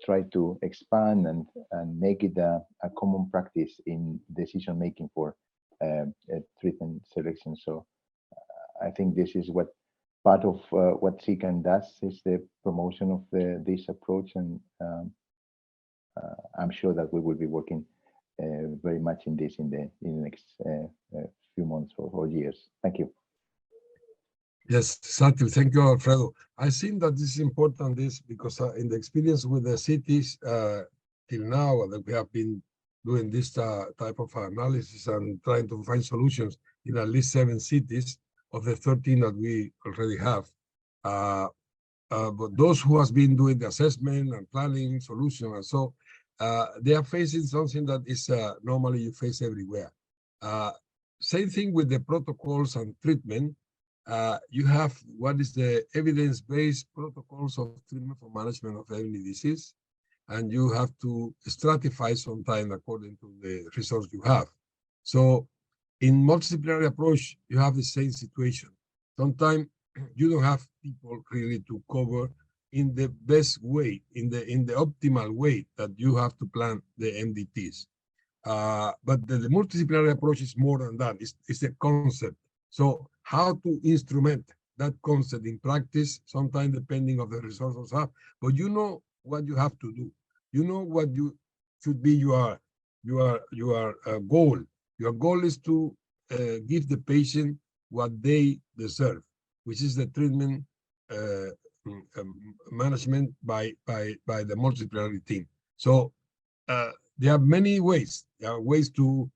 Try to expand and make it a common practice in decision making for treatment selection. So I think this is what part of what CICAN does, is the promotion of this approach, and I'm sure that we will be working very much in this in the next few months or years. Thank you. Yes, exactly. Thank you, Alfredo. I think that this is important, because in the experience with the cities till now, that we have been doing this type of analysis and trying to find solutions in at least 7 cities of the 13 that we already have. But those who has been doing the assessment and planning solution, and so they are facing something that is normally you face everywhere. Same thing with the protocols and treatment. You have what is the evidence-based protocols of treatment for management of any disease, and you have to stratify sometimes according to the resource you have. So in multidisciplinary approach, you have the same situation. Sometimes you don't have people really to cover in the best way, in the optimal way that you have to plan the MDTs. But the multidisciplinary approach is more than that. It's a concept. So how to instrument that concept in practice, sometimes depending on the resources have, but you know what you have to do. You know what you should be your goal. Your goal is to give the patient what they deserve, which is the treatment management by the multidisciplinary team. So there are many ways. There are ways to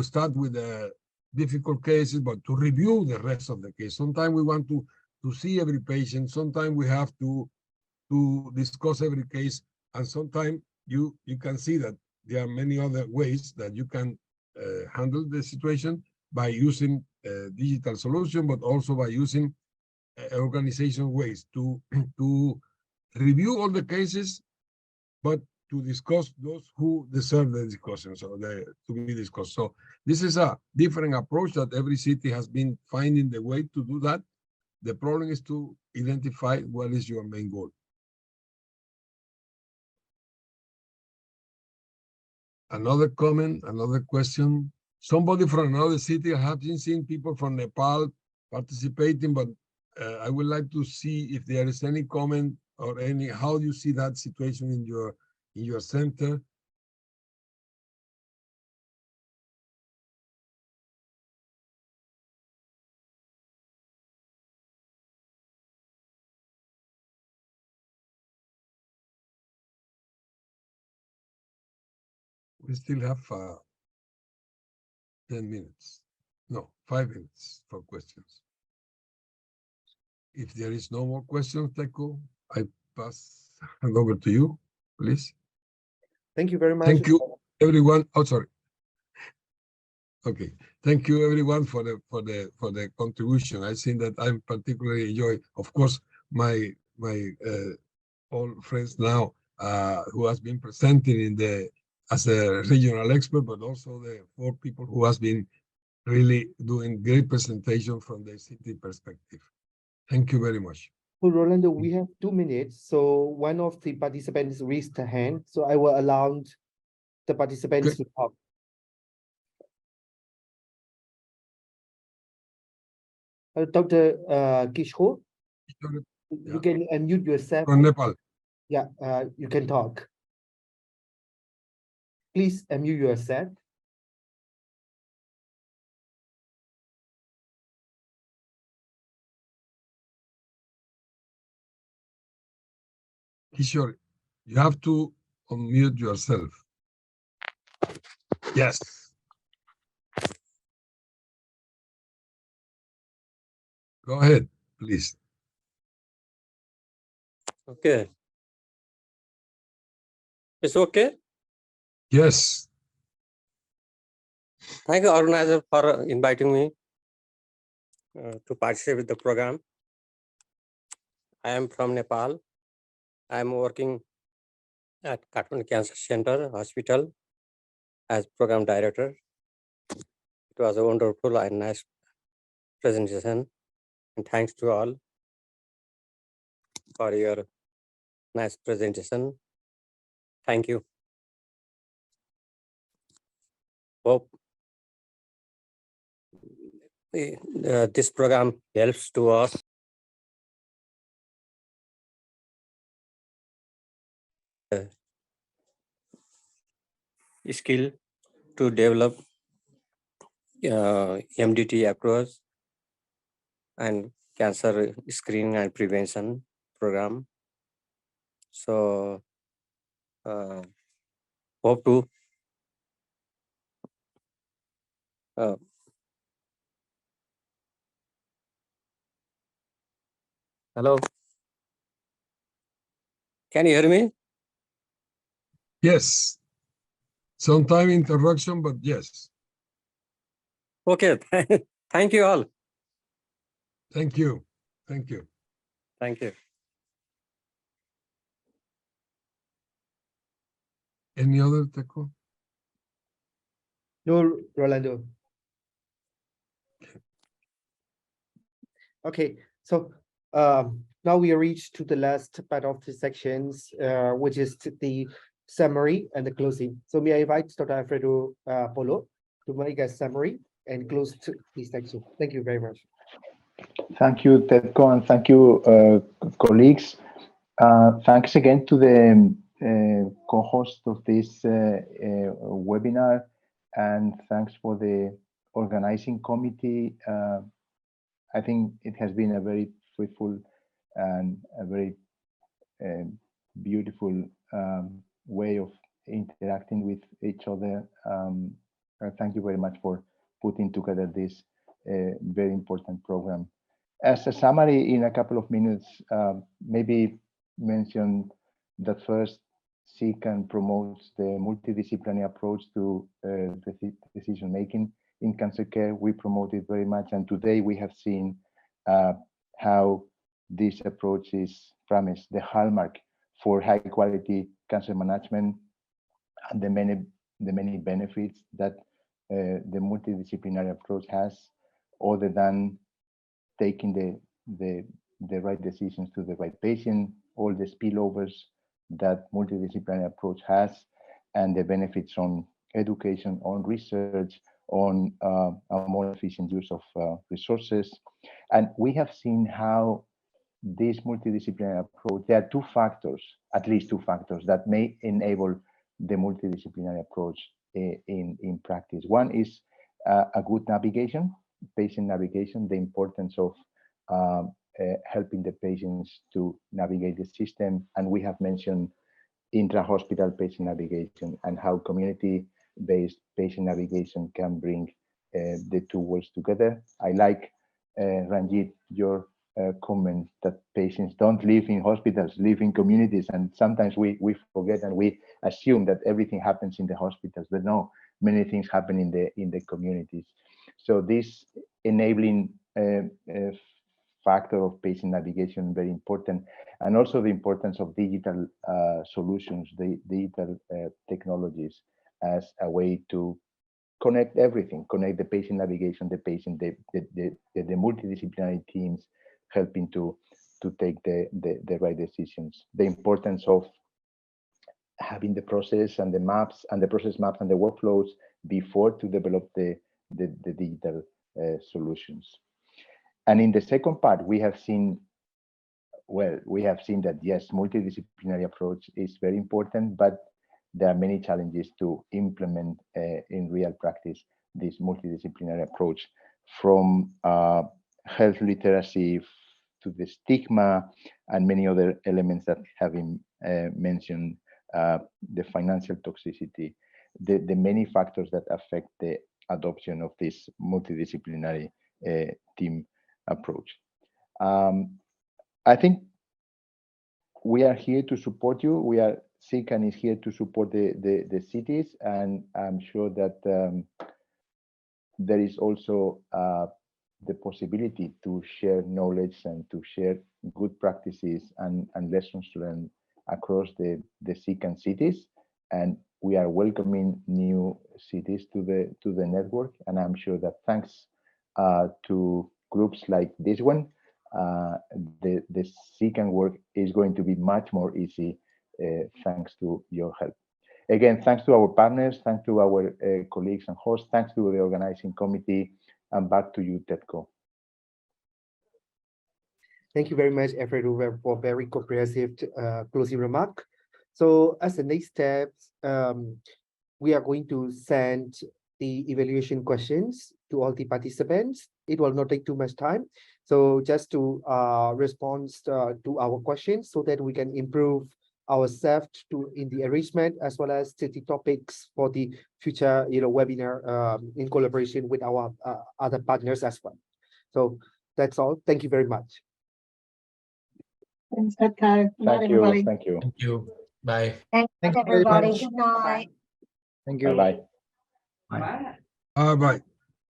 start with the difficult cases, but to review the rest of the case. Sometimes we want to see every patient. Sometimes we have to discuss every case, and sometimes you can see that there are many other ways that you can handle the situation by using digital solution, but also by using organization ways to review all the cases, but to discuss those who deserve the discussion, so to be discussed. So this is a different approach that every city has been finding the way to do that. The problem is to identify what is your main goal. Another comment, another question. Somebody from another city, I have been seeing people from Nepal participating, but I would like to see if there is any comment or how you see that situation in your center. We still have 10 minutes. No, 5 minutes for questions. If there is no more questions, Teco, I hand over to you, please. Thank you very much. Thank you, everyone. Oh, sorry. Okay, thank you everyone for the contribution. I think that I'm particularly enjoy, of course, my all friends now who has been presenting as a regional expert, but also the 4 people who has been really doing great presentation from the city perspective. Thank you very much. So Rolando, we have 2 minutes. So one of the participants raised a hand. So I will allow the participants to talk. Dr. Kishore, you can unmute yourself. From Nepal. Yeah, you can talk. Please unmute yourself. Kishore, you have to unmute yourself. Yes. Go ahead, please. Okay. It's okay? Yes. Thank you, organizer, for inviting me to participate with the program. I am from Nepal. I am working at Kathmandu Cancer Center Hospital as program director. It was a wonderful and nice presentation. And thanks to all for your nice presentation. Thank you. Hope this program helps to us skill to develop MDT approach and cancer screening and prevention program. So hope to hello. Can you hear me? Yes. Sometime interruption, but yes. Okay. Thank you all. Thank you. Thank you. Thank you. Any other, Teco? No, Rolando. Okay, so now we reached to the last part of the sections, which is the summary and the closing. So may I invite Dr. Alfredo Polo to make a summary and close this section. Thank you very much. Thank you, Tedco, and thank you, colleagues. Thanks again to the co-host of this webinar, and thanks for the organizing committee. I think it has been a very fruitful and a very beautiful way of interacting with each other. Thank you very much for putting together this very important program. As a summary, in a couple of minutes, maybe mention that first, SICAN promotes the multidisciplinary approach to decision making in cancer care. We promote it very much, and today we have seen how this approach is promised, the hallmark for high quality cancer management, and the many benefits that the multidisciplinary approach has, other than taking the right decisions to the right patient, all the spillovers that multidisciplinary approach has, and the benefits on education, on research, on a more efficient use of resources. And we have seen how this multidisciplinary approach, there are 2 factors, at least 2 factors, that may enable the multidisciplinary approach in practice. One is a good navigation, patient navigation, the importance of helping the patients to navigate the system. And we have mentioned intra-hospital patient navigation and how community-based patient navigation can bring the two worlds together. I like, Ranjit, your comment that patients don't live in hospitals, live in communities, and sometimes we forget and we assume that everything happens in the hospitals, but no, many things happen in the communities. So this enabling factor of patient navigation very important, and also the importance of digital solutions, the digital technologies as a way to connect everything, connect the patient navigation, the patient, the multidisciplinary teams helping to take the right decisions. The importance of having the process and the maps and the process maps and the workflows before to develop the digital solutions. And in the second part, we have seen, well, we have seen that yes, multidisciplinary approach is very important, but there are many challenges to implement in real practice this multidisciplinary approach, from health literacy to the stigma and many other elements that have been mentioned, the financial toxicity, the many factors that affect the adoption of this multidisciplinary team approach. I think we are here to support you. We are SICAN is here to support the cities, and I'm sure that there is also the possibility to share knowledge and to share good practices and lessons learned across the SICAN cities. And we are welcoming new cities to the network. And I'm sure that thanks to groups like this one, the SICAN work is going to be much more easy thanks to your help. Again, thanks to our partners, thanks to our colleagues and hosts, thanks to the organizing committee, and back to you, Tedco. Thank you very much, Alfredo, for very comprehensive closing remark. So as the next steps, we are going to send the evaluation questions to all the participants. It will not take too much time. So just to respond to our questions so that we can improve ourselves in the arrangement, as well as the topics for the future webinar in collaboration with our other partners as well. So that's all. Thank you very much. Thanks, Tedco. Good night, everybody. Thank you. Thank you. Bye. Thanks, Thank you very everybody. much. Good night. Thank you. Bye-bye. Bye.